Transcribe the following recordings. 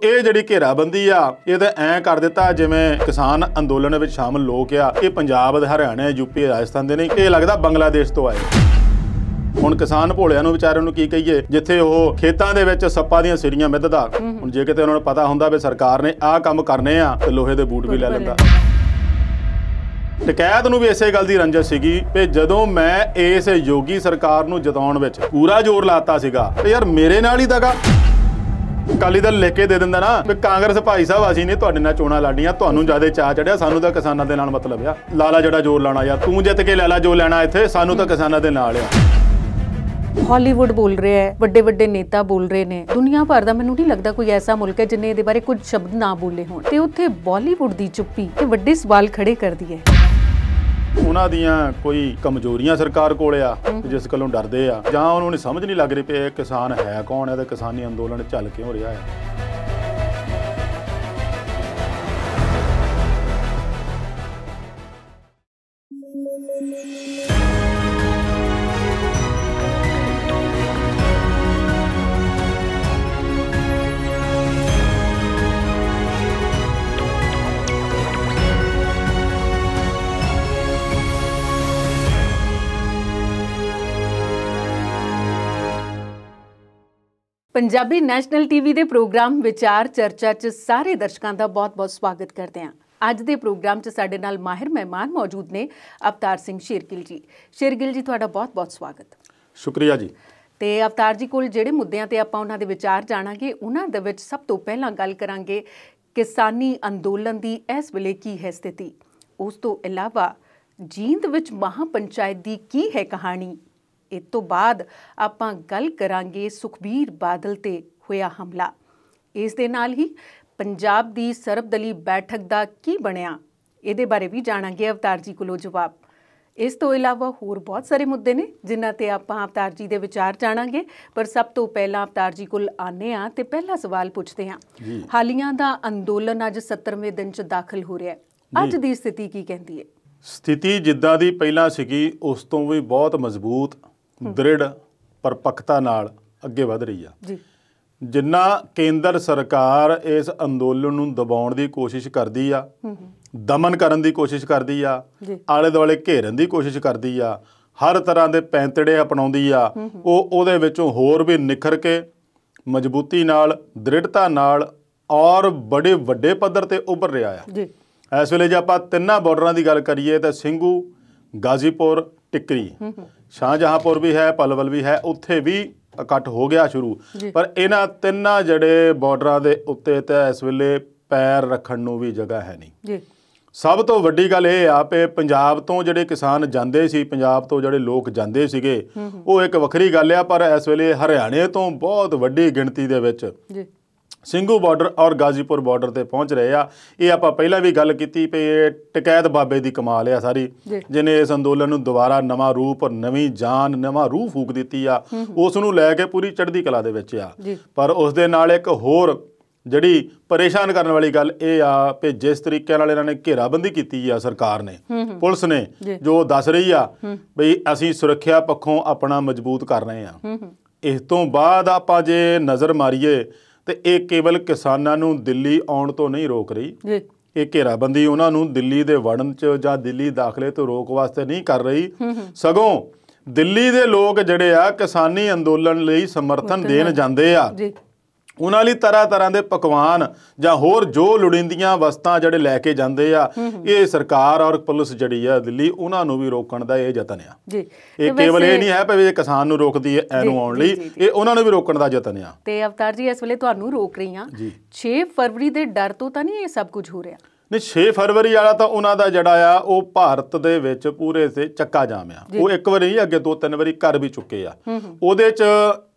ਇਹ ਜਿਹੜੀ ਘੇਰਾਬੰਦੀ ਆ ਇਹ ਤਾਂ ਐਂ ਕਰ ਦਿੱਤਾ ਜਿਵੇਂ ਕਿਸਾਨ ਅੰਦੋਲਨ ਵਿੱਚ ਸ਼ਾਮਲ ਲੋਕ ਆ ਇਹ ਪੰਜਾਬ ਦੇ ਹਰਿਆਣਾ ਯੂਪੀ ਰਾਜਸਥਾਨ ਦੇ ਨਹੀਂ, ਇਹ ਲੱਗਦਾ ਬੰਗਲਾਦੇਸ਼ ਤੋਂ ਆਏ। ਹੁਣ ਕਿਸਾਨ ਭੋਲਿਆਂ ਨੂੰ ਵਿਚਾਰਿਆਂ ਨੂੰ ਕੀ ਕਹੀਏ, ਜਿੱਥੇ ਉਹ ਖੇਤਾਂ ਦੇ ਵਿੱਚ ਸੱਪਾਂ ਦੀਆਂ ਸਿਰੀਆਂ ਮਿੱਧਦਾ। ਹੁਣ ਜੇ ਕਿਤੇ ਉਹਨਾਂ ਨੂੰ ਪਤਾ ਹੁੰਦਾ ਵੀ ਸਰਕਾਰ ਨੇ ਆਹ ਕੰਮ ਕਰਨੇ ਆ ਤੇ ਲੋਹੇ ਦੇ ਬੂਟ ਵੀ ਲੈ ਲੈਂਦਾ। ਟਕੈਤ ਨੂੰ ਵੀ ਇਸੇ ਗੱਲ ਦੀ ਰੰਜਿਸ਼ ਸੀਗੀ ਕਿ ਜਦੋਂ ਮੈਂ ਇਸ ਯੋਗੀ ਸਰਕਾਰ ਨੂੰ ਜਿਤਾਉਣ ਵਿੱਚ ਪੂਰਾ ਜ਼ੋਰ ਲਾਤਾ ਸੀਗਾ ਤੇ ਯਾਰ ਮੇਰੇ ਨਾਲ ਹੀ ਦਗਾ। ਅਕਾਲੀ ਦਲ ਲਿਖ ਕੇ ਦੇ ਦਿੰਦਾ ਨਾ ਵੀ ਕਾਂਗਰਸ ਭਾਈ ਸਾਹਿਬ ਅਸੀਂ ਨੇ ਤੁਹਾਡੇ ਨਾਲ ਚੋਣਾਂ ਲੜਨੀਆਂ, ਤੁਹਾਨੂੰ ਜ਼ਿਆਦਾ ਚਾਅ ਚੜਿਆ, ਸਾਨੂੰ ਤਾਂ ਕਿਸਾਨਾਂ ਦੇ ਨਾਲ ਮਤਲਬ ਆ। ਲਾਲਾ ਜਿਹੜਾ ਜ਼ੋਰ ਲਾਣਾ ਯਾਰ, ਤੂੰ ਜਿੱਤ ਕੇ ਲੈ ਲਾ ਜੋ ਲੈਣਾ, ਇੱਥੇ ਸਾਨੂੰ ਤਾਂ ਕਿਸਾਨਾਂ ਦੇ ਨਾਲ ਆ। ਹਾਲੀਵੁੱਡ ਬੋਲ ਰਿਹਾ ਹੈ, ਵੱਡੇ ਵੱਡੇ ਨੇਤਾ ਬੋਲ ਰਹੇ ਨੇ, ਦੁਨੀਆ ਭਰ ਦਾ ਮੈਨੂੰ ਨਹੀਂ ਲੱਗਦਾ ਕੋਈ ਐਸਾ ਮੁਲਕ ਹੈ ਜਿੰਨੇ ਇਹਦੇ ਬਾਰੇ ਕੁਝ ਸ਼ਬਦ ਨਾ ਬੋਲੇ ਹੋਣ, ਤੇ ਉੱਥੇ ਬਾਲੀਵੁੱਡ ਦੀ ਚੁੱਪੀ ਤੇ ਵੱਡੇ ਸਵਾਲ ਖੜੇ ਕਰਦੀ ਹੈ। ਉਹਨਾਂ ਦੀਆਂ ਕੋਈ ਕਮਜ਼ੋਰੀਆਂ ਸਰਕਾਰ ਕੋਲ ਆ ਜਿਸ ਕੋਲੋਂ ਡਰਦੇ ਆ, ਜਾਂ ਉਹਨਾਂ ਨੂੰ ਸਮਝ ਨਹੀਂ ਲੱਗ ਰਹੀ ਪਈ ਇਹ ਕਿਸਾਨ ਹੈ ਕੌਣ ਹੈ ਤੇ ਕਿਸਾਨੀ ਅੰਦੋਲਨ ਚੱਲ ਕਿਉਂ ਰਿਹਾ ਹੈ। ਪੰਜਾਬੀ ਨੈਸ਼ਨਲ ਟੀਵੀ ਦੇ ਪ੍ਰੋਗਰਾਮ ਵਿਚਾਰ ਚਰਚਾ 'ਚ ਸਾਰੇ ਦਰਸ਼ਕਾਂ ਦਾ ਬਹੁਤ-ਬਹੁਤ ਸਵਾਗਤ ਕਰਦੇ ਹਾਂ। ਅੱਜ ਦੇ ਪ੍ਰੋਗਰਾਮ 'ਚ ਸਾਡੇ ਨਾਲ ਮਾਹਿਰ ਮਹਿਮਾਨ ਮੌਜੂਦ ਨੇ ਅਵਤਾਰ ਸਿੰਘ ਸ਼ੇਰਗਿੱਲ ਜੀ। ਸ਼ੇਰਗਿੱਲ ਜੀ, ਤੁਹਾਡਾ ਬਹੁਤ-ਬਹੁਤ ਸਵਾਗਤ। ਸ਼ੁਕਰੀਆ ਜੀ। ਤੇ ਅਵਤਾਰ ਜੀ ਕੋਲ ਜਿਹੜੇ ਮੁੱਦਿਆਂ ਤੇ ਆਪਾਂ ਉਹਨਾਂ ਦੇ ਵਿਚਾਰ ਜਾਣਾਂਗੇ, ਉਹਨਾਂ ਦੇ ਵਿੱਚ ਸਭ ਤੋਂ ਪਹਿਲਾਂ ਗੱਲ ਕਰਾਂਗੇ ਕਿਸਾਨੀ ਅੰਦੋਲਨ ਦੀ ਇਸ ਵੇਲੇ ਕੀ ਹੈ ਸਥਿਤੀ। ਉਸ ਤੋਂ ਇਲਾਵਾ ਜੀਂਦ ਵਿੱਚ ਮਹਾਂ ਪੰਚਾਇਤ ਦੀ ਕੀ ਹੈ ਕਹਾਣੀ। ਇਸ ਤੋਂ ਬਾਅਦ ਆਪਾਂ ਗੱਲ ਕਰਾਂਗੇ ਸੁਖਬੀਰ ਬਾਦਲ ਤੇ ਹੋਇਆ ਹਮਲਾ। ਇਸ ਦੇ ਨਾਲ ਹੀ ਪੰਜਾਬ ਦੀ ਸਰਬਦਲੀ ਬੈਠਕ ਦਾ ਕੀ ਬਣਿਆ, ਇਹਦੇ ਬਾਰੇ ਵੀ ਜਾਣਾਂਗੇ ਅਵਤਾਰ ਜੀ ਕੋਲੋਂ ਜਵਾਬ। ਇਸ ਤੋਂ ਇਲਾਵਾ ਹੋਰ ਬਹੁਤ ਸਾਰੇ ਮੁੱਦੇ ਨੇ ਜਿਨ੍ਹਾਂ ਤੇ ਆਪਾਂ ਅਵਤਾਰ ਜੀ ਦੇ ਵਿਚਾਰ ਜਾਣਾਂਗੇ, ਪਰ ਸਭ ਤੋਂ ਪਹਿਲਾਂ ਅਵਤਾਰ ਜੀ ਕੋਲ ਆਉਂਦੇ ਹਾਂ ਤੇ ਪਹਿਲਾ ਸਵਾਲ ਪੁੱਛਦੇ ਹਾਂ। ਹਾਲੀਆਂ ਦਾ ਅੰਦੋਲਨ ਅੱਜ 70ਵੇਂ ਦਿਨ 'ਚ ਦਾਖਲ ਹੋ ਰਿਹਾ ਹੈ। ਅੱਜ ਦੀ ਸਥਿਤੀ ਕੀ ਕਹਿੰਦੀ ਹੈ? ਸਥਿਤੀ ਜਿੱਦਾਂ ਦੀ ਪਹਿਲਾਂ ਸੀਗੀ ਉਸ ਤੋਂ ਵੀ ਬਹੁਤ ਮਜ਼ਬੂਤ, ਦ੍ਰਿੜ ਪਰਪੱਕਤਾ ਨਾਲ ਅੱਗੇ ਵਧ ਰਹੀ ਆ। ਜਿੰਨਾ ਕੇਂਦਰ ਸਰਕਾਰ ਇਸ ਅੰਦੋਲਨ ਨੂੰ ਦਬਾਉਣ ਦੀ ਕੋਸ਼ਿਸ਼ ਕਰਦੀ ਆ, ਦਮਨ ਕਰਨ ਦੀ ਕੋਸ਼ਿਸ਼ ਕਰਦੀ ਆ, ਆਲੇ ਦੁਆਲੇ ਘੇਰਨ ਦੀ ਕੋਸ਼ਿਸ਼ ਕਰਦੀ ਆ, ਹਰ ਤਰ੍ਹਾਂ ਦੇ ਪੈਂਤੜੇ ਅਪਣਾਉਂਦੀ ਆ, ਉਹਦੇ ਵਿੱਚੋਂ ਹੋਰ ਵੀ ਨਿਖਰ ਕੇ ਮਜ਼ਬੂਤੀ ਨਾਲ, ਦ੍ਰਿੜਤਾ ਨਾਲ ਔਰ ਬੜੇ ਵੱਡੇ ਪੱਧਰ ਤੇ ਉੱਭਰ ਰਿਹਾ ਆ। ਇਸ ਵੇਲੇ ਜੇ ਆਪਾਂ ਤਿੰਨਾਂ ਬਾਰਡਰਾਂ ਦੀ ਗੱਲ ਕਰੀਏ ਤਾਂ ਸਿੰਘੂ, ਗਾਜ਼ੀਪੁਰ, ਟਿੱਕਰੀ, ਸ਼ਾਹਜਹਾਂਪੁਰ ਵੀ ਹੈ, ਪਲਵਲ ਵੀ ਹੈ, ਉੱਥੇ ਵੀ ਇਕੱਠ ਹੋ ਗਿਆ ਸ਼ੁਰੂ। ਪਰ ਇਹਨਾਂ ਤਿੰਨਾਂ ਜਿਹੜੇ ਬਾਰਡਰਾਂ ਦੇ ਉੱਤੇ ਤਾਂ ਇਸ ਵੇਲੇ ਪੈਰ ਰੱਖਣ ਨੂੰ ਵੀ ਜਗ੍ਹਾ ਹੈ ਨਹੀਂ। ਸਭ ਤੋਂ ਵੱਡੀ ਗੱਲ ਇਹ ਆ ਕਿ ਪੰਜਾਬ ਤੋਂ ਜਿਹੜੇ ਕਿਸਾਨ ਜਾਂਦੇ ਸੀ, ਪੰਜਾਬ ਤੋਂ ਜਿਹੜੇ ਲੋਕ ਜਾਂਦੇ ਸੀਗੇ, ਉਹ ਇੱਕ ਵੱਖਰੀ ਗੱਲ ਆ, ਪਰ ਇਸ ਵੇਲੇ ਹਰਿਆਣੇ ਤੋਂ ਬਹੁਤ ਵੱਡੀ ਗਿਣਤੀ ਦੇ ਵਿੱਚ ਸਿੰਘੂ ਬਾਰਡਰ ਔਰ ਗਾਜ਼ੀਪੁਰ ਬਾਰਡਰ ਤੇ ਪਹੁੰਚ ਰਹੇ ਆ। ਇਹ ਆਪਾਂ ਪਹਿਲਾਂ ਵੀ ਗੱਲ ਕੀਤੀ ਵੀ ਇਹ ਟਕੈਤ ਬਾਬੇ ਦੀ ਕਮਾਲ ਆ ਸਾਰੀ, ਜਿਹਨੇ ਇਸ ਅੰਦੋਲਨ ਨੂੰ ਦੁਬਾਰਾ ਨਵਾਂ ਰੂਪ, ਨਵੀਂ ਜਾਨ, ਨਵਾਂ ਰੂਹ ਫੂਕ ਦਿੱਤੀ ਆ। ਉਸ ਨੂੰ ਲੈ ਕੇ ਪੂਰੀ ਚੜ੍ਹਦੀ ਕਲਾ ਦੇ ਵਿੱਚ ਆ। ਪਰ ਉਸ ਦੇ ਨਾਲ ਇੱਕ ਹੋਰ ਜਿਹੜੀ ਪਰੇਸ਼ਾਨ ਕਰਨ ਵਾਲੀ ਗੱਲ ਇਹ ਆ ਕਿ ਜਿਸ ਤਰੀਕੇ ਨਾਲ ਇਹਨਾਂ ਨੇ ਘੇਰਾਬੰਦੀ ਕੀਤੀ ਆ ਸਰਕਾਰ ਨੇ, ਪੁਲਿਸ ਨੇ, ਜੋ ਦੱਸ ਰਹੀ ਆ ਬਈ ਅਸੀਂ ਸੁਰੱਖਿਆ ਪੱਖੋਂ ਆਪਣਾ ਮਜ਼ਬੂਤ ਕਰ ਰਹੇ ਆ। ਇਸ ਤੋਂ ਬਾਅਦ ਆਪਾਂ ਜੇ ਨਜ਼ਰ ਮਾਰੀਏ ਤੇ ਇਹ ਕੇਵਲ ਕਿਸਾਨਾਂ ਨੂੰ ਦਿੱਲੀ ਆਉਣ ਤੋਂ ਨਹੀਂ ਰੋਕ ਰਹੀ। ਇਹ ਘੇਰਾਬੰਦੀ ਉਹਨਾਂ ਨੂੰ ਦਿੱਲੀ ਦੇ ਵੜਨ 'ਚ ਜਾਂ ਦਿੱਲੀ ਦਾਖਲੇ ਤੋਂ ਰੋਕ ਵਾਸਤੇ ਨਹੀਂ ਕਰ ਰਹੀ, ਸਗੋਂ ਦਿੱਲੀ ਦੇ ਲੋਕ ਜਿਹੜੇ ਆ ਕਿਸਾਨੀ ਅੰਦੋਲਨ ਲਈ ਸਮਰਥਨ ਦੇਣ ਜਾਂਦੇ ਆ, ਉਹਨਾਂ ਲਈ ਤਰ੍ਹਾਂ ਤਰ੍ਹਾਂ ਦੇ ਪਕਵਾਨ ਜਾਂ ਹੋਰ ਜੋ ਲੋੜੀਂਦੀਆਂ ਵਸਤਾਂ ਜਿਹੜੇ ਲੈ ਕੇ ਜਾਂਦੇ ਆ। ਇਹ ਸਰਕਾਰ ਔਰ ਪੁਲਿਸ ਜਿਹੜੀ ਆ ਦਿੱਲੀ, ਉਹਨਾਂ ਨੂੰ ਵੀ ਰੋਕਣ ਦਾ ਇਹ ਯਤਨ ਆ। ਇਹ ਕੇਵਲ ਇਹ ਨਹੀਂ ਹੈ ਵੀ ਇਹ ਕਿਸਾਨ ਨੂੰ ਰੋਕਦੀ ਹੈ ਇਹਨੂੰ ਆਉਣ ਲਈ, ਇਹ ਉਹਨਾਂ ਨੂੰ ਵੀ ਰੋਕਣ ਦਾ ਯਤਨ ਆ। ਤੇ ਅਵਤਾਰ ਜੀ, ਇਸ ਵੇਲੇ ਤੁਹਾਨੂੰ ਰੋਕ ਰਹੀ ਆ 6 ਫਰਵਰੀ ਦੇ ਡਰ ਤੋਂ ਤਾਂ ਨਹੀਂ ਇਹ ਸਭ ਕੁਝ ਹੋ ਰਿਹਾ? ਨਹੀਂ, 6 ਫਰਵਰੀ ਵਾਲਾ ਤਾਂ ਉਹਨਾਂ ਦਾ ਜਿਹੜਾ ਆ ਉਹ ਭਾਰਤ ਦੇ ਵਿੱਚ ਪੂਰੇ ਤੇ ਚੱਕਾ ਜਾਮ ਆ। ਉਹ ਇੱਕ ਵਾਰੀ ਨਹੀਂ, ਅੱਗੇ 2-3 ਵਾਰੀ ਕਰ ਵੀ ਚੁੱਕੇ ਆ। ਉਹਦੇ 'ਚ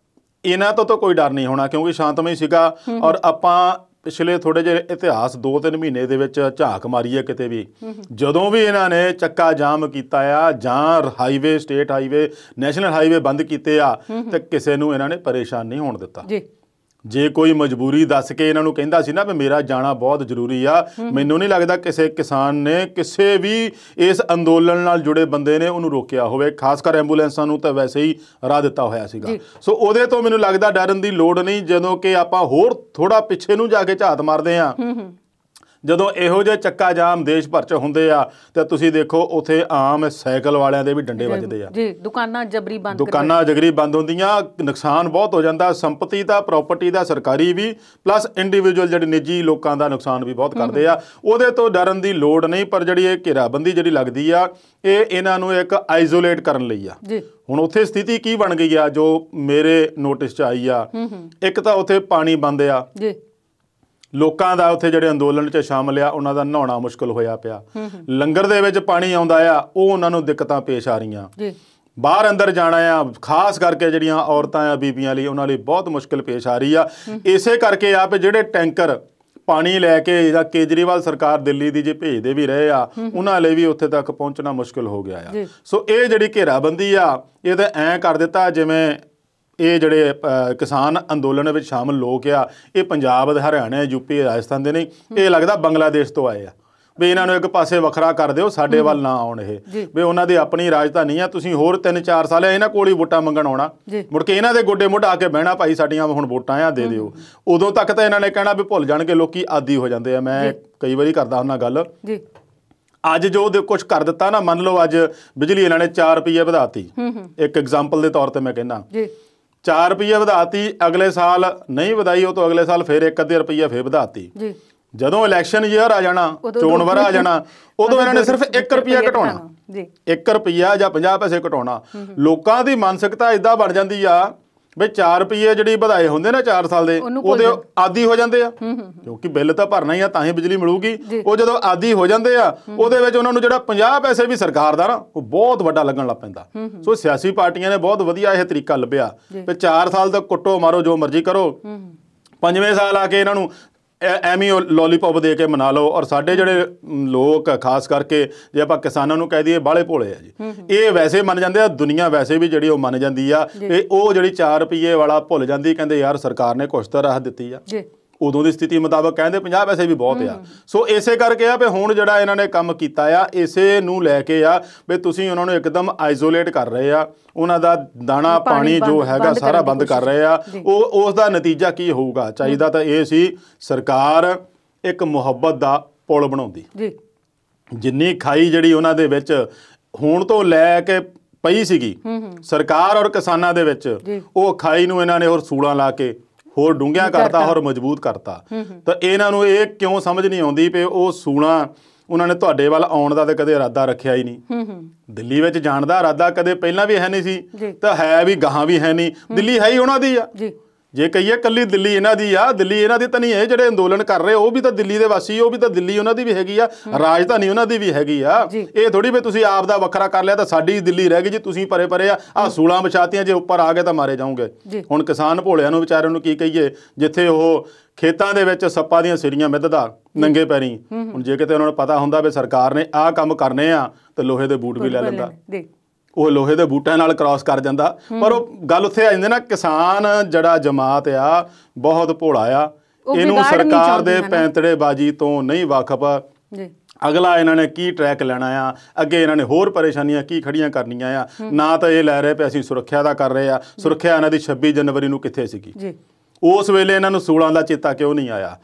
ਇਹਨਾਂ ਤੋਂ ਤਾਂ ਕੋਈ ਡਰ ਨਹੀਂ ਹੋਣਾ ਕਿਉਂਕਿ ਸ਼ਾਂਤਮਈ ਸੀਗਾ। ਔਰ ਆਪਾਂ ਪਿਛਲੇ ਥੋੜ੍ਹੇ ਜਿਹੇ ਇਤਿਹਾਸ 2-3 ਮਹੀਨੇ ਦੇ ਵਿੱਚ ਝਾਕ ਮਾਰੀਏ ਕਿਤੇ ਵੀ, ਜਦੋਂ ਵੀ ਇਹਨਾਂ ਨੇ ਚੱਕਾ ਜਾਮ ਕੀਤਾ ਆ ਜਾਂ highway, state highway, national highway ਬੰਦ ਕੀਤੇ ਆ ਤੇ ਕਿਸੇ ਨੂੰ ਇਹਨਾਂ ਨੇ ਪਰੇਸ਼ਾਨ ਨਹੀਂ ਹੋਣ ਦਿੱਤਾ। ਜੇ ਕੋਈ ਮਜਬੂਰੀ ਦੱਸ ਕੇ ਇਹਨਾਂ ਨੂੰ ਕਹਿੰਦਾ ਸੀ ਨਾ ਵੀ ਮੇਰਾ ਜਾਣਾ ਬਹੁਤ ਜ਼ਰੂਰੀ ਆ, ਮੈਨੂੰ ਨਹੀਂ ਲੱਗਦਾ ਕਿਸੇ ਕਿਸਾਨ ਨੇ ਕਿਸੇ ਵੀ ਇਸ ਅੰਦੋਲਨ ਨਾਲ ਜੁੜੇ ਬੰਦੇ ਨੇ ਉਹਨੂੰ ਰੋਕਿਆ ਹੋਵੇ। ਖਾਸ ਕਰ ਐਂਬੂਲੈਂਸਾਂ ਨੂੰ ਤਾਂ ਵੈਸੇ ਹੀ ਰਾਹ ਦਿੱਤਾ ਹੋਇਆ ਸੀਗਾ। ਸੋ ਉਹਦੇ ਤੋਂ ਮੈਨੂੰ ਲੱਗਦਾ ਡਰਨ ਦੀ ਲੋੜ ਨਹੀਂ। ਜਦੋਂ ਕਿ ਆਪਾਂ ਹੋਰ ਥੋੜਾ ਪਿੱਛੇ ਨੂੰ ਜਾ ਕੇ ਝਾਤ ਮਾਰਦੇ ਆ, ਜਦੋਂ ਇਹੋ ਜਿਹੇ ਚੱਕਾ ਜਾਮ ਦੇਸ਼ ਭਰ 'ਚ ਹੁੰਦੇ ਆ ਤੇ ਤੁਸੀਂ ਦੇਖੋ ਉੱਥੇ ਆਮ ਸਾਈਕਲ ਵਾਲਿਆਂ ਦੇ ਵੀ ਡੰਡੇ ਵੱਜਦੇ ਆ ਜੀ, ਦੁਕਾਨਾਂ ਜਗਰੀ ਬੰਦ ਹੁੰਦੀਆਂ, ਨੁਕਸਾਨ ਬਹੁਤ ਹੋ ਜਾਂਦਾ, ਸੰਪਤੀ ਦਾ, ਪ੍ਰਾਪਰਟੀ ਦਾ, ਸਰਕਾਰੀ ਵੀ ਪਲੱਸ ਇੰਡੀਵਿਜੂਅਲ ਜਿਹੜੇ ਨਿੱਜੀ ਲੋਕਾਂ ਦਾ ਨੁਕਸਾਨ ਵੀ ਬਹੁਤ ਕਰਦੇ ਆ। ਉਹਦੇ ਤੋਂ ਡਰਨ ਦੀ ਲੋੜ ਨਹੀਂ। ਪਰ ਜਿਹੜੀ ਇਹ ਘੇਰਾਬੰਦੀ ਜਿਹੜੀ ਲੱਗਦੀ ਆ, ਇਹ ਇਹਨਾਂ ਨੂੰ ਇੱਕ ਆਈਸੋਲੇਟ ਕਰਨ ਲਈ ਆ। ਹੁਣ ਉੱਥੇ ਸਥਿਤੀ ਕੀ ਬਣ ਗਈ ਆ ਜੋ ਮੇਰੇ ਨੋਟਿਸ 'ਚ ਆਈ ਆ, ਇੱਕ ਤਾਂ ਉੱਥੇ ਪਾਣੀ ਬੰਦ ਆ, ਲੋਕਾਂ ਦਾ ਉੱਥੇ ਜਿਹੜੇ ਅੰਦੋਲਨ 'ਚ ਸ਼ਾਮਲ ਆ ਉਹਨਾਂ ਦਾ ਨਹਾਉਣਾ ਮੁਸ਼ਕਲ ਹੋਇਆ ਪਿਆ। ਲੰਗਰ ਦੇ ਵਿੱਚ ਪਾਣੀ ਆਉਂਦਾ ਆ, ਉਹ ਉਹਨਾਂ ਨੂੰ ਦਿੱਕਤਾਂ ਪੇਸ਼ ਆ ਰਹੀਆਂ। ਬਾਹਰ ਅੰਦਰ ਜਾਣਾ ਆ, ਖਾਸ ਕਰਕੇ ਜਿਹੜੀਆਂ ਔਰਤਾਂ ਆ, ਬੀਬੀਆਂ ਲਈ, ਉਹਨਾਂ ਲਈ ਬਹੁਤ ਮੁਸ਼ਕਲ ਪੇਸ਼ ਆ ਰਹੀ ਆ। ਇਸੇ ਕਰਕੇ ਆ ਵੀ ਜਿਹੜੇ ਟੈਂਕਰ ਪਾਣੀ ਲੈ ਕੇ ਜਾਂ ਕੇਜਰੀਵਾਲ ਸਰਕਾਰ ਦਿੱਲੀ ਦੀ ਜੇ ਭੇਜਦੇ ਵੀ ਰਹੇ ਆ, ਉਹਨਾਂ ਲਈ ਵੀ ਉੱਥੇ ਤੱਕ ਪਹੁੰਚਣਾ ਮੁਸ਼ਕਲ ਹੋ ਗਿਆ ਆ। ਸੋ ਇਹ ਜਿਹੜੀ ਘੇਰਾਬੰਦੀ ਆ, ਇਹ ਤਾਂ ਐਂ ਕਰ ਦਿੱਤਾ ਜਿਵੇਂ ਇਹ ਜਿਹੜੇ ਕਿਸਾਨ ਅੰਦੋਲਨ ਵਿੱਚ ਸ਼ਾਮਲ ਲੋਕ ਆ, ਇਹ ਪੰਜਾਬ ਦੇ, ਹਰਿਆਣਾ, ਯੂਪੀ, ਰਾਜਸਥਾਨ ਦੇ ਨਹੀਂ, ਇਹ ਲੱਗਦਾ ਬੰਗਲਾਦੇਸ਼ ਤੋਂ ਆਏ ਆ। ਵੀ ਇਹਨਾਂ ਨੂੰ ਇੱਕ ਪਾਸੇ ਵੱਖਰਾ ਕਰ ਦਿਓ, ਸਾਡੇ ਵੱਲ ਨਾ ਆਉਣ ਇਹ, ਵੀ ਉਹਨਾਂ ਦੀ ਆਪਣੀ ਰਾਜਧਾਨੀ ਆ, ਤੁਸੀਂ ਹੋਰ 3-4 ਸਾਲ ਇਹਨਾਂ ਕੋਲ ਹੀ ਵੋਟਾਂ ਮੰਗਣ ਆਉਣਾ, ਮੁੜ ਕੇ ਇਹਨਾਂ ਦੇ ਗੋਡੇ ਮੁੱਢ ਆ ਕੇ ਬਹਿਣਾ, ਭਾਈ ਸਾਡੀਆਂ ਹੁਣ ਵੋਟਾਂ ਆ, ਦੇ ਦਿਓ। ਉਦੋਂ ਤੱਕ ਤਾਂ ਇਹਨਾਂ ਨੇ ਕਹਿਣਾ ਵੀ ਭੁੱਲ ਜਾਣਗੇ, ਲੋਕੀ ਆਦੀ ਹੋ ਜਾਂਦੇ ਆ। ਮੈਂ ਕਈ ਵਾਰੀ ਕਰਦਾ ਹੁੰਦਾ ਗੱਲ, ਅੱਜ ਜੋ ਕੁਝ ਕਰ ਦਿੱਤਾ ਨਾ, ਮੰਨ ਲਓ ਅੱਜ ਬਿਜਲੀ ਇਹਨਾਂ ਨੇ 4 ਰੁਪਈਏ ਵਧਾਤੀ, ਇੱਕ ਐਗਜ਼ਾਮਪਲ ਦੇ ਤੌਰ ਤੇ ਮੈਂ ਕਹਿੰਦਾ 4 ਰੁਪਈਏ ਵਧਾਤੀ, ਅਗਲੇ ਸਾਲ ਨਹੀਂ ਵਧਾਈ, ਉਹ ਤੋਂ ਅਗਲੇ ਸਾਲ ਫਿਰ 1-2 ਰੁਪਈਆ ਫਿਰ ਵਧਾਤੀ। ਜਦੋਂ ਇਲੈਕਸ਼ਨ ਈਅਰ ਆ ਜਾਣਾ, ਚੋਣ ਵਰ੍ਹਾ ਆ ਜਾਣਾ, ਉਦੋਂ ਇਹਨਾਂ ਨੇ ਸਿਰਫ 1 ਰੁਪਈਆ ਘਟਾਉਣਾ, 1 ਰੁਪਈਆ ਜਾਂ 50 ਪੈਸੇ ਘਟਾਉਣਾ। ਲੋਕਾਂ ਦੀ ਮਾਨਸਿਕਤਾ ਇਦਾਂ ਬਣ ਜਾਂਦੀ ਆ ਵੀ 4 ਰੁਪਈਏ ਜਿਹੜੀ ਵਧਾਏ ਹੁੰਦੇ ਨਾ 4 ਸਾਲ ਦੇ, ਉਹਦੇ ਆਦੀ ਹੋ ਜਾਂਦੇ ਆ, ਕਿਉਂਕਿ ਬਿੱਲ ਤਾਂ ਭਰਨਾ ਹੀ ਆ, ਤਾਂ ਹੀ ਬਿਜਲੀ ਮਿਲੂਗੀ। ਉਹ ਜਦੋਂ ਆਦੀ ਹੋ ਜਾਂਦੇ ਆ, ਉਹਦੇ ਵਿੱਚ ਉਹਨਾਂ ਨੂੰ ਜਿਹੜਾ 50 ਪੈਸੇ ਵੀ ਸਰਕਾਰ ਦਾ ਨਾ, ਉਹ ਬਹੁਤ ਵੱਡਾ ਲੱਗਣ ਲੱਗ ਪੈਂਦਾ। ਸੋ ਸਿਆਸੀ ਪਾਰਟੀਆਂ ਨੇ ਬਹੁਤ ਵਧੀਆ ਇਹ ਤਰੀਕਾ ਲੱਭਿਆ ਵੀ 4 ਸਾਲ ਤੱਕ ਕੁੱਟੋ ਮਾਰੋ ਜੋ ਮਰਜ਼ੀ ਕਰੋ, 5ਵੇਂ ਸਾਲ ਆ ਕੇ ਇਹਨਾਂ ਨੂੰ ਐਵੇਂ ਲੋਲੀਪੌਪ ਦੇ ਕੇ ਮਨਾ ਲਓ। ਔਰ ਸਾਡੇ ਜਿਹੜੇ ਲੋਕ ਖਾਸ ਕਰਕੇ ਜੇ ਆਪਾਂ ਕਿਸਾਨਾਂ ਨੂੰ ਕਹਿ ਦਈਏ ਬਾਹਲੇ ਭੋਲੇ ਆ ਜੀ, ਇਹ ਵੈਸੇ ਮੰਨ ਜਾਂਦੇ ਆ, ਦੁਨੀਆ ਵੈਸੇ ਵੀ ਜਿਹੜੀ ਉਹ ਮੰਨ ਜਾਂਦੀ ਆ, ਇਹ ਉਹ ਜਿਹੜੀ 4 ਰੁਪਈਏ ਵਾਲਾ ਭੁੱਲ ਜਾਂਦੀ, ਕਹਿੰਦੇ ਯਾਰ ਸਰਕਾਰ ਨੇ ਕੁਛ ਤਾਂ ਰਾਹਤ ਦਿੱਤੀ ਆ। ਉਦੋਂ ਦੀ ਸਥਿਤੀ ਮੁਤਾਬਕ ਕਹਿੰਦੇ 50 ਪੈਸੇ ਵੀ ਬਹੁਤ ਆ। ਸੋ ਇਸੇ ਕਰਕੇ ਆ ਵੀ ਹੁਣ ਜਿਹੜਾ ਇਹਨਾਂ ਨੇ ਕੰਮ ਕੀਤਾ ਆ, ਇਸੇ ਨੂੰ ਲੈ ਕੇ ਆ ਵੀ ਤੁਸੀਂ ਉਹਨਾਂ ਨੂੰ ਇੱਕਦਮ ਆਈਸੋਲੇਟ ਕਰ ਰਹੇ ਆ, ਉਹਨਾਂ ਦਾ ਦਾਣਾ ਪਾਣੀ ਜੋ ਹੈਗਾ ਸਾਰਾ ਬੰਦ ਕਰ ਰਹੇ ਆ। ਉਹ ਉਸ ਦਾ ਨਤੀਜਾ ਕੀ ਹੋਊਗਾ? ਚਾਹੀਦਾ ਤਾਂ ਇਹ ਸੀ ਸਰਕਾਰ ਇੱਕ ਮੁਹੱਬਤ ਦਾ ਪੁਲ ਬਣਾਉਂਦੀ। ਜਿੰਨੀ ਖਾਈ ਜਿਹੜੀ ਉਹਨਾਂ ਦੇ ਵਿੱਚ ਹੁਣ ਤੋਂ ਲੈ ਕੇ ਪਈ ਸੀਗੀ ਸਰਕਾਰ ਔਰ ਕਿਸਾਨਾਂ ਦੇ ਵਿੱਚ, ਉਹ ਖਾਈ ਨੂੰ ਇਹਨਾਂ ਨੇ ਹੋਰ ਸੂਲਾਂ ਲਾ ਕੇ ਹੋਰ ਡੂੰਘਿਆਂ ਕਰਤਾ, ਹੋਰ ਮਜ਼ਬੂਤ ਕਰਤਾ। ਤਾਂ ਇਹਨਾਂ ਨੂੰ ਇਹ ਕਿਉਂ ਸਮਝ ਨਹੀਂ ਆਉਂਦੀ ਵੀ ਉਹ ਸੂਲਾਂ ਉਹਨਾਂ ਨੇ ਤੁਹਾਡੇ ਵੱਲ ਆਉਣ ਦਾ ਤਾਂ ਕਦੇ ਇਰਾਦਾ ਰੱਖਿਆ ਹੀ ਨਹੀਂ। ਦਿੱਲੀ ਵਿੱਚ ਜਾਣ ਦਾ ਇਰਾਦਾ ਕਦੇ ਪਹਿਲਾਂ ਵੀ ਹੈ ਨਹੀਂ ਸੀ, ਤਾਂ ਹੈ ਵੀ ਗਾਹਾਂ ਵੀ ਹੈ ਨਹੀਂ। ਦਿੱਲੀ ਹੈ ਹੀ ਉਹਨਾਂ ਦੀ ਆ। ਜੇ ਕਹੀਏ ਕੱਲੀ ਦਿੱਲੀ ਇਹਨਾਂ ਦੀ ਆ, ਦਿੱਲੀ ਇਹਨਾਂ ਦੀ ਤਾਂ ਨਹੀਂ ਹੈ। ਜਿਹੜੇ ਅੰਦੋਲਨ ਕਰ ਰਹੇ ਉਹ ਵੀ ਤਾਂ ਦਿੱਲੀ ਦੇ ਵਾਸੀ, ਉਹ ਵੀ ਤਾਂ ਦਿੱਲੀ ਉਹਨਾਂ ਦੀ ਵੀ ਹੈਗੀ ਆ, ਰਾਜਧਾਨੀ ਉਹਨਾਂ ਦੀ ਵੀ ਹੈਗੀ ਆ। ਇਹ ਥੋੜੀ ਵੀ ਤੁਸੀਂ ਆਪ ਦਾ ਵੱਖਰਾ ਕਰ ਲਿਆ ਤਾਂ ਸਾਡੀ ਦਿੱਲੀ ਰਹਿ ਗਈ ਜੀ, ਤੁਸੀਂ ਪਰੇ ਪਰੇ ਆ ਸੂਲਾਂ ਵਿਛਾਤੀਆਂ, ਜੇ ਉੱਪਰ ਆ ਗਏ ਤਾਂ ਮਾਰੇ ਜਾਓਗੇ। ਹੁਣ ਕਿਸਾਨ ਭੋਲਿਆਂ ਨੂੰ ਵਿਚਾਰਿਆਂ ਨੂੰ ਕੀ ਕਹੀਏ, ਜਿੱਥੇ ਉਹ ਖੇਤਾਂ ਦੇ ਵਿੱਚ ਸੱਪਾਂ ਦੀਆਂ ਸਿਰੀਆਂ ਮਿੱਧਦਾ ਨੰਗੇ ਪੈਰੀਂ, ਹੁਣ ਜੇ ਕਿਤੇ ਉਹਨਾਂ ਨੂੰ ਪਤਾ ਹੁੰਦਾ ਵੀ ਸਰਕਾਰ ਨੇ ਆਹ ਕੰਮ ਕਰਨੇ ਆ ਤਾਂ ਲੋਹੇ ਦੇ ਬੂਟ ਵੀ ਲੈ ਲੈਂਦਾ, ਉਹ ਲੋਹੇ ਦੇ ਬੂਟਾਂ ਨਾਲ ਕ੍ਰਾਸ ਕਰ ਜਾਂਦਾ। ਪਰ ਉਹ ਗੱਲ ਉੱਥੇ ਆ ਜਾਂਦੀ ਨਾ, ਕਿਸਾਨ ਜਿਹੜਾ ਜਮਾਤ ਆ ਬਹੁਤ ਭੋਲਾ ਆ, ਇਹਨੂੰ ਸਰਕਾਰ ਦੇ ਪੈਂਤੜੇਬਾਜ਼ੀ ਤੋਂ ਨਹੀਂ ਵਾਕਫ। ਅਗਲਾ ਇਹਨਾਂ ਨੇ ਕੀ ਟਰੈਕ ਲੈਣਾ ਆ, ਅੱਗੇ ਇਹਨਾਂ ਨੇ ਹੋਰ ਪਰੇਸ਼ਾਨੀਆਂ ਕੀ ਖੜੀਆਂ ਕਰਨੀਆਂ ਆ। ਨਾ ਤਾਂ ਇਹ ਲੈ ਰਹੇ ਪਏ ਅਸੀਂ ਸੁਰੱਖਿਆ ਦਾ ਕਰ ਰਹੇ ਆ, ਸੁਰੱਖਿਆ ਇਹਨਾਂ ਦੀ 26 ਜਨਵਰੀ ਨੂੰ ਕਿੱਥੇ ਸੀਗੀ? ਉਸ ਵੇਲੇ ਇਹਨਾਂ ਨੂੰ ਸੂਲਾਂ ਦਾ ਚੇਤਾ ਕਿਉਂ ਨਹੀਂ ਆਇਆ?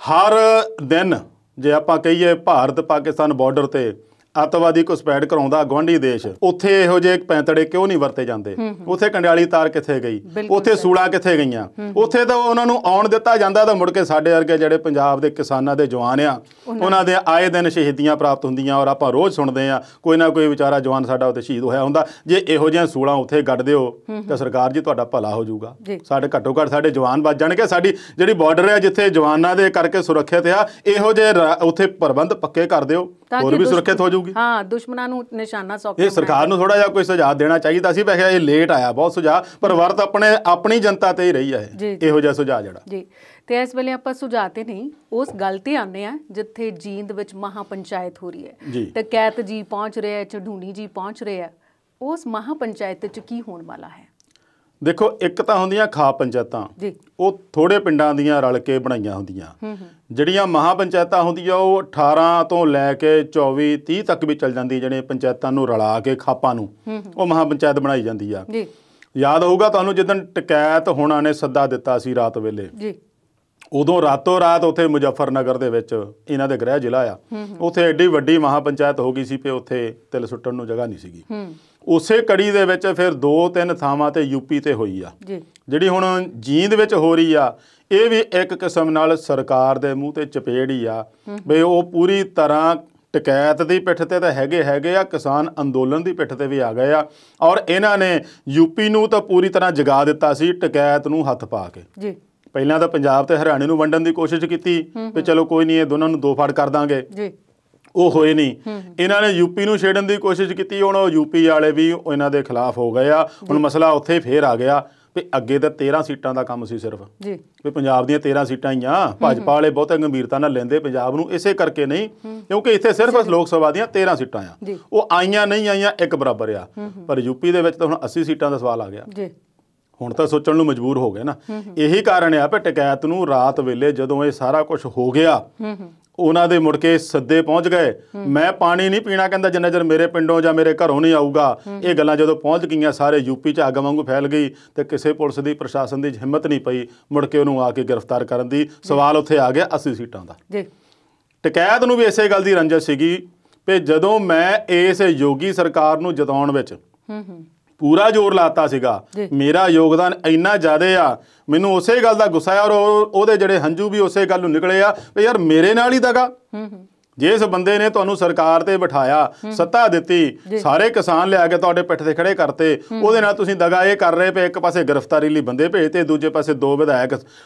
ਹਰ ਦਿਨ ਜੇ ਆਪਾਂ ਕਹੀਏ ਭਾਰਤ ਪਾਕਿਸਤਾਨ ਬਾਰਡਰ ਤੇ ਅੱਤਵਾਦੀ ਘੁਸਪੈਠ ਕਰਾਉਂਦਾ ਗੁਆਂਢੀ ਦੇਸ਼, ਉੱਥੇ ਇਹੋ ਜਿਹੇ ਪੈਂਤੜੇ ਕਿਉਂ ਨਹੀਂ ਵਰਤੇ ਜਾਂਦੇ? ਉੱਥੇ ਕੰਡਿਆਲੀ ਤਾਰ ਕਿੱਥੇ ਗਈ? ਉੱਥੇ ਸੂਲਾਂ ਕਿੱਥੇ ਗਈਆਂ? ਉੱਥੇ ਤਾਂ ਉਹਨਾਂ ਨੂੰ ਆਉਣ ਦਿੱਤਾ ਜਾਂਦਾ, ਤਾਂ ਮੁੜ ਕੇ ਸਾਡੇ ਵਰਗੇ ਜਿਹੜੇ ਪੰਜਾਬ ਦੇ ਕਿਸਾਨਾਂ ਦੇ ਜਵਾਨ ਆ, ਉਹਨਾਂ ਦੇ ਆਏ ਦਿਨ ਸ਼ਹੀਦੀਆਂ ਪ੍ਰਾਪਤ ਹੁੰਦੀਆਂ। ਔਰ ਆਪਾਂ ਰੋਜ਼ ਸੁਣਦੇ ਆ ਕੋਈ ਨਾ ਕੋਈ ਵਿਚਾਰਾ ਜਵਾਨ ਸਾਡਾ ਉੱਥੇ ਸ਼ਹੀਦ ਹੋਇਆ ਹੁੰਦਾ। ਜੇ ਇਹੋ ਜਿਹੀਆਂ ਸੂਲਾਂ ਉੱਥੇ ਗੱਡ ਦਿਓ ਤਾਂ ਸਰਕਾਰ ਜੀ ਤੁਹਾਡਾ ਭਲਾ ਹੋ ਜਾਊਗਾ। ਸਾਡੇ ਘੱਟੋ ਘੱਟ ਸਾਡੇ ਜਵਾਨ ਬਚ ਜਾਣਗੇ। ਸਾਡੀ ਜਿਹੜੀ ਬਾਰਡਰ ਹੈ ਜਿੱਥੇ ਜਵਾਨਾਂ ਦੇ ਕਰਕੇ ਸੁਰੱਖਿਅਤ ਆ, ਇਹੋ ਜਿਹੇ ਉੱਥੇ ਪ੍ਰਬੰਧ ਪੱਕੇ ਕਰ ਦਿਓ, ਹੋਰ ਵੀ ਸੁਰੱਖਿਅਤ ਹੋ ਜਾਊਗੀ। ਹਾਂ, ਦੁਸ਼ਮਣਾਂ ਨੂੰ ਨਿਸ਼ਾਨਾ ਸੌਂਪ ਇਹ ਸਰਕਾਰ ਨੂੰ ਥੋੜਾ ਜਿਹਾ ਕੋਈ ਸੁਝਾਅ ਦੇਣਾ ਚਾਹੀਦਾ ਸੀ। ਵੈਸੇ ਇਹ ਲੇਟ ਆਇਆ ਬਹੁਤ ਸੁਝਾਅ, ਪਰ ਵਰਤ ਆਪਣੀ ਜਨਤਾ ਤੇ ਹੀ ਰਹੀ ਹੈ ਇਹੋ ਜਿਹਾ ਸੁਝਾਅ ਜਿਹੜਾ। ਜੀ, ਤੇ ਇਸ ਵੇਲੇ ਆਪਾਂ ਸੁਝਾਅ ਤੇ ਨਹੀਂ, ਉਸ ਗੱਲ ਤੇ ਆਉਂਦੇ ਆ ਜਿੱਥੇ ਜੀਂਦ ਵਿੱਚ ਮਹਾ ਪੰਚਾਇਤ ਹੋ ਰਹੀ ਹੈ, ਟਕੈਤ ਜੀ ਪਹੁੰਚ ਰਿਹਾ, ਚੜੂਣੀ ਜੀ ਪਹੁੰਚ ਰਹੇ ਆ। ਉਸ ਮਹਾ ਪੰਚਾਇਤ 'ਚ ਕੀ ਹੋਣ ਵਾਲਾ ਹੈ? ਦੇਖੋ, ਇੱਕ ਤਾਂ ਹੁੰਦੀਆਂ ਖਾਪ ਪੰਚਾਇਤਾਂ, ਉਹ ਥੋੜੇ ਪਿੰਡਾਂ ਦੀਆਂ ਰਲ ਕੇ ਬਣਾਈਆਂ ਹੁੰਦੀਆਂ। ਜਿਹੜੀਆਂ ਮਹਾ ਪੰਚਾਇਤਾਂ ਹੁੰਦੀਆਂ ਉਹ 18 ਤੋਂ ਲੈ ਕੇ 24 30 ਤੱਕ ਵੀ ਚੱਲ ਜਾਂਦੀ, ਜਿਹੜੇ ਪੰਚਾਇਤਾਂ ਨੂੰ ਰਲਾ ਕੇ ਖਾਪਾਂ ਨੂੰ ਉਹ ਮਹਾ ਪੰਚਾਇਤ ਬਣਾਈ ਜਾਂਦੀ ਆ। ਯਾਦ ਹੋਊਗਾ ਤੁਹਾਨੂੰ, ਜਿੱਦਣ ਟਕੈਤ ਹੋਣਾ ਨੇ ਸੱਦਾ ਦਿੱਤਾ ਸੀ ਰਾਤ ਵੇਲੇ, ਉਦੋਂ ਰਾਤੋਂ ਰਾਤ ਉੱਥੇ ਮੁਜ਼ੱਫਰਨਗਰ ਦੇ ਵਿੱਚ ਇਹਨਾਂ ਦੇ ਗ੍ਰਹਿ ਜ਼ਿਲ੍ਹਾ ਆ, ਉੱਥੇ ਐਡੀ ਵੱਡੀ ਮਹਾ ਪੰਚਾਇਤ ਹੋ ਗਈ ਸੀ ਕਿ ਉੱਥੇ ਤਿਲ ਸੁੱਟਣ ਨੂੰ ਜਗ੍ਹਾ ਨਹੀਂ ਸੀਗੀ। ਉਸੇ ਕੜੀ ਦੇ ਵਿੱਚ ਫਿਰ 2-3 ਥਾਵਾਂ ਤੇ ਯੂਪੀ ਤੇ ਹੋਈ ਆ, ਜਿਹੜੀ ਹੁਣ ਜੀਂਦ ਵਿੱਚ ਹੋ ਰਹੀ ਆ। ਇਹ ਵੀ ਇੱਕ ਕਿਸਮ ਨਾਲ ਸਰਕਾਰ ਦੇ ਮੂੰਹ ਤੇ ਚਪੇੜ ਹੀ ਆ ਵੀ ਉਹ ਪੂਰੀ ਤਰ੍ਹਾਂ ਟਕੈਤ ਦੀ ਪਿੱਠ ਤੇ ਤਾਂ ਹੈਗੇ ਆ, ਕਿਸਾਨ ਅੰਦੋਲਨ ਦੀ ਪਿੱਠ ਤੇ ਵੀ ਆ ਗਏ ਆ। ਔਰ ਇਹਨਾਂ ਨੇ ਯੂਪੀ ਨੂੰ ਤਾਂ ਪੂਰੀ ਤਰ੍ਹਾਂ ਜਗਾ ਦਿੱਤਾ ਸੀ ਟਕੈਤ ਨੂੰ ਹੱਥ ਪਾ ਕੇ। ਪਹਿਲਾਂ ਤਾਂ ਪੰਜਾਬ ਤੇ ਹਰਿਆਣੇ ਨੂੰ ਵੰਡਣ ਦੀ ਕੋਸ਼ਿਸ਼ ਕੀਤੀ ਵੀ ਚਲੋ ਕੋਈ ਨਹੀਂ, ਇਹ ਦੋਨਾਂ ਨੂੰ ਦੋ ਫਾੜ ਕਰ ਦਾਂਗੇ, ਉਹ ਹੋਏ ਨਹੀਂ। ਇਹਨਾਂ ਨੇ ਯੂਪੀ ਨੂੰ ਛੇੜਨ ਦੀ ਕੋਸ਼ਿਸ਼ ਕੀਤੀ, ਹੁਣ ਉਹ ਯੂਪੀ ਵਾਲੇ ਵੀ ਇਹਨਾਂ ਦੇ ਖਿਲਾਫ ਹੋ ਗਏ ਆ। ਹੁਣ ਮਸਲਾ ਉੱਥੇ ਫੇਰ ਆ ਗਿਆ ਵੀ ਅੱਗੇ ਤਾਂ 13 ਸੀਟਾਂ ਦਾ ਕੰਮ ਸੀ ਸਿਰਫ, ਵੀ ਪੰਜਾਬ ਦੀਆਂ 13 ਸੀਟਾਂ ਹੀ ਆ। ਭਾਜਪਾ ਵਾਲੇ ਬਹੁਤੇ ਗੰਭੀਰਤਾ ਨਾਲ ਲੈਂਦੇ ਪੰਜਾਬ ਨੂੰ, ਇਸੇ ਕਰਕੇ ਨਹੀਂ ਕਿਉਂਕਿ ਇੱਥੇ ਸਿਰਫ ਲੋਕ ਸਭਾ ਦੀਆਂ 13 ਸੀਟਾਂ ਆ, ਉਹ ਆਈਆਂ ਨਹੀਂ ਆਈਆਂ ਇੱਕ ਬਰਾਬਰ ਆ। ਪਰ ਯੂਪੀ ਦੇ ਵਿੱਚ ਤਾਂ ਹੁਣ 80 ਸੀਟਾਂ ਦਾ ਸਵਾਲ ਆ ਗਿਆ। ਹੁਣ ਤਾਂ ਸੋਚਣ ਨੂੰ ਮਜਬੂਰ ਹੋ ਗਏ ਨਾ। ਇਹੀ ਕਾਰਨ ਆ ਵੀ ਟਕੈਤ ਨੂੰ ਰਾਤ ਵੇਲੇ ਜਦੋਂ ਇਹ ਸਾਰਾ ਕੁਝ ਹੋ ਗਿਆ, ਉਹਨਾਂ ਦੇ ਮੁੜ ਕੇ ਸੱਦੇ ਪਹੁੰਚ ਗਏ। ਮੈਂ ਪਾਣੀ ਨਹੀਂ ਪੀਣਾ ਕਹਿੰਦਾ ਜਿੰਨਾ ਚਿਰ ਮੇਰੇ ਪਿੰਡੋਂ ਜਾਂ ਮੇਰੇ ਘਰੋਂ ਨਹੀਂ ਆਊਗਾ। ਇਹ ਗੱਲਾਂ ਜਦੋਂ ਪਹੁੰਚ ਗਈਆਂ ਸਾਰੇ ਯੂਪੀ 'ਚ ਅੱਗ ਵਾਂਗੂ ਫੈਲ ਗਈ ਤੇ ਕਿਸੇ ਪੁਲਿਸ ਦੀ ਪ੍ਰਸ਼ਾਸਨ ਦੀ ਹਿੰਮਤ ਨਹੀਂ ਪਈ ਮੁੜ ਕੇ ਉਹਨੂੰ ਆ ਕੇ ਗ੍ਰਿਫਤਾਰ ਕਰਨ ਦੀ। ਸਵਾਲ ਉੱਥੇ ਆ ਗਿਆ 80 ਸੀਟਾਂ ਦਾ। ਟਕੈਤ ਨੂੰ ਵੀ ਇਸੇ ਗੱਲ ਦੀ ਰੰਜਿਸ਼ ਸੀਗੀ ਵੀ ਜਦੋਂ ਮੈਂ ਇਸ ਯੋਗੀ ਸਰਕਾਰ ਨੂੰ ਜਿਤਾਉਣ ਵਿੱਚ ਪੂਰਾ ਜ਼ੋਰ ਲਾਤਾ ਸੀਗਾ, ਮੇਰਾ ਯੋਗਦਾਨ ਇੰਨਾ ਜ਼ਿਆਦਾ ਆ, ਮੈਨੂੰ ਉਸੇ ਗੱਲ ਦਾ ਗੁੱਸਾ ਆ। ਔਰ ਉਹਦੇ ਜਿਹੜੇ ਹੰਝੂ ਵੀ ਉਸੇ ਗੱਲ ਨੂੰ ਨਿਕਲੇ ਆ ਵੀ ਯਾਰ ਮੇਰੇ ਨਾਲ ਹੀ ਦਗਾ। ਜਿਸ ਬੰਦੇ ਨੇ ਤੁਹਾਨੂੰ ਸਰਕਾਰ ਤੇ ਬਿਠਾਇਆ, ਸੱਤਾ ਦਿੱਤੀ, ਸਾਰੇ ਕਿਸਾਨ ਲਿਆ ਕੇ ਤੁਹਾਡੇ ਪਿੱਠ ਤੇ ਖੜੇ ਕਰਤੇ, ਉਹਦੇ ਨਾਲ ਤੁਸੀਂ ਦਗਾ ਇਹ ਕਰ ਰਹੇ ਪਏ। ਇੱਕ ਪਾਸੇ ਗ੍ਰਿਫਤਾਰੀ ਲਈ ਬੰਦੇ ਭੇਜਤੇ, ਦੂਜੇ ਪਾਸੇ 2 ਵਿਧਾਇਕ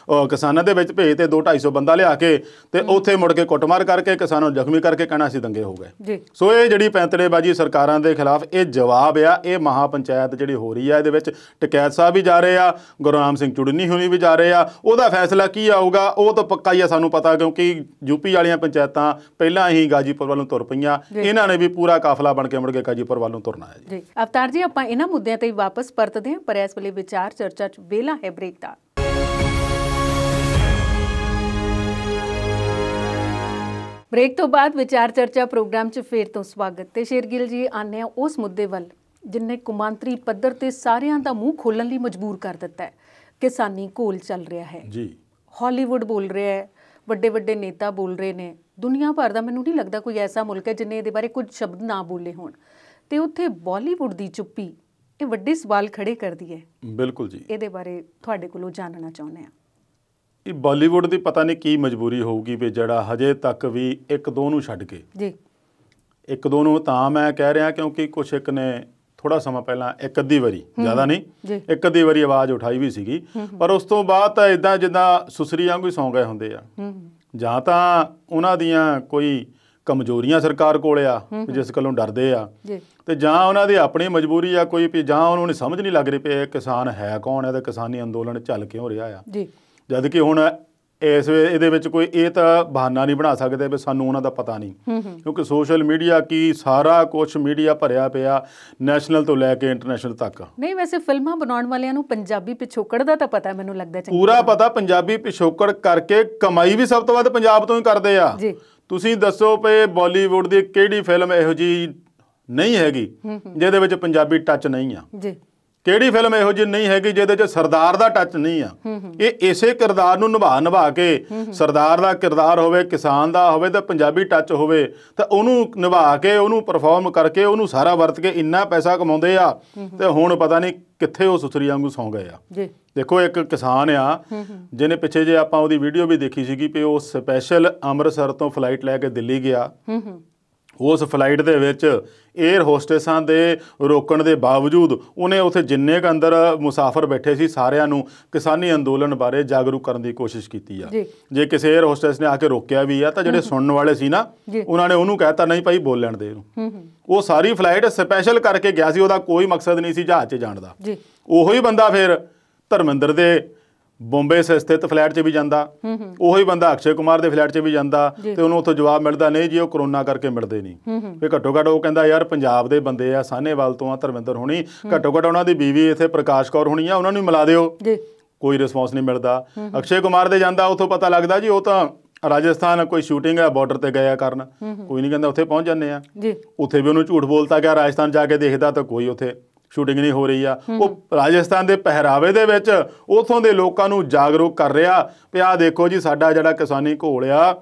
ਕਿਸਾਨਾਂ ਦੇ ਵਿੱਚ ਭੇਜਤੇ, 200-250 ਬੰਦਾ ਲਿਆ ਕੇ ਤੇ ਉੱਥੇ ਮੁੜ ਕੇ ਕੁੱਟਮਾਰ ਕਰਕੇ ਕਿਸਾਨਾਂ ਨੂੰ ਜ਼ਖਮੀ ਕਰਕੇ ਕਹਿਣਾ ਸੀ ਦੰਗੇ ਹੋ ਗਏ। ਸੋ ਇਹ ਜਿਹੜੀ ਪੈਂਤੜੇਬਾਜ਼ੀ ਸਰਕਾਰਾਂ ਦੇ ਖਿਲਾਫ ਇਹ ਜਵਾਬ ਆ। ਇਹ ਮਹਾ ਪੰਚਾਇਤ ਜਿਹੜੀ ਹੋ ਰਹੀ ਆ ਇਹਦੇ ਵਿੱਚ ਟਕੈਤ ਸਾਹਿਬ ਵੀ ਜਾ ਰਹੇ ਆ, ਗੁਰਨਾਮ ਸਿੰਘ ਚੁੜਨੀ ਹੋਣੀ ਵੀ ਜਾ ਰਹੇ ਆ। ਉਹਦਾ ਫੈਸਲਾ ਕੀ ਆਊਗਾ ਉਹ ਤਾਂ ਪੱਕਾ ਹੀ ਆ, ਸਾਨੂੰ ਪਤਾ, ਕਿਉਂਕਿ ਯੂਪੀ ਵਾਲੀਆਂ ਪੰਚਾਇਤਾਂ ਪਹਿਲਾਂ ਹੀ ਗਾਜੀਪੁਰ ਵੱਲੋਂ ਤੁਰ ਪਈਆਂ। ਇਹਨਾਂ ਨੇ ਵੀ ਪੂਰਾ ਕਾਫਲਾ ਬਣ ਕੇ ਮੁੜ ਕੇ ਗਾਜੀਪੁਰ ਵੱਲੋਂ ਤੁਰਨਾ ਹੈ ਜੀ। ਅਵਤਾਰ ਜੀ, ਆਪਾਂ ਇਹਨਾਂ ਮੁੱਦਿਆਂ ਤੇ ਵਾਪਸ ਪਰਤਦੇ ਹਾਂ, ਪਰ ਇਸ ਵੇਲੇ ਵਿਚਾਰ ਚਰਚਾ 'ਚ ਵੇਲਾ ਹੈ ਬ੍ਰੇਕ ਦਾ। ਬ੍ਰੇਕ ਤੋਂ ਬਾਅਦ ਵਿਚਾਰ ਚਰਚਾ ਪ੍ਰੋਗਰਾਮ 'ਚ ਫੇਰ ਤੋਂ ਸਵਾਗਤ। ਤੇ ਸ਼ੇਰਗਿੱਲ ਜੀ, ਆਨੇ ਆ ਉਸ ਮੁੱਦੇ ਵੱਲ ਜਿਨਨੇ ਕੌਮਾਂਤਰੀ ਪੱਧਰ ਤੇ ਸਾਰਿਆਂ ਦਾ ਮੂੰਹ ਖੋਲਣ ਲਈ ਮਜਬੂਰ ਕਰ ਦਿੱਤਾ ਹੈ। ਕਿਸਾਨੀ ਘੋਲ ਚੱਲ ਰਿਹਾ ਹੈ ਜੀ, ਹਾਲੀਵੁੱਡ ਬੋਲ ਰਿਹਾ ਹੈ, ਵੱਡੇ ਵੱਡੇ ਨੇਤਾ ਬੋਲ ਰਹੇ ਨੇ। ਦੁਨੀਆ ਭਰ ਦਾ ਮੈਨੂੰ ਨਹੀਂ ਲੱਗਦਾ ਕੋਈ ਐਸਾ ਮੁਲਕ ਹੈ ਜਿੰਨੇ ਇਹਦੇ ਬਾਰੇ ਕੁਝ ਸ਼ਬਦ ਨਾ ਬੋਲੇ ਹੋਣ। ਤੇ ਉੱਥੇ ਬਾਲੀਵੁੱਡ ਦੀ ਚੁੱਪੀ ਇਹ ਵੱਡੇ ਸਵਾਲ ਖੜੇ ਕਰਦੀ ਹੈ। ਬਿਲਕੁਲ ਜੀ, ਇਹਦੇ ਬਾਰੇ ਤੁਹਾਡੇ ਕੋਲੋਂ ਜਾਣਨਾ ਚਾਹੁੰਦੇ ਹਾਂ। ਇਹ ਬਾਲੀਵੁੱਡ ਦੀ ਪਤਾ ਨਹੀਂ ਕੀ ਮਜਬੂਰੀ ਹੋਊਗੀ ਵੀ ਜਿਹੜਾ ਹਜੇ ਤੱਕ ਵੀ 1-2 ਨੂੰ ਛੱਡ ਕੇ ਜੀ, 1-2 ਨੂੰ ਤਾਂ ਮੈਂ ਕਹਿ ਰਿਹਾ ਕਿਉਂਕਿ ਕੁਛ ਇੱਕ ਨੇ ਥੋੜਾ ਸਮਾਂ ਪਹਿਲਾਂ ਇੱਕ ਅੱਧੀ ਵਾਰੀ, ਜ਼ਿਆਦਾ ਨਹੀਂ, ਇੱਕ ਅੱਧੀ ਵਾਰੀ ਆਵਾਜ਼ ਉਠਾਈ ਵੀ ਸੀਗੀ। ਪਰ ਉਸ ਤੋਂ ਬਾਅਦ ਤਾਂ ਇਦਾਂ ਜਿੱਦਾਂ ਸੁਸਰੀ ਵਾਂਗੂ ਹੀ ਸੌਂ ਗਏ ਹੁੰਦੇ ਆ। ਜਾਂ ਤਾਂ ਉਹਨਾਂ ਦੀਆਂ ਕੋਈ ਕਮਜ਼ੋਰੀਆਂ ਸਰਕਾਰ ਕੋਲ ਆ ਜਿਸ ਗੱਲੋਂ ਡਰਦੇ ਆ, ਤੇ ਜਾਂ ਉਹਨਾਂ ਦੀ ਆਪਣੀ ਮਜਬੂਰੀ ਆ ਕੋਈ, ਜਾਂ ਉਹਨਾਂ ਨੂੰ ਸਮਝ ਨਹੀਂ ਲੱਗ ਰਹੀ ਪਈ ਇਹ ਕਿਸਾਨ ਹੈ ਕੌਣ ਹੈ ਤੇ ਕਿਸਾਨੀ ਅੰਦੋਲਨ ਚੱਲ ਕਿਉਂ ਰਿਹਾ ਆ। ਜਦ ਕਿ ਹੁਣ ਇਹਦੇ ਵਿੱਚ ਕੋਈ ਇਹ ਤਾਂ ਬਹਾਨਾ ਨਹੀਂ ਬਣਾ ਸਕਦੇ ਵੀ ਸਾਨੂੰ ਉਹਨਾਂ ਦਾ ਪਤਾ ਨਹੀਂ, ਕਿਉਂਕਿ ਸੋਸ਼ਲ ਮੀਡੀਆ ਕੀ ਸਾਰਾ ਕੁਛ ਮੀਡੀਆ ਭਰਿਆ ਪਿਆ, ਨੈਸ਼ਨਲ ਤੋਂ ਲੈ ਕੇ ਇੰਟਰਨੈਸ਼ਨਲ ਤੱਕ। ਨਹੀਂ, ਵੈਸੇ ਫਿਲਮਾਂ ਬਣਾਉਣ ਵਾਲਿਆਂ ਨੂੰ ਪੰਜਾਬੀ ਪਿਛੋਕੜ ਦਾ ਤਾਂ ਪਤਾ, ਮੈਨੂੰ ਲੱਗਦਾ ਪੂਰਾ ਪਤਾ। ਪੰਜਾਬੀ ਪਿਛੋਕੜ ਕਰਕੇ ਕਮਾਈ ਵੀ ਸਭ ਤੋਂ ਵੱਧ ਪੰਜਾਬ ਤੋਂ ਹੀ ਕਰਦੇ ਆ। ਤੁਸੀਂ ਦੱਸੋ ਪਏ ਬਾਲੀਵੁੱਡ ਦੀ ਕਿਹੜੀ ਫਿਲਮ ਇਹੋ ਜਿਹੀ ਨਹੀਂ ਹੈਗੀ ਜਿਹਦੇ ਵਿੱਚ ਪੰਜਾਬੀ ਟੱਚ ਨਹੀਂ ਆ? ਕਿਹੜੀ ਫਿਲਮ ਇਹੋ ਜਿਹੀ ਨਹੀਂ ਹੈਗੀ ਜਿਹਦੇ 'ਚ ਸਰਦਾਰ ਦਾ ਟੱਚ ਨਹੀਂ ਆ? ਇਹ ਇਸੇ ਕਿਰਦਾਰ ਨੂੰ ਨਿਭਾ ਕੇ, ਸਰਦਾਰ ਦਾ ਕਿਰਦਾਰ ਹੋਵੇ, ਕਿਸਾਨ ਦਾ ਹੋਵੇ ਤੇ ਪੰਜਾਬੀ ਟੱਚ ਹੋਵੇ, ਤਾਂ ਉਹਨੂੰ ਨਿਭਾ ਕੇ, ਉਹਨੂੰ ਪਰਫਾਰਮ ਕਰਕੇ, ਉਹਨੂੰ ਸਾਰਾ ਵਰਤ ਕੇ ਇੰਨਾ ਪੈਸਾ ਕਮਾਉਂਦੇ ਆ। ਤੇ ਹੁਣ ਪਤਾ ਨਹੀਂ ਕਿੱਥੇ ਉਹ ਸੁਸਰੀ ਵਾਂਗੂ ਸੌਂ ਗਏ ਆ। ਦੇਖੋ, ਇੱਕ ਕਿਸਾਨ ਆ ਜਿਹਨੇ ਪਿੱਛੇ ਜੇ ਆਪਾਂ ਉਹਦੀ ਵੀਡੀਓ ਵੀ ਦੇਖੀ ਸੀਗੀ ਵੀ ਉਹ ਸਪੈਸ਼ਲ ਅੰਮ੍ਰਿਤਸਰ ਤੋਂ ਫਲਾਈਟ ਲੈ ਕੇ ਦਿੱਲੀ ਗਿਆ। ਉਸ ਫਲਾਈਟ ਦੇ ਵਿੱਚ ਏਅਰ ਹੋਸਟੈਸਾਂ ਦੇ ਰੋਕਣ ਦੇ ਬਾਵਜੂਦ ਉਹਨੇ ਉੱਥੇ ਜਿੰਨੇ ਕੁ ਅੰਦਰ ਮੁਸਾਫਰ ਬੈਠੇ ਸੀ ਸਾਰਿਆਂ ਨੂੰ ਕਿਸਾਨੀ ਅੰਦੋਲਨ ਬਾਰੇ ਜਾਗਰੂਕ ਕਰਨ ਦੀ ਕੋਸ਼ਿਸ਼ ਕੀਤੀ ਆ। ਜੇ ਕਿਸੇ ਏਅਰ ਹੋਸਟੈਸ ਨੇ ਆ ਕੇ ਰੋਕਿਆ ਵੀ ਆ ਤਾਂ ਜਿਹੜੇ ਸੁਣਨ ਵਾਲੇ ਸੀ ਨਾ, ਉਹਨਾਂ ਨੇ ਉਹਨੂੰ ਕਹਿਤਾ ਨਹੀਂ ਭਾਈ ਬੋਲ ਲੈਣ ਦੇ ਇਹਨੂੰ। ਉਹ ਸਾਰੀ ਫਲਾਈਟ ਸਪੈਸ਼ਲ ਕਰਕੇ ਗਿਆ ਸੀ, ਉਹਦਾ ਕੋਈ ਮਕਸਦ ਨਹੀਂ ਸੀ ਜਹਾਜ਼ 'ਚ ਜਾਣ ਦਾ। ਉਹੀ ਬੰਦਾ ਫਿਰ ਧਰਮਿੰਦਰ ਦੇ ਬੰਬੇ ਸਥਿਤ ਫਲੈਟ 'ਚ ਵੀ ਜਾਂਦਾ, ਉਹੀ ਬੰਦਾ ਅਕਸ਼ੇ ਕੁਮਾਰ ਦੇ ਫਲੈਟ 'ਚ ਵੀ ਜਾਂਦਾ ਤੇ ਉਹਨੂੰ ਉੱਥੋਂ ਜਵਾਬ ਮਿਲਦਾ ਨਹੀਂ ਜੀ ਉਹ ਕਰੋਨਾ ਕਰਕੇ ਮਿਲਦੇ ਨਹੀਂ। ਫਿਰ ਘੱਟੋ ਘੱਟ ਉਹ ਕਹਿੰਦਾ ਯਾਰ ਪੰਜਾਬ ਦੇ ਬੰਦੇ ਆ, ਸਾਹਨੇਵਾਲ ਤੋਂ ਆ ਧਰਮਿੰਦਰ ਹੋਣੀ, ਘੱਟੋ ਘੱਟ ਉਹਨਾਂ ਦੀ ਬੀਵੀ ਇੱਥੇ ਪ੍ਰਕਾਸ਼ ਕੌਰ ਹੋਣੀ ਆ, ਉਹਨਾਂ ਨੂੰ ਮਿਲਾ ਦਿਓ। ਕੋਈ ਰਿਸਪੌਂਸ ਨਹੀਂ ਮਿਲਦਾ। ਅਕਸ਼ੇ ਕੁਮਾਰ ਦੇ ਜਾਂਦਾ, ਉੱਥੋਂ ਪਤਾ ਲੱਗਦਾ ਜੀ ਉਹ ਤਾਂ ਰਾਜਸਥਾਨ ਕੋਈ ਸ਼ੂਟਿੰਗ ਹੈ, ਬਾਰਡਰ ਤੇ ਗਏ ਕਰਨ, ਕੋਈ ਨਹੀਂ ਕਹਿੰਦਾ ਉੱਥੇ ਪਹੁੰਚ ਜਾਂਦੇ ਆ। ਉੱਥੇ ਵੀ ਉਹਨੂੰ ਝੂਠ ਬੋਲਤਾ ਗਿਆ, ਰਾਜਸਥਾਨ ਜਾ ਕੇ ਦੇਖਦਾ ਤਾਂ ਕੋਈ ਉੱਥੇ ਸ਼ੂਟਿੰਗ ਨਹੀਂ ਹੋ ਰਹੀ ਆ। ਉਹ ਰਾਜਸਥਾਨ ਦੇ ਪਹਿਰਾਵੇ ਦੇ ਵਿੱਚ ਉੱਥੋਂ ਦੇ ਲੋਕਾਂ ਨੂੰ ਜਾਗਰੂਕ ਕਰ ਰਿਹਾ ਵੀ ਆਹ ਦੇਖੋ ਜੀ ਸਾਡਾ ਜਿਹੜਾ ਕਿਸਾਨੀ ਘੋਲ ਆ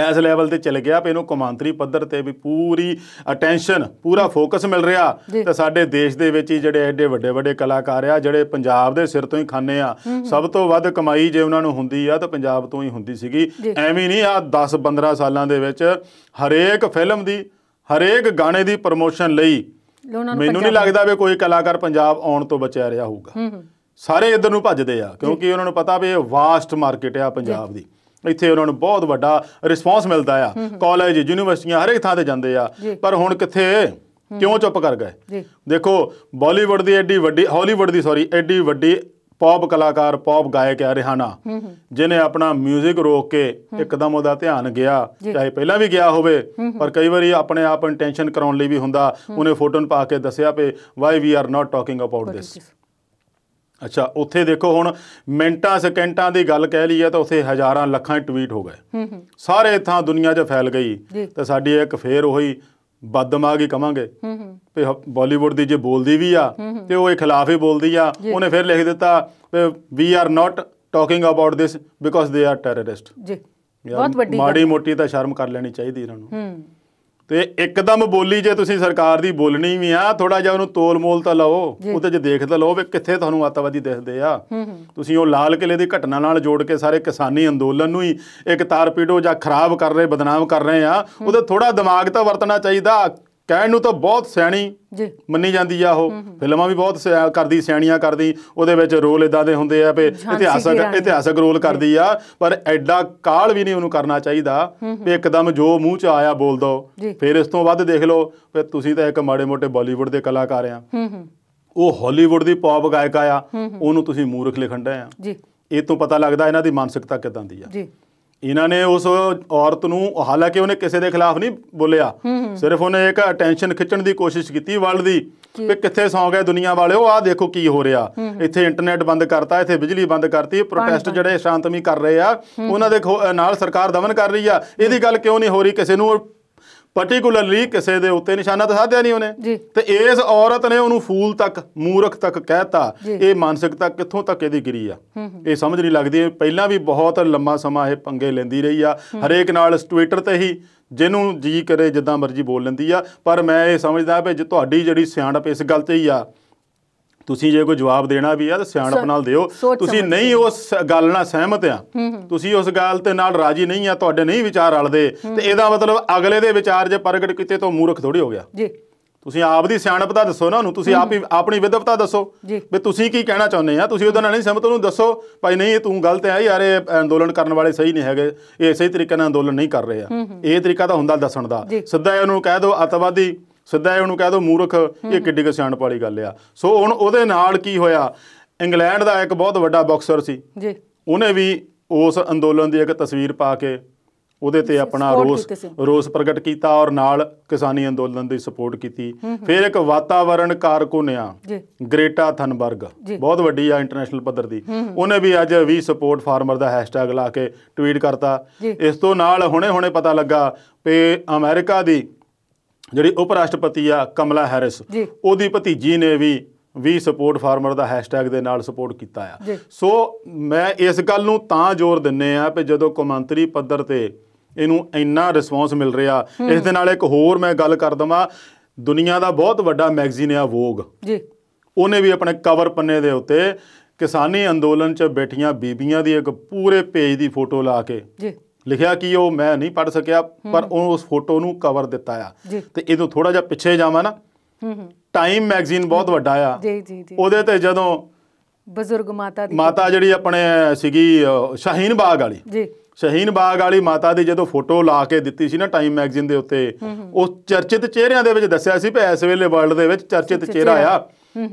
ਇਸ ਲੈਵਲ ਤੇ ਚਲ ਗਿਆ, ਵੀ ਇਹਨੂੰ ਕੌਮਾਂਤਰੀ ਪੱਧਰ ਤੇ ਵੀ ਪੂਰੀ ਅਟੈਂਸ਼ਨ, ਪੂਰਾ ਫੋਕਸ ਮਿਲ ਰਿਹਾ। ਤੇ ਸਾਡੇ ਦੇਸ਼ ਦੇ ਵਿੱਚ ਹੀ ਜਿਹੜੇ ਐਡੇ ਵੱਡੇ ਵੱਡੇ ਕਲਾਕਾਰ ਆ, ਜਿਹੜੇ ਪੰਜਾਬ ਦੇ ਸਿਰ ਤੋਂ ਹੀ ਖਾਨੇ ਆ, ਸਭ ਤੋਂ ਵੱਧ ਕਮਾਈ ਜੇ ਉਹਨਾਂ ਨੂੰ ਹੁੰਦੀ ਆ ਤਾਂ ਪੰਜਾਬ ਤੋਂ ਹੀ ਹੁੰਦੀ ਸੀਗੀ। ਐਵੇਂ ਨਹੀਂ ਆ 10-15 ਸਾਲਾਂ ਦੇ ਵਿੱਚ ਹਰੇਕ ਫਿਲਮ ਦੀ, ਹਰੇਕ ਗਾਣੇ ਦੀ ਪ੍ਰਮੋਸ਼ਨ ਲਈ ਮੈਨੂੰ ਨਹੀਂ ਲੱਗਦਾ ਵੀ ਕੋਈ ਕਲਾਕਾਰ ਪੰਜਾਬ ਆਉਣ ਤੋਂ ਬਚਿਆ ਰਿਹਾ ਹੋਊਗਾ। ਸਾਰੇ ਇੱਧਰ ਨੂੰ ਭੱਜਦੇ ਆ ਕਿਉਂਕਿ ਉਹਨਾਂ ਨੂੰ ਪਤਾ ਵੀ ਇਹ ਵਾਸਟ ਮਾਰਕੀਟ ਆ ਪੰਜਾਬ ਦੀ, ਇੱਥੇ ਉਹਨਾਂ ਨੂੰ ਬਹੁਤ ਵੱਡਾ ਰਿਸਪੌਂਸ ਮਿਲਦਾ ਆ। ਕਾਲਜ, ਯੂਨੀਵਰਸਿਟੀਆਂ ਹਰੇਕ ਥਾਂ ਤੇ ਜਾਂਦੇ ਆ, ਪਰ ਹੁਣ ਕਿੱਥੇ, ਕਿਉਂ ਚੁੱਪ ਕਰ ਗਏ? ਦੇਖੋ ਬਾਲੀਵੁੱਡ ਦੀ ਐਡੀ ਵੱਡੀ, ਹਾਲੀਵੁੱਡ ਦੀ ਸੌਰੀ, ਐਡੀ ਵੱਡੀ ਪੌਪ ਕਲਾਕਾਰ, ਪੌਪ ਗਾਇਕ ਆ ਰਿਹਾਨਾ, ਜਿਹਨੇ ਆਪਣਾ ਮਿਊਜ਼ਿਕ ਰੋਕ ਕੇ ਇੱਕਦਮ ਉਹਦਾ ਧਿਆਨ ਗਿਆ, ਚਾਹੇ ਪਹਿਲਾਂ ਵੀ ਗਿਆ ਹੋਵੇ ਪਰ ਕਈ ਵਾਰੀ ਆਪਣੇ ਆਪ ਇੰਟੈਂਸ਼ਨ ਕਰਾਉਣ ਲਈ ਵੀ ਹੁੰਦਾ। ਉਹਨੇ ਫੋਟੋ ਪਾ ਕੇ ਦੱਸਿਆ ਵੀ why we are not talking about this. ਅੱਛਾ, ਉੱਥੇ ਦੇਖੋ ਹੁਣ ਮਿੰਟਾਂ ਸੈਕਿੰਟਾਂ ਦੀ ਗੱਲ ਕਹਿ ਲਈਏ ਤਾਂ ਉੱਥੇ ਹਜ਼ਾਰਾਂ ਲੱਖਾਂ ਟਵੀਟ ਹੋ ਗਏ, ਸਾਰੇ ਥਾਂ ਦੁਨੀਆ 'ਚ ਫੈਲ ਗਈ। ਤੇ ਸਾਡੀ ਇੱਕ ਫੇਰ ਉਹੀ ਬਦਦਮਾਗੀ ਕਵਾਂਗੇ ਵੀ ਬਾਲੀਵੁੱਡ ਦੀ ਜੇ ਬੋਲਦੀ ਵੀ ਆ ਤੇ ਉਹ ਇਹ ਖਿਲਾਫ ਹੀ ਬੋਲਦੀ ਆ। ਉਹਨੇ ਫਿਰ ਲਿਖ ਦਿੱਤਾ we are not talking about this because they are terrorist. ਮਾੜੀ ਮੋਟੀ ਤਾਂ ਸ਼ਰਮ ਕਰ ਲੈਣੀ ਚਾਹੀਦੀ ਇਹਨਾਂ ਨੂੰ। ਤੇ ਇੱਕਦਮ ਬੋਲੀ ਜੇ ਤੁਸੀਂ ਸਰਕਾਰ ਦੀ ਬੋਲਣੀ ਵੀ ਆ, ਥੋੜਾ ਜਿਹਾ ਉਹਨੂੰ ਤੋਲ ਮੋਲ ਤਾਂ ਲਓ, ਉਹਦੇ 'ਚ ਦੇਖ ਤਾਂ ਲਓ ਵੀ ਕਿੱਥੇ ਤੁਹਾਨੂੰ ਅੱਤਵਾਦੀ ਦਿਖਦੇ ਆ। ਤੁਸੀਂ ਉਹ ਲਾਲ ਕਿਲੇ ਦੀ ਘਟਨਾ ਨਾਲ ਜੋੜ ਕੇ ਸਾਰੇ ਕਿਸਾਨੀ ਅੰਦੋਲਨ ਨੂੰ ਹੀ ਇੱਕ ਤਾਰਪੀਡੋ ਜਾਂ ਖਰਾਬ ਕਰ ਰਹੇ, ਬਦਨਾਮ ਕਰ ਰਹੇ ਆ। ਉਹਦੇ ਥੋੜਾ ਦਿਮਾਗ ਤਾਂ ਵਰਤਣਾ ਚਾਹੀਦਾ। ਕਹਿਣ ਨੂੰ ਤਾਂ ਬਹੁਤ ਸਿਆਣੀ ਮੰਨੀ ਜਾਂਦੀ ਆ, ਉਹ ਫਿਲਮਾਂ ਵੀ ਬਹੁਤ ਕਰਦੀ, ਸਿਆਣੀਆਂ ਕਰਦੀ, ਉਹਦੇ ਵਿੱਚ ਰੋਲ ਇਦਾਂ ਦੇ ਹੁੰਦੇ ਆ ਵੀ ਇਤਿਹਾਸਕ ਰੋਲ ਕਰਦੀ ਆ, ਪਰ ਐਡਾ ਕਾਹਲ ਵੀ ਨਹੀਂ ਉਹਨੂੰ ਕਰਨਾ ਚਾਹੀਦਾ ਵੀ ਇੱਕਦਮ ਜੋ ਮੂੰਹ 'ਚ ਆਇਆ ਬੋਲ ਦੋ। ਫਿਰ ਇਸ ਤੋਂ ਵੱਧ ਦੇਖ ਲਓ ਵੀ ਤੁਸੀਂ ਤਾਂ ਇੱਕ ਮਾੜੇ ਮੋਟੇ ਬਾਲੀਵੁੱਡ ਦੇ ਕਲਾਕਾਰ ਆ, ਉਹ ਹਾਲੀਵੁੱਡ ਦੀ ਪੌਪ ਗਾਇਕਾ ਆ, ਉਹਨੂੰ ਤੁਸੀਂ ਮੂਰਖ ਲਿਖਣ ਡਏ ਆ। ਇਹ ਤੋਂ ਪਤਾ ਲੱਗਦਾ ਇਹਨਾਂ ਦੀ ਮਾਨਸਿਕਤਾ ਕਿੱਦਾਂ ਦੀ ਆ। ਇਹਨਾਂ ਨੇ ਉਸ ਔਰਤ ਨੂੰ, ਹਾਲਾਂਕਿ ਉਹਨੇ ਕਿਸੇ ਦੇ ਖਿਲਾਫ ਨਹੀਂ ਬੋਲਿਆ, ਸਿਰਫ ਉਹਨੇ ਇੱਕ ਅਟੈਂਸ਼ਨ ਖਿੱਚਣ ਦੀ ਕੋਸ਼ਿਸ਼ ਕੀਤੀ ਵਰਲਡ ਦੀ ਵੀ ਕਿੱਥੇ ਸੌਂ ਗਏ ਦੁਨੀਆ ਵਾਲਿਓ, ਆਹ ਦੇਖੋ ਕੀ ਹੋ ਰਿਹਾ। ਇੱਥੇ ਇੰਟਰਨੈਟ ਬੰਦ ਕਰਤਾ, ਇੱਥੇ ਬਿਜਲੀ ਬੰਦ ਕਰਤੀ, ਪ੍ਰੋਟੈਸਟ ਜਿਹੜੇ ਸ਼ਾਂਤਮਈ ਕਰ ਰਹੇ ਆ ਉਹਨਾਂ ਦੇ ਨਾਲ ਸਰਕਾਰ ਦਮਨ ਕਰ ਰਹੀ ਆ। ਇਹਦੀ ਗੱਲ ਕਿਉਂ ਨਹੀਂ ਹੋ ਰਹੀ? ਕਿਸੇ ਨੂੰ ਪਰਟੀਕੂਲਰਲੀ ਕਿਸੇ ਦੇ ਉੱਤੇ ਨਿਸ਼ਾਨਾ ਤਾਂ ਸਾਧਿਆ ਨਹੀਂ ਉਹਨੇ। ਤੇ ਇਸ ਔਰਤ ਨੇ ਉਹਨੂੰ ਫੂਲ ਤੱਕ, ਮੂਰਖ ਤੱਕ ਕਹਿਤਾ। ਇਹ ਮਾਨਸਿਕਤਾ ਕਿੱਥੋਂ ਤੱਕ ਇਹਦੀ ਗਿਰੀ ਆ, ਇਹ ਸਮਝ ਨਹੀਂ ਲੱਗਦੀ। ਪਹਿਲਾਂ ਵੀ ਬਹੁਤ ਲੰਮਾ ਸਮਾਂ ਇਹ ਪੰਗੇ ਲੈਂਦੀ ਰਹੀ ਆ, ਹਰੇਕ ਨਾਲ ਟਵਿੱਟਰ ਤੇ ਹੀ ਜਿਹਨੂੰ ਜੀ ਕਰੇ ਜਿੱਦਾਂ ਮਰਜ਼ੀ ਬੋਲ ਲੈਂਦੀ ਆ। ਪਰ ਮੈਂ ਇਹ ਸਮਝਦਾ ਵੀ ਜੇ ਤੁਹਾਡੀ ਜਿਹੜੀ ਸਿਆਣਪ ਇਸ ਗੱਲ 'ਤੇ ਹੀ ਆ, ਤੁਸੀਂ ਜੇ ਕੋਈ ਜਵਾਬ ਦੇਣਾ ਵੀ ਆ ਤਾਂ ਸਿਆਣਪ ਨਾਲ ਦਿਓ। ਤੁਸੀਂ ਨਹੀਂ ਉਸ ਗੱਲ ਨਾਲ ਸਹਿਮਤ ਆ, ਤੁਸੀਂ ਉਸ ਗੱਲ ਤੇ ਨਾਲ ਰਾਜੀ ਨਹੀਂ ਆ, ਤੁਹਾਡੇ ਨਹੀਂ ਵਿਚਾਰ ਰਲਦੇ, ਤੇ ਇਹਦਾ ਮਤਲਬ ਅਗਲੇ ਦੇ ਵਿਚਾਰ ਜੇ ਪ੍ਰਗਟ ਕੀਤੇ ਤਾਂ ਮੂਰਖ ਥੋੜੀ ਹੋ ਗਿਆ। ਤੁਸੀਂ ਆਪ ਦੀ ਸਿਆਣਪ ਤਾਂ ਦੱਸੋ ਨਾ ਉਹਨੂੰ, ਤੁਸੀਂ ਆਪ ਹੀ ਆਪਣੀ ਵਿਦਵਤਾ ਦੱਸੋ ਵੀ ਤੁਸੀਂ ਕੀ ਕਹਿਣਾ ਚਾਹੁੰਦੇ ਆ। ਤੁਸੀਂ ਉਹਦੇ ਨਾਲ ਨਹੀਂ ਸਹਿਮਤ, ਉਹਨੂੰ ਦੱਸੋ ਭਾਈ ਨਹੀਂ ਤੂੰ ਗਲਤ ਹੈ ਯਾਰ, ਇਹ ਅੰਦੋਲਨ ਕਰਨ ਵਾਲੇ ਸਹੀ ਨਹੀਂ ਹੈਗੇ, ਇਹ ਸਹੀ ਤਰੀਕੇ ਨਾਲ ਅੰਦੋਲਨ ਨਹੀਂ ਕਰ ਰਹੇ ਆ। ਇਹ ਤਰੀਕਾ ਤਾਂ ਹੁੰਦਾ ਦੱਸਣ ਦਾ। ਸਿੱਧਾ ਉਹਨੂੰ ਕਹਿ ਦਿਓ ਅੱਤਵਾਦੀ, ਸਿੱਧਾ ਉਹਨੂੰ ਕਹਿ ਦਿਓ ਮੂਰਖ, ਇਹ ਕਿੱਡੀ ਕੁ ਸਿਆਣਪ ਵਾਲੀ ਗੱਲ ਆ। ਸੋ ਹੁਣ ਉਹਦੇ ਨਾਲ ਕੀ ਹੋਇਆ, ਇੰਗਲੈਂਡ ਦਾ ਇੱਕ ਬਹੁਤ ਵੱਡਾ ਬਾਕਸਰ ਸੀ, ਉਹਨੇ ਵੀ ਉਸ ਅੰਦੋਲਨ ਦੀ ਇੱਕ ਤਸਵੀਰ ਪਾ ਕੇ ਉਹਦੇ ਤੇ ਆਪਣਾ ਰੋਸ ਪ੍ਰਗਟ ਕੀਤਾ ਔਰ ਨਾਲ ਕਿਸਾਨੀ ਅੰਦੋਲਨ ਦੀ ਸਪੋਰਟ ਕੀਤੀ। ਫਿਰ ਇੱਕ ਵਾਤਾਵਰਣ ਕਾਰਕੁਨ ਆ ਗ੍ਰੇਟਾ ਥਨਬਰਗ, ਬਹੁਤ ਵੱਡੀ ਆ ਇੰਟਰਨੈਸ਼ਨਲ ਪੱਧਰ ਦੀ, ਉਹਨੇ ਵੀ ਅੱਜ ਵੀ ਸਪੋਰਟ ਫਾਰਮਰ ਦਾ ਹੈਸ਼ਟੈਗ ਲਾ ਕੇ ਟਵੀਟ ਕਰਤਾ। ਇਸ ਤੋਂ ਨਾਲ ਹੁਣੇ ਪਤਾ ਲੱਗਾ ਵੀ ਅਮਰੀਕਾ ਦੀ ਜਿਹੜੀ ਉਪ ਰਾਸ਼ਟਰਪਤੀ ਆ ਕਮਲਾ ਹੈਰਿਸ, ਉਹਦੀ ਭਤੀਜੀ ਨੇ ਵੀ ਸਪੋਰਟ ਫਾਰਮਰ ਦਾ ਹੈਸ਼ਟੈਗ ਦੇ ਨਾਲ ਸਪੋਰਟ ਕੀਤਾ ਆ। ਸੋ ਮੈਂ ਇਸ ਗੱਲ ਨੂੰ ਤਾਂ ਜ਼ੋਰ ਦਿੰਦੇ ਆ ਵੀ ਜਦੋਂ ਕੌਮਾਂਤਰੀ ਪੱਧਰ ਤੇ ਇਹਨੂੰ ਇੰਨਾ ਰਿਸਪੌਂਸ ਮਿਲ ਰਿਹਾ। ਇਸ ਦੇ ਨਾਲ ਇੱਕ ਹੋਰ ਮੈਂ ਗੱਲ ਕਰ ਦੇਵਾਂ, ਦੁਨੀਆ ਦਾ ਬਹੁਤ ਵੱਡਾ ਮੈਗਜ਼ੀਨ ਆ ਵੋਗ, ਉਹਨੇ ਵੀ ਆਪਣੇ ਕਵਰ ਪੰਨੇ ਦੇ ਉੱਤੇ ਕਿਸਾਨੀ ਅੰਦੋਲਨ 'ਚ ਬੈਠੀਆਂ ਬੀਬੀਆਂ ਦੀ ਇੱਕ ਪੂਰੇ ਪੇਜ ਦੀ ਫੋਟੋ ਲਾ ਕੇ ਲਿਖਿਆ ਕਿ ਉਹ ਮੈਂ ਨਹੀਂ ਪੜ੍ਹ ਸਕਿਆ ਪਰ ਉਹ ਉਸ ਫੋਟੋ ਨੂੰ ਕਵਰ ਦਿੱਤਾ ਆ। ਤੇ ਇਹਦੋਂ ਥੋੜਾ ਜਿਹਾ ਪਿੱਛੇ ਜਾਵਾਂ ਨਾ, ਟਾਈਮ ਮੈਗਜ਼ੀਨ ਬਹੁਤ ਵੱਡਾ ਆ, ਉਹਦੇ ਤੇ ਜਦੋਂ ਬਜ਼ੁਰਗ ਮਾਤਾ ਜਿਹੜੀ ਆਪਣੇ ਸੀਗੀ ਸ਼ਾਹੀਨ ਬਾਗ ਵਾਲੀ ਮਾਤਾ ਦੀ ਜਦੋਂ ਫੋਟੋ ਲਾ ਕੇ ਦਿੱਤੀ ਸੀ ਨਾ ਟਾਈਮ ਮੈਗਜ਼ੀਨ ਦੇ ਉੱਤੇ, ਉਹ ਚਰਚਿਤ ਚਿਹਰਿਆਂ ਦੇ ਵਿੱਚ ਦੱਸਿਆ ਸੀ ਵੀ ਇਸ ਵੇਲੇ ਵਰਲਡ ਦੇ ਵਿੱਚ ਚਰਚਿਤ ਚਿਹਰਾ ਆ।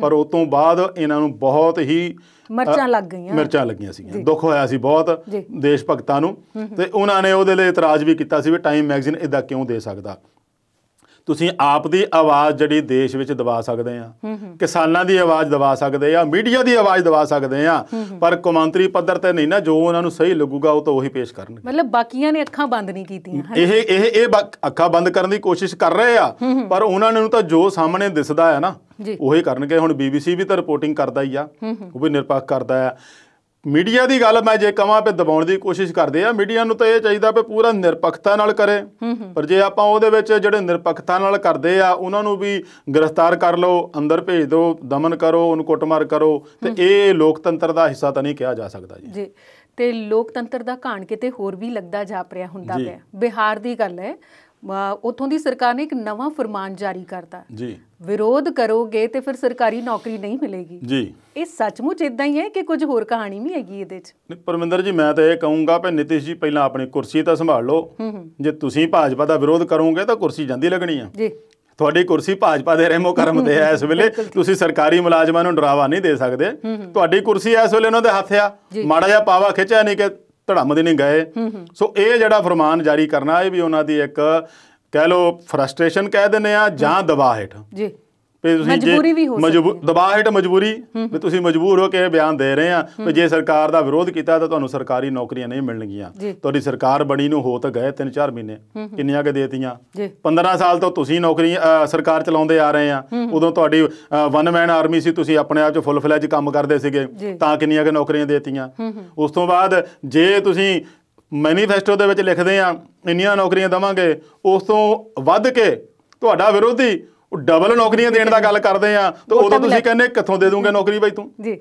ਪਰ ਉਸ ਤੋਂ ਬਾਅਦ ਇਹਨਾਂ ਨੂੰ ਬਹੁਤ ਹੀ ਮਿਰਚਾਂ ਲੱਗ ਗਈਆਂ, ਮਿਰਚਾਂ ਲੱਗੀਆਂ ਸੀਗੀਆਂ। ਦੁੱਖ ਹੋਇਆ ਸੀ ਬਹੁਤ ਦੇਸ਼ ਭਗਤਾਂ ਨੂੰ, ਤੇ ਉਹਨਾਂ ਨੇ ਉਹਦੇ ਲਈ ਇਤਰਾਜ਼ ਵੀ ਕੀਤਾ ਸੀ ਵੀ ਟਾਈਮ ਮੈਗਜ਼ੀਨ ਇੱਦਾਂ ਕਿਉਂ ਦੇ ਸਕਦਾ। ਤੁਸੀਂ ਆਪ ਦੀ ਆਵਾਜ਼ ਜਿਹੜੀ ਦੇਸ਼ ਵਿੱਚ ਦਬਾ ਸਕਦੇ ਆ, ਕਿਸਾਨਾਂ ਦੀ ਆਵਾਜ਼ ਦਬਾ ਸਕਦੇ ਆ, ਮੀਡੀਆ ਦੀ ਆਵਾਜ਼ ਦਬਾ ਸਕਦੇ ਆ, ਪਰ ਕੌਮਾਂਤਰੀ ਪੱਧਰ ਤੇ ਨਹੀਂ ਨਾ। ਜੋ ਉਹਨਾਂ ਨੂੰ ਸਹੀ ਲੱਗੂਗਾ ਉਹ ਤਾਂ ਉਹੀ ਪੇਸ਼ ਕਰਨਗੇ। ਮਤਲਬ ਬਾਕੀਆਂ ਨੇ ਅੱਖਾਂ ਬੰਦ ਨਹੀਂ ਕੀਤੀਆਂ। ਇਹ ਅੱਖਾਂ ਬੰਦ ਕਰਨ ਦੀ ਕੋਸ਼ਿਸ਼ ਕਰ ਰਹੇ ਆ, ਪਰ ਉਹਨਾਂ ਨੂੰ ਤਾਂ ਜੋ ਸਾਹਮਣੇ ਦਿਸਦਾ ਹੈ ਨਾ ਉਹੀ ਕਰਨਗੇ। ਹੁਣ BBC ਵੀ ਤਾਂ ਰਿਪੋਰਟਿੰਗ ਕਰਦਾ ਹੀ ਆ, ਉਹ ਵੀ ਨਿਰਪੱਖ ਕਰਦਾ ਆ। ਮੀਡੀਆ ਦੀ ਗੱਲ ਮੈਂ ਜੇ ਕਹਾਂ ਵੀ ਦਬਾਉਣ ਦੀ ਕੋਸ਼ਿਸ਼ ਕਰਦੇ ਆ, ਮੀਡੀਆ ਨੂੰ ਤਾਂ ਇਹ ਚਾਹੀਦਾ ਵੀ ਪੂਰਾ ਨਿਰਪੱਖਤਾ ਨਾਲ ਕਰੇ, ਪਰ ਜੇ ਆਪਾਂ ਉਹਦੇ ਵਿੱਚ ਜਿਹੜੇ ਨਿਰਪੱਖਤਾ ਨਾਲ ਕਰਦੇ ਆ ਉਹਨਾਂ ਨੂੰ ਵੀ ਗ੍ਰਿਫਤਾਰ ਕਰ ਲਓ, ਅੰਦਰ ਭੇਜ ਦਿਓ, ਦਮਨ ਕਰੋ, ਉਹਨੂੰ ਕੁੱਟਮਾਰ ਕਰੋ, ਤੇ ਇਹ ਲੋਕਤੰਤਰ ਦਾ ਹਿੱਸਾ ਤਾਂ ਨਹੀਂ ਕਿਹਾ ਜਾ ਸਕਦਾ ਜੀ। ਤੇ ਲੋਕਤੰਤਰ ਦਾ ਘਾਣ ਕਿਤੇ ਹੋਰ ਵੀ ਲੱਗਦਾ ਜਾਪਰਿਆ ਹੁੰਦਾ ਪਿਆ। ਬਿਹਾਰ ਦੀ ਗੱਲ ਹੈ, ਉੱਥੋਂ ਦੀ ਸਰਕਾਰ ਨੇ ਇੱਕ ਨਵਾਂ ਫਰਮਾਨ ਜਾਰੀ ਕਰਤਾ ਜੀ, ਵਿਰੋਧ ਕਰੋਗੇ ਤੇ ਫਿਰ ਸਰਕਾਰੀ ਨੌਕਰੀ ਨਹੀਂ ਮਿਲੇਗੀ ਜੀ। ਇਹ ਸੱਚਮੁੱਚ ਇਦਾਂ ਹੀ ਹੈ ਕਿ ਕੁਝ ਹੋਰ ਕਹਾਣੀ ਵੀ ਹੈਗੀ ਇਹਦੇ 'ਚ? ਪਰਮਿੰਦਰ ਜੀ, ਮੈਂ ਤਾਂ ਇਹ ਕਹੂੰਗਾ ਕਿ ਨਿਤਿਸ਼ ਜੀ ਪਹਿਲਾਂ ਆਪਣੀ ਕੁਰਸੀ ਤਾਂ ਸੰਭਾਲ ਲਓ। ਜੇ ਤੁਸੀਂ ਭਾਜਪਾ ਦਾ ਵਿਰੋਧ ਕਰੋਗੇ ਤਾਂ ਕੁਰਸੀ ਜਾਂਦੀ ਲੱਗਣੀ ਆ ਜੀ। ਤੁਹਾਡੀ ਕੁਰਸੀ ਭਾਜਪਾ ਦੇ ਰਹਿਮੋ ਕਰਮ ਤੇ ਹੈ ਇਸ ਵੇਲੇ। ਤੁਸੀਂ ਸਰਕਾਰੀ ਮੁਲਾਜ਼ਮਾਂ ਨੂੰ ਡਰਾਵਾ ਨਹੀਂ ਦੇ ਸਕਦੇ। ਤੁਹਾਡੀ ਕੁਰਸੀ ਇਸ ਵੇਲੇ ਉਹਨਾਂ ਦੇ ਹੱਥ ਆ, ਮਾੜਾ ਜਿਹਾ ਪਾਵਾ ਖਿੱਚਿਆ ਨਹੀਂ ਕਿ ਧੜਮ ਦੇ ਨਹੀਂ ਗਏ। ਸੋ ਇਹ ਜਿਹੜਾ ਫਰਮਾਨ ਜਾਰੀ ਕਰਨਾ ਇਹ ਵੀ ਉਹਨਾਂ ਦੀ ਇੱਕ ਕਹਿ ਲਓ ਫਰਸਟ੍ਰੇਸ਼ਨ ਕਹਿ ਦਿੰਦੇ ਆ, ਜਾਂ ਦਬਾਅ ਹੇਠ ਜੀ, ਮਜਬੂਰੀ ਵੀ ਹੋ ਸਕਦੀ ਹੈ। ਦਬਾਅ ਹੇਠ ਮਜਬੂਰੀ ਵੀ ਤੁਸੀਂ ਮਜਬੂਰ ਹੋ ਕੇ ਇਹ ਬਿਆਨ ਦੇ ਰਹੇ ਆ ਵੀ ਜੇ ਸਰਕਾਰ ਦਾ ਵਿਰੋਧ ਕੀਤਾ ਤਾਂ ਤੁਹਾਨੂੰ ਸਰਕਾਰੀ ਨੌਕਰੀਆਂ ਨਹੀਂ ਮਿਲਣਗੀਆਂ। ਤੁਹਾਡੀ ਸਰਕਾਰ ਬਣੀ ਨੂੰ ਹੋ ਤਾਂ ਗਏ 3-4 ਮਹੀਨੇ, ਕਿੰਨੀਆਂ ਕਿ ਦੇਤੀਆਂ? 15 ਸਾਲ ਤੋਂ ਤੁਸੀਂ ਨੌਕਰੀ ਸਰਕਾਰ ਚਲਾਉਂਦੇ ਆ ਰਹੇ ਆ। ਉਦੋਂ ਤੁਹਾਡੀ 1 ਮੈਨ ਆਰਮੀ ਸੀ, ਤੁਸੀਂ ਆਪਣੇ ਆਪ 'ਚ ਫੁੱਲ ਫਲੈਜ ਕੰਮ ਕਰਦੇ ਸੀਗੇ, ਤਾਂ ਕਿੰਨੀਆਂ ਕਿ ਨੌਕਰੀਆਂ ਦੇਤੀਆਂ। ਉਸ ਤੋਂ ਬਾਅਦ ਜੇ ਤੁਸੀਂ ਮੈਨੀਫੈਸਟੋ ਦੇ ਵਿੱਚ ਲਿਖਦੇ ਆ ਇੰਨੀਆਂ ਨੌਕਰੀਆਂ ਦੇਵਾਂਗੇ, ਉਸ ਤੋਂ ਵੱਧ ਕੇ ਤੁਹਾਡਾ ਵਿਰੋਧੀ ਉਹ ਡਬਲ ਨੌਕਰੀਆਂ ਦੇਣ ਦਾ ਗੱਲ ਕਰਦੇ ਆ, ਤਾਂ ਉਦੋਂ ਤੁਸੀਂ ਕਹਿੰਦੇ ਕਿੱਥੋਂ ਦੇ ਦੂੰਗੇ ਨੌਕਰੀ ਬਾਈ ਤੂੰ ਜੀ।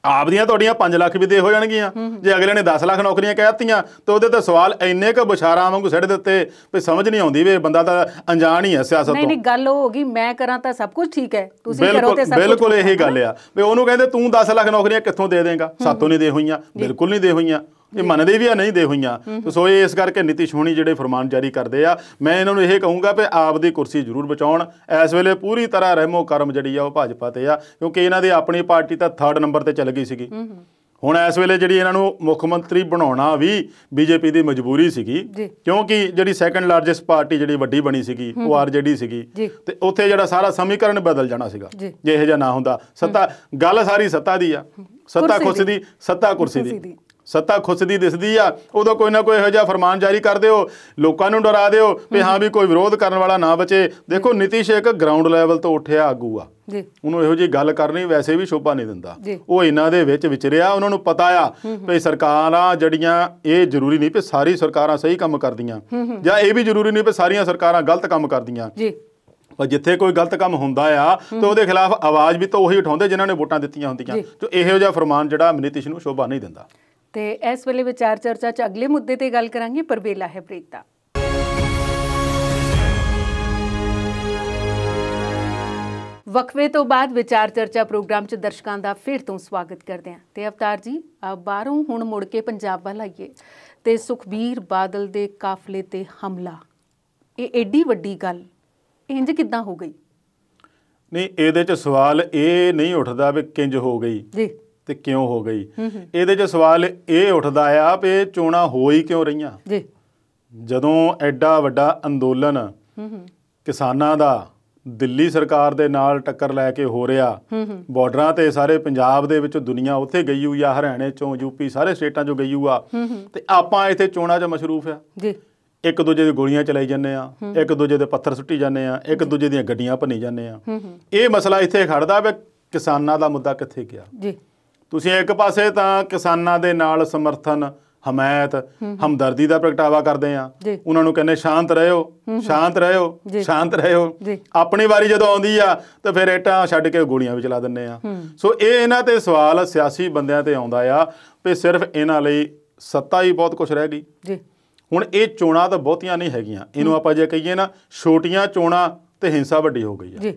ਆਪਦੀਆਂ ਤੁਹਾਡੀਆਂ 5 ਲੱਖ ਵੀ ਦੇ ਹੋ ਜਾਣਗੀਆਂ। ਜੇ ਅਗਲੇ ਨੇ 10 ਲੱਖ ਨੌਕਰੀਆਂ ਕਹਿ ਦਿੱਤੀਆਂ ਤਾਂ ਉਹਦੇ ਤੇ ਸਵਾਲ ਇੰਨੇ ਕੁ ਬੁਛਾਰਾਂ ਵਾਂਗੂ ਸਿੱਟ ਦਿੱਤੇ ਵੀ ਸਮਝ ਨਹੀਂ ਆਉਂਦੀ ਵੀ ਬੰਦਾ ਤਾਂ ਅਣਜਾਣ ਹੀ ਹੈ ਸਿਆਸਤ ਤੋਂ। ਨਹੀਂ ਗੱਲ ਉਹ ਹੋ ਗਈ, ਮੈਂ ਕਰਾਂ ਤਾਂ ਸਭ ਕੁਝ ਠੀਕ ਹੈ, ਤੁਸੀਂ ਕਰੋ ਤੇ ਸਭ ਕੁਝ। ਬਿਲਕੁਲ ਇਹੀ ਗੱਲ ਆ ਵੀ ਉਹਨੂੰ ਕਹਿੰਦੇ ਤੂੰ 10 ਲੱਖ ਨੌਕਰੀਆਂ ਕਿੱਥੋਂ ਦੇ ਦੇਂਗਾ? ਸਾਤੋਂ ਨਹੀਂ ਦੇ ਹੋਈਆਂ, ਬਿਲਕੁਲ ਨਹੀਂ ਦੇ ਹੋਈਆਂ। ਇਹ ਮੰਨਦੇ ਵੀ ਆ ਨਹੀਂ ਦੇ ਹੋਈਆਂ। ਸੋ ਇਹ ਇਸ ਕਰਕੇ ਨਿਤਿਸ਼ ਹੋਣੀ ਜਿਹੜੇ ਫਰਮਾਨ ਜਾਰੀ ਕਰਦੇ ਆ, ਮੈਂ ਇਹਨਾਂ ਨੂੰ ਇਹ ਕਹੂੰਗਾ ਵੀ ਆਪ ਦੀ ਕੁਰਸੀ ਜ਼ਰੂਰ ਬਚਾਉਣ। ਇਸ ਵੇਲੇ ਪੂਰੀ ਤਰ੍ਹਾਂ ਰਹਿਮੋ ਕਰਮ ਜਿਹੜੀ ਆ ਉਹ ਭਾਜਪਾ ਤੇ ਆ, ਕਿਉਂਕਿ ਇਹਨਾਂ ਦੀ ਆਪਣੀ ਪਾਰਟੀ ਤਾਂ 3rd ਨੰਬਰ ਤੇ ਚੱਲ ਗਈ ਸੀਗੀ। ਹੁਣ ਇਸ ਵੇਲੇ ਜਿਹੜੀ ਇਹਨਾਂ ਨੂੰ ਮੁੱਖ ਮੰਤਰੀ ਬਣਾਉਣਾ ਵੀ ਬੀਜੇਪੀ ਦੀ ਮਜਬੂਰੀ ਸੀਗੀ, ਕਿਉਂਕਿ ਜਿਹੜੀ 2nd ਲਾਰਜੈਸਟ ਪਾਰਟੀ ਜਿਹੜੀ ਵੱਡੀ ਬਣੀ ਸੀਗੀ ਉਹ ਆਰਜੇਡੀ ਸੀਗੀ, ਤੇ ਉੱਥੇ ਜਿਹੜਾ ਸਾਰਾ ਸਮੀਕਰਨ ਬਦਲ ਜਾਣਾ ਸੀਗਾ ਜੇ ਇਹੋ ਜਿਹਾ ਨਾ ਹੁੰਦਾ। ਸੱਤਾ ਗੱਲ ਸਾਰੀ ਸੱਤਾ ਦੀ ਆ, ਸੱਤਾ ਖੁੱਸਦੀ, ਸੱਤਾ ਕੁਰਸੀ ਦੀ, ਸੱਤਾ ਖੁੱਸਦੀ ਦਿਸਦੀ ਆ। ਉਦੋਂ ਕੋਈ ਨਾ ਕੋਈ ਇਹੋ ਜਿਹਾ ਫਰਮਾਨ ਜਾਰੀ ਕਰ ਦਿਓ, ਲੋਕਾਂ ਨੂੰ ਡਰਾ ਦਿਓ ਵੀ ਹਾਂ ਵੀ ਕੋਈ ਵਿਰੋਧ ਕਰਨ ਵਾਲਾ ਨਾ ਬਚੇ। ਦੇਖੋ ਨਿਤਿਸ਼ ਇੱਕ ਗਰਾਊਂਡ ਲੈਵਲ ਤੋਂ ਉੱਠਿਆ ਆਗੂ ਆ, ਉਹਨੂੰ ਇਹੋ ਜਿਹੀ ਗੱਲ ਕਰਨੀ ਵੈਸੇ ਵੀ ਸ਼ੋਭਾ ਨਹੀਂ ਦਿੰਦਾ। ਉਹ ਇਹਨਾਂ ਦੇ ਵਿੱਚ ਵਿਚਰਿਆ, ਉਹਨਾਂ ਨੂੰ ਪਤਾ ਆ ਵੀ ਸਰਕਾਰਾਂ ਜਿਹੜੀਆਂ ਇਹ ਜ਼ਰੂਰੀ ਨਹੀਂ ਵੀ ਸਾਰੀ ਸਰਕਾਰਾਂ ਸਹੀ ਕੰਮ ਕਰਦੀਆਂ, ਜਾਂ ਇਹ ਵੀ ਜ਼ਰੂਰੀ ਨਹੀਂ ਵੀ ਸਾਰੀਆਂ ਸਰਕਾਰਾਂ ਗਲਤ ਕੰਮ ਕਰਦੀਆਂ। ਪਰ ਜਿੱਥੇ ਕੋਈ ਗਲਤ ਕੰਮ ਹੁੰਦਾ ਆ ਤਾਂ ਉਹਦੇ ਖਿਲਾਫ ਆਵਾਜ਼ ਵੀ ਤਾਂ ਉਹੀ ਉਠਾਉਂਦੇ ਜਿਨ੍ਹਾਂ ਨੇ ਵੋਟਾਂ ਦਿੱਤੀਆਂ ਹੁੰਦੀਆਂ। ਜੋ ਇਹੋ ਜਿਹਾ ਫਰਮਾਨ ਜਿਹੜਾ ਨਿਤਿਸ਼ ਨੂੰ ਸ਼ੋਭਾ ਨਹੀਂ ਦਿੰਦਾ। ਤੇ ਇਸ ਵੇਲੇ ਵਿਚਾਰ ਚਰਚਾ 'ਚ ਅਗਲੇ ਮੁੱਦੇ ਤੇ ਗੱਲ ਕਰਾਂਗੇ, ਪਰ ਵੇਲਾ ਹੈ ਬ੍ਰੇਕ ਦਾ। ਵਕਫੇ ਤੋਂ ਬਾਅਦ ਵਿਚਾਰ ਚਰਚਾ ਪ੍ਰੋਗਰਾਮ 'ਚ ਦਰਸ਼ਕਾਂ ਦਾ ਫਿਰ ਤੋਂ ਸਵਾਗਤ ਕਰਦੇ ਹਾਂ। ਤੇ ਅਵਤਾਰ ਜੀ, ਬਾਹਰੋਂ ਹੁਣ ਮੁੜ ਕੇ ਪੰਜਾਬ ਵੱਲ ਆਈਏ ਤੇ ਸੁਖਬੀਰ ਬਾਦਲ ਦੇ ਕਾਫਲੇ ਤੇ ਹਮਲਾ, ਇਹ ਏਡੀ ਵੱਡੀ ਗੱਲ ਇੰਜ ਕਿੱਦਾਂ ਹੋ ਗਈ? ਨਹੀਂ, ਇਹਦੇ 'ਚ ਸਵਾਲ ਇਹ ਨਹੀਂ ਉੱਠਦਾ ਵੀ ਕਿੰਜ ਹੋ ਗਈ ਜੀ ਤੇ ਕਿਉਂ ਹੋ ਗਈ। ਇਹਦੇ 'ਚ ਸਵਾਲ ਇਹ ਉੱਠਦਾ ਆ ਵੀ ਚੋਣਾਂ ਹੋ ਹੀ ਕਿਉਂ ਰਹੀਆਂ ਜੀ? ਜਦੋਂ ਐਡਾ ਵੱਡਾ ਅੰਦੋਲਨ ਕਿਸਾਨਾਂ ਦਾ ਦਿੱਲੀ ਸਰਕਾਰ ਦੇ ਨਾਲ ਟੱਕਰ ਲੈ ਕੇ ਹੋ ਰਿਹਾ, ਬਾਰਡਰਾਂ ਤੇ ਸਾਰੇ ਪੰਜਾਬ ਦੇ ਵਿੱਚ ਦੁਨੀਆ ਉੱਥੇ ਗਈ ਹੋਈ ਆ, ਹਰਿਆਣੇ ਚੋਂ ਯੂਪੀ ਸਾਰੇ ਸਟੇਟਾਂ ਚੋਂ ਗਈ ਹੋਈ ਆ, ਤੇ ਆਪਾਂ ਇੱਥੇ ਚੋਣਾਂ 'ਚ ਮਸ਼ਰੂਫ ਆ ਜੀ। ਇੱਕ ਦੂਜੇ ਦੀ ਗੋਲੀਆਂ ਚਲਾਈ ਜਾਂਦੇ ਆ, ਇੱਕ ਦੂਜੇ ਦੇ ਪੱਥਰ ਸੁੱਟੀ ਜਾਂਦੇ ਆ, ਇੱਕ ਦੂਜੇ ਦੀਆਂ ਗੱਡੀਆਂ ਭੰਨੀ ਜਾਂਦੇ ਆ। ਇਹ ਮਸਲਾ ਇੱਥੇ ਖੜਦਾ ਵੀ ਕਿਸਾਨਾਂ ਦਾ ਮੁੱਦਾ ਕਿੱਥੇ ਗਿਆ ਜੀ? ਤੁਸੀਂ ਇੱਕ ਪਾਸੇ ਤਾਂ ਕਿਸਾਨਾਂ ਦੇ ਨਾਲ ਸਮਰਥਨ, ਹਮਾਇਤ, ਹਮਦਰਦੀ ਦਾ ਪ੍ਰਗਟਾਵਾ ਕਰਦੇ ਆ, ਉਹਨਾਂ ਨੂੰ ਕਹਿੰਦੇ ਸ਼ਾਂਤ ਰਹਿਓ, ਸ਼ਾਂਤ ਰਹਿਓ, ਸ਼ਾਂਤ ਰਹਿਓ। ਆਪਣੀ ਵਾਰੀ ਜਦੋਂ ਆਉਂਦੀ ਆ ਤਾਂ ਫਿਰ ਇੱਟਾਂ ਛੱਡ ਕੇ ਗੋਲੀਆਂ ਵੀ ਚਲਾ ਦਿੰਦੇ ਆ। ਸੋ ਇਹ ਇਹਨਾਂ ਤੇ ਸਵਾਲ ਸਿਆਸੀ ਬੰਦਿਆਂ ਤੇ ਆਉਂਦਾ ਆ ਵੀ ਸਿਰਫ ਇਹਨਾਂ ਲਈ ਸੱਤਾ ਹੀ ਬਹੁਤ ਕੁਛ ਰਹਿ ਗਈ ਜੀ। ਹੁਣ ਇਹ ਚੋਣਾਂ ਤਾਂ ਬਹੁਤੀਆਂ ਨਹੀਂ ਹੈਗੀਆਂ, ਇਹਨੂੰ ਆਪਾਂ ਜੇ ਕਹੀਏ ਨਾ ਛੋਟੀਆਂ ਚੋਣਾਂ ਤੇ ਹਿੰਸਾ ਵੱਡੀ ਹੋ ਗਈ ਹੈ।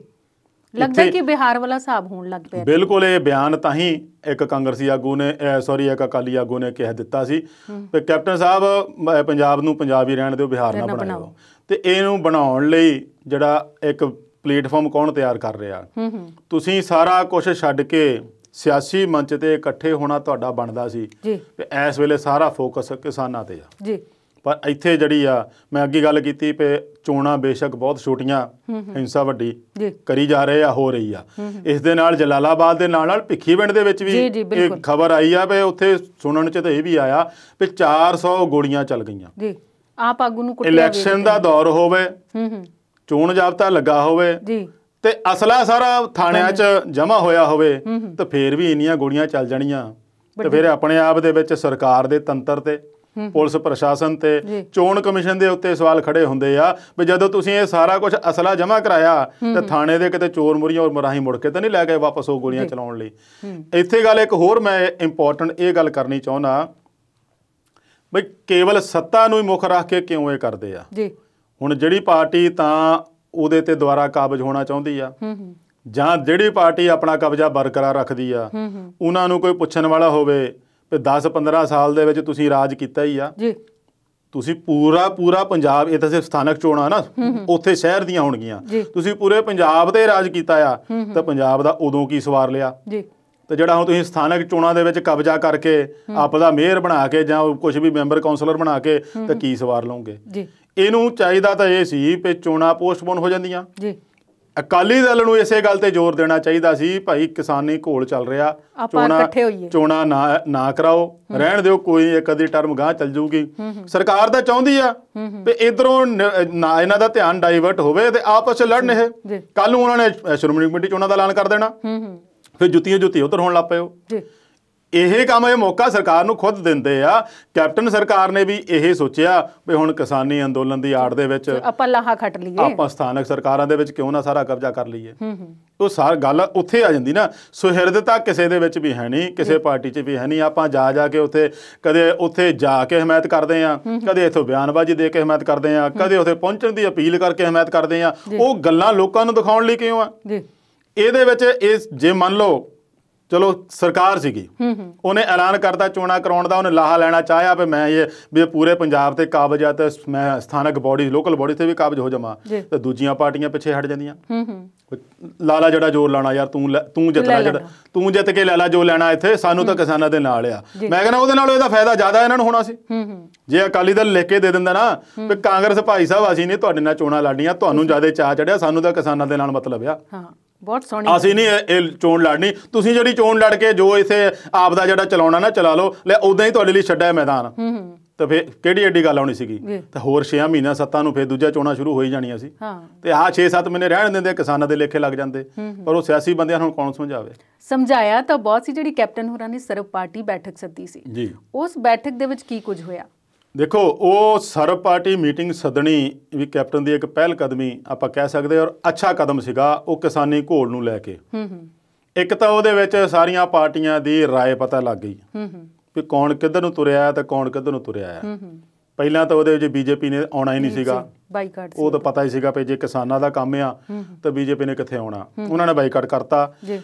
ਲੱਗਦਾ ਕਿ ਬਿਹਾਰ ਵਾਲਾ ਹਿਸਾਬ ਹੋਣ ਲੱਗ ਪਿਆ। ਬਿਲਕੁਲ, ਇਹ ਬਿਆਨ ਤਾਂ ਹੀ ਇੱਕ ਕਾਂਗਰਸੀ ਆਗੂ ਨੇ ਇੱਕ ਅਕਾਲੀ ਆਗੂ ਨੇ ਕਹਿ ਦਿੱਤਾ ਸੀ ਕਿ ਕੈਪਟਨ ਸਾਹਿਬ ਪੰਜਾਬ ਨੂੰ ਪੰਜਾਬ ਹੀ ਰਹਿਣ ਦਿਓ, ਬਿਹਾਰ ਨਾ ਬਣਾਓ। ਤੇ ਇਹਨੂੰ ਬਣਾਉਣ ਲਈ ਜਿਹੜਾ ਇੱਕ ਪਲੇਟਫਾਰਮ ਕੌਣ ਤਿਆਰ ਕਰ ਰਿਹਾ? ਤੁਸੀਂ ਸਾਰਾ ਕੁਝ ਛੱਡ ਕੇ ਸਿਆਸੀ ਮੰਚ ਤੇ ਇਕੱਠੇ ਹੋਣਾ ਤੁਹਾਡਾ ਬਣਦਾ ਸੀ ਜੀ ਤੇ ਇਸ ਵੇਲੇ ਸਾਰਾ ਫੋਕਸ ਕਿਸਾਨਾਂ ਤੇ ਆ ਜੀ। ਪਰ ਇੱਥੇ ਜਿਹੜੀ ਆ ਮੈਂ ਅੱਗੇ ਗੱਲ ਕੀਤੀ ਵੀ ਚੋਣਾਂ ਬੇਸ਼ੱਕ ਬਹੁਤ ਛੋਟੀਆਂ ਹਿੰਸਾ ਵੱਡੀ ਕਰੀ ਜਾ ਰਹੇ ਆ ਹੋ ਰਹੀ ਆ ਇਸ ਦੇ ਨਾਲ ਜਲਾਲਾਬਾਦ ਦੇ ਨਾਲ ਭਿੱਖੀਵਿੰਡ ਦੇ ਵਿੱਚ ਵੀ ਇਹ ਖਬਰ ਆਈ ਆ ਵੀ ਉੱਥੇ ਸੁਣਨ ਚ ਤਾਂ ਇਹ ਵੀ ਆਇਆ ਵੀ 400 ਗੋਲੀਆਂ ਚੱਲ ਗਈਆਂ ਜੀ। ਆਪ ਆਗੂ ਨੂੰ ਇਲੈਕਸ਼ਨ ਦਾ ਦੌਰ ਹੋਵੇ ਚੋਣ ਜਾਬਤਾ ਲੱਗਾ ਹੋਵੇ ਜੀ ਤੇ ਅਸਲਾ ਸਾਰਾ ਥਾਣਿਆਂ 'ਚ ਜਮ੍ਹਾਂ ਹੋਇਆ ਹੋਵੇ ਤੇ ਫੇਰ ਵੀ ਇੰਨੀਆਂ ਗੋਲੀਆਂ ਚੱਲ ਜਾਣੀਆਂ ਤੇ ਫਿਰ ਆਪਣੇ ਆਪ ਦੇ ਵਿੱਚ ਸਰਕਾਰ ਦੇ ਤੰਤਰ ਤੇ ਪੁਲਿਸ ਪ੍ਰਸ਼ਾਸਨ ਤੇ ਚੋਣ ਕਮਿਸ਼ਨ ਦੇ ਉੱਤੇ ਸਵਾਲ ਖੜੇ ਹੁੰਦੇ ਆ ਵੀ ਜਦੋਂ ਤੁਸੀਂ ਇਹ ਸਾਰਾ ਕੁਝ ਅਸਲਾ ਜਮ੍ਹਾਂ ਕਰਾਇਆ ਤੇ ਥਾਣੇ ਦੇ ਕਿਤੇ ਚੋਰ ਮੁਰੀਆਂ ਔਰ ਮਰਾਹੀ ਮੁੜ ਕੇ ਤਾਂ ਨਹੀਂ ਲੈ ਗਏ ਵਾਪਸ ਉਹ ਗੋਲੀਆਂ ਚਲਾਉਣ ਲਈ। ਇੱਥੇ ਗੱਲ ਇੱਕ ਹੋਰ ਮੈਂ ਇੰਪੋਰਟੈਂਟ ਇਹ ਗੱਲ ਕਰਨੀ ਚਾਹੁੰਦਾ ਬਈ ਕੇਵਲ ਸੱਤਾ ਨੂੰ ਹੀ ਮੁੱਖ ਰੱਖ ਕੇ ਕਿਉਂ ਇਹ ਕਰਦੇ ਆ ਜੀ। ਹੁਣ ਜਿਹੜੀ ਪਾਰਟੀ ਤਾਂ ਉਹਦੇ ਤੇ ਦੁਆਰਾ ਕਾਬਜ਼ ਹੋਣਾ ਚਾਹੁੰਦੀ ਆ ਜਾਂ ਜਿਹੜੀ ਪਾਰਟੀ ਆਪਣਾ ਕਬਜ਼ਾ ਬਰਕਰਾਰ ਰੱਖਦੀ ਆ ਉਹਨਾਂ ਨੂੰ ਕੋਈ ਪੁੱਛਣ ਵਾਲਾ ਹੋਵੇ ਵੀ 10-15 ਸਾਲ ਦੇ ਵਿੱਚ ਤੁਸੀਂ ਰਾਜ ਕੀਤਾ ਹੀ ਆ ਜੀ। ਤੁਸੀਂ ਪੂਰਾ ਪੰਜਾਬ ਇਹ ਤਾਂ ਸਿਰਫ ਸਥਾਨਕ ਚੋਣਾਂ ਨਾ ਉੱਥੇ ਸ਼ਹਿਰ ਦੀਆਂ ਹੋਣਗੀਆਂ ਤੁਸੀਂ ਪੂਰੇ ਪੰਜਾਬ ਤੇ ਰਾਜ ਕੀਤਾ ਆ ਤਾਂ ਪੰਜਾਬ ਦਾ ਉਦੋਂ ਕੀ ਸਵਾਰ ਲਿਆ ਜੀ। ਤੇ ਜਿਹੜਾ ਹੁਣ ਤੁਸੀਂ ਸਥਾਨਕ ਚੋਣਾਂ ਦੇ ਵਿੱਚ ਕਬਜ਼ਾ ਕਰਕੇ ਆਪਦਾ ਮੇਅਰ ਬਣਾ ਕੇ ਜਾਂ ਕੁਝ ਵੀ ਮੈਂਬਰ ਕਾਉਂਸਲਰ ਬਣਾ ਕੇ ਤਾਂ ਕੀ ਸਵਾਰ ਲਓਗੇ ਜੀ। ਇਹਨੂੰ ਚਾਹੀਦਾ ਤਾਂ ਇਹ ਸੀ ਵੀ ਚੋਣਾਂ ਪੋਸਟਪੋਨ ਹੋ ਜਾਂਦੀਆਂ ਜੀ। ਅਕਾਲੀ ਦਲ ਨੂੰ ਇਸੇ ਗੱਲ ਤੇ ਜ਼ੋਰ ਦੇਣਾ ਚਾਹੀਦਾ ਸੀ ਭਾਈ ਕਿਸਾਨੀ ਘੋਲ ਚੱਲ ਰਿਹਾ ਚੋਣਾਂ ਨਾ ਕਰਾਓ ਰਹਿਣ ਦਿਓ ਕੋਈ ਇੱਕ ਅੱਧੀ ਟਰਮ ਗਾਂਹ ਚੱਲ ਜਾਊਗੀ। ਸਰਕਾਰ ਤਾਂ ਚਾਹੁੰਦੀ ਆ ਵੀ ਇਧਰੋਂ ਨਾ ਇਹਨਾਂ ਦਾ ਧਿਆਨ ਡਾਈਵਰਟ ਹੋਵੇ ਤੇ ਆਪਸ ਚ ਲੜਨ ਇਹ ਕੱਲ ਨੂੰ ਉਹਨਾਂ ਨੇ ਸ਼੍ਰੋਮਣੀ ਕਮੇਟੀ ਚੋਣਾਂ ਦਾ ਐਲਾਨ ਕਰ ਦੇਣਾ ਫਿਰ ਜੁੱਤੀ ਉੱਧਰ ਹੋਣ ਲੱਗ ਪਏ ਹੋ। ਇਹ ਕੰਮ ਇਹ ਮੌਕਾ ਸਰਕਾਰ ਨੂੰ ਖੁਦ ਦਿੰਦੇ ਆ। ਕੈਪਟਨ ਸਰਕਾਰ ਨੇ ਵੀ ਇਹ ਸੋਚਿਆ ਵੀ ਹੁਣ ਕਿਸਾਨੀ ਅੰਦੋਲਨ ਦੀ ਆੜ ਦੇ ਵਿੱਚ ਆਪਾਂ ਲਾਹਾ ਖੱਟ ਲਈਏ ਆਪਾਂ ਸਥਾਨਕ ਸਰਕਾਰਾਂ ਦੇ ਵਿੱਚ ਕਿਉਂ ਨਾ ਸਾਰਾ ਕਬਜ਼ਾ ਕਰ ਲਈਏ। ਉਹ ਸਾਰੀ ਗੱਲ ਉੱਥੇ ਆ ਜਾਂਦੀ ਨਾ ਸੁਹਿਰਦਤਾ ਕਿਸੇ ਦੇ ਵਿੱਚ ਵੀ ਹੈ ਨਹੀਂ ਕਿਸੇ ਪਾਰਟੀ 'ਚ ਵੀ ਹੈ ਨਹੀਂ। ਆਪਾਂ ਜਾ ਕੇ ਕਦੇ ਉੱਥੇ ਜਾ ਕੇ ਹਮਾਇਤ ਕਰਦੇ ਆ ਕਦੇ ਇੱਥੋਂ ਬਿਆਨਬਾਜ਼ੀ ਦੇ ਕੇ ਹਮਾਇਤ ਕਰਦੇ ਆ ਕਦੇ ਉੱਥੇ ਪਹੁੰਚਣ ਦੀ ਅਪੀਲ ਕਰਕੇ ਹਮਾਇਤ ਕਰਦੇ ਆ। ਉਹ ਗੱਲਾਂ ਲੋਕਾਂ ਨੂੰ ਦਿਖਾਉਣ ਲਈ ਕਿਉਂ ਆ। ਇਹਦੇ ਵਿੱਚ ਇਹ ਜੇ ਮੰਨ ਲਓ ਚਲੋ ਸਰਕਾਰ ਸੀਗੀ ਉਹਨੇ ਐਲਾਨ ਕਰਤਾ ਚੋਣਾਂ ਕਰਾਉਣ ਦਾ ਉਹਨੇ ਲਾਹਾ ਲੈਣਾ ਚਾਹਿਆ ਵੀ ਮੈਂ ਵੀ ਪੂਰੇ ਪੰਜਾਬ ਤੇ ਕਾਬਜ਼ ਆ ਤੇ ਮੈਂ ਸਥਾਨਕ ਬੋਡੀ ਲੋਕਲ ਬੋਡੀ ਤੇ ਵੀ ਕਾਬਜ਼ ਹੋ ਜਾਵਾਂ ਤੇ ਦੂਜੀਆਂ ਪਾਰਟੀਆਂ ਪਿੱਛੇ ਹਟ ਜਾਂਦੀਆਂ। ਲਾਲਾ ਜਿਹੜਾ ਜ਼ੋਰ ਲਾਉਣਾ ਯਾਰ ਤੂੰ ਜਿੱਤ ਕੇ ਲੈ ਲਾ ਜੋ ਲੈਣਾ ਇੱਥੇ ਸਾਨੂੰ ਤਾਂ ਕਿਸਾਨਾਂ ਦੇ ਨਾਲ ਆ। ਮੈਂ ਕਹਿੰਦਾ ਉਹਦੇ ਨਾਲ ਇਹਦਾ ਫਾਇਦਾ ਜ਼ਿਆਦਾ ਇਹਨਾਂ ਨੂੰ ਹੋਣਾ ਸੀ ਜੇ ਅਕਾਲੀ ਦਲ ਲਿਖ ਕੇ ਦੇ ਦਿੰਦਾ ਨਾ ਵੀ ਕਾਂਗਰਸ ਭਾਈ ਸਾਹਿਬ ਅਸੀਂ ਨਹੀਂ ਤੁਹਾਡੇ ਨਾਲ ਚੋਣਾਂ ਲੜਨੀਆਂ ਤੁਹਾਨੂੰ ਜ਼ਿਆਦਾ ਚਾਅ ਚੜਿਆ ਸਾਨੂੰ ਤਾਂ ਕਿਸਾਨਾਂ ਦੇ ਨਾਲ ਮਤਲਬ ਆ ਬਹੁਤ ਸੋਹਣੀ ਅਸੀਂ ਨਹੀਂ ਇਹ ਚੋਣ ਲੜਨੀ ਤੁਸੀਂ ਜਿਹੜੀ ਚੋਣ ਲੜ ਕੇ ਜੋ ਇੱਥੇ ਆਪ ਦਾ ਜਿਹੜਾ ਚਲਾਉਣਾ ਨਾ ਚਲਾ ਲਓ ਲੈ ਉਦਾਂ ਹੀ ਤੁਹਾਡੇ ਲਈ ਛੱਡਿਆ ਮੈਦਾਨ ਤਾਂ ਫਿਰ ਕਿਹੜੀ ਐਡੀ ਗੱਲ ਆਉਣੀ ਸੀਗੀ। ਤੇ ਹੋਰ 6 ਮਹੀਨਿਆਂ 7 ਨੂੰ ਫਿਰ ਦੂਜਾ ਚੋਣਾਂ ਸ਼ੁਰੂ ਹੋ ਹੀ ਜਾਣੀਆਂ ਸੀ ਤੇ ਆਹ 6-7 ਮਹੀਨੇ ਰਹਿਣ ਦਿੰਦੇ ਕਿਸਾਨਾਂ ਦੇ ਲੇਖੇ ਲੱਗ ਜਾਂਦੇ ਪਰ ਉਹ ਸਿਆਸੀ ਬੰਦਿਆਂ ਨੂੰ ਕੌਣ ਸਮਝਾਵੇ। ਸਮਝਾਇਆ ਤਾਂ ਬਹੁਤ ਸੀ ਜਿਹੜੀ ਕੈਪਟਨ ਹੋਰਾਂ ਨੇ ਸਰਬ ਪਾਰਟੀ ਬੈਠਕ ਸੱਦੀ ਸੀ ਜੀ ਉਸ ਬੈਠਕ ਦੇ ਵਿੱਚ ਕੀ ਕੁਝ ਹੋਇਆ। ਦੇਖੋ ਉਹ ਸਰਬ ਪਾਰਟੀ ਮੀਟਿੰਗ ਸੱਦਣੀ ਵੀ ਕੈਪਟਨ ਦੀ ਇੱਕ ਪਹਿਲ ਕਦਮੀ ਆਪਾਂ ਕਹਿ ਸਕਦੇ ਔਰ ਅੱਛਾ ਕਦਮ ਸੀਗਾ ਉਹ ਕਿਸਾਨੀ ਘੋਲ ਨੂੰ ਲੈ ਕੇ। ਇੱਕ ਤਾਂ ਉਹਦੇ ਵਿੱਚ ਸਾਰੀਆਂ ਪਾਰਟੀਆਂ ਦੀ ਰਾਏ ਪਤਾ ਲੱਗ ਗਈ ਵੀ ਕੌਣ ਕਿੱਧਰ ਨੂੰ ਤੁਰਿਆ ਤੇ ਕੌਣ ਕਿੱਧਰ ਨੂੰ ਤੁਰਿਆ ਆ। ਪਹਿਲਾਂ ਤਾਂ ਉਹਦੇ ਵਿੱਚ ਬੀਜੇਪੀ ਨੇ ਆਉਣਾ ਹੀ ਨਹੀਂ ਸੀਗਾ ਉਹ ਤਾਂ ਪਤਾ ਹੀ ਸੀਗਾ ਵੀ ਜੇ ਕਿਸਾਨਾਂ ਦਾ ਕੰਮ ਆ ਤਾਂ ਬੀਜੇਪੀ ਨੇ ਕਿੱਥੇ ਆਉਣਾ ਉਹਨਾਂ ਨੇ ਬਾਈਕਾਟ ਕਰਤਾ।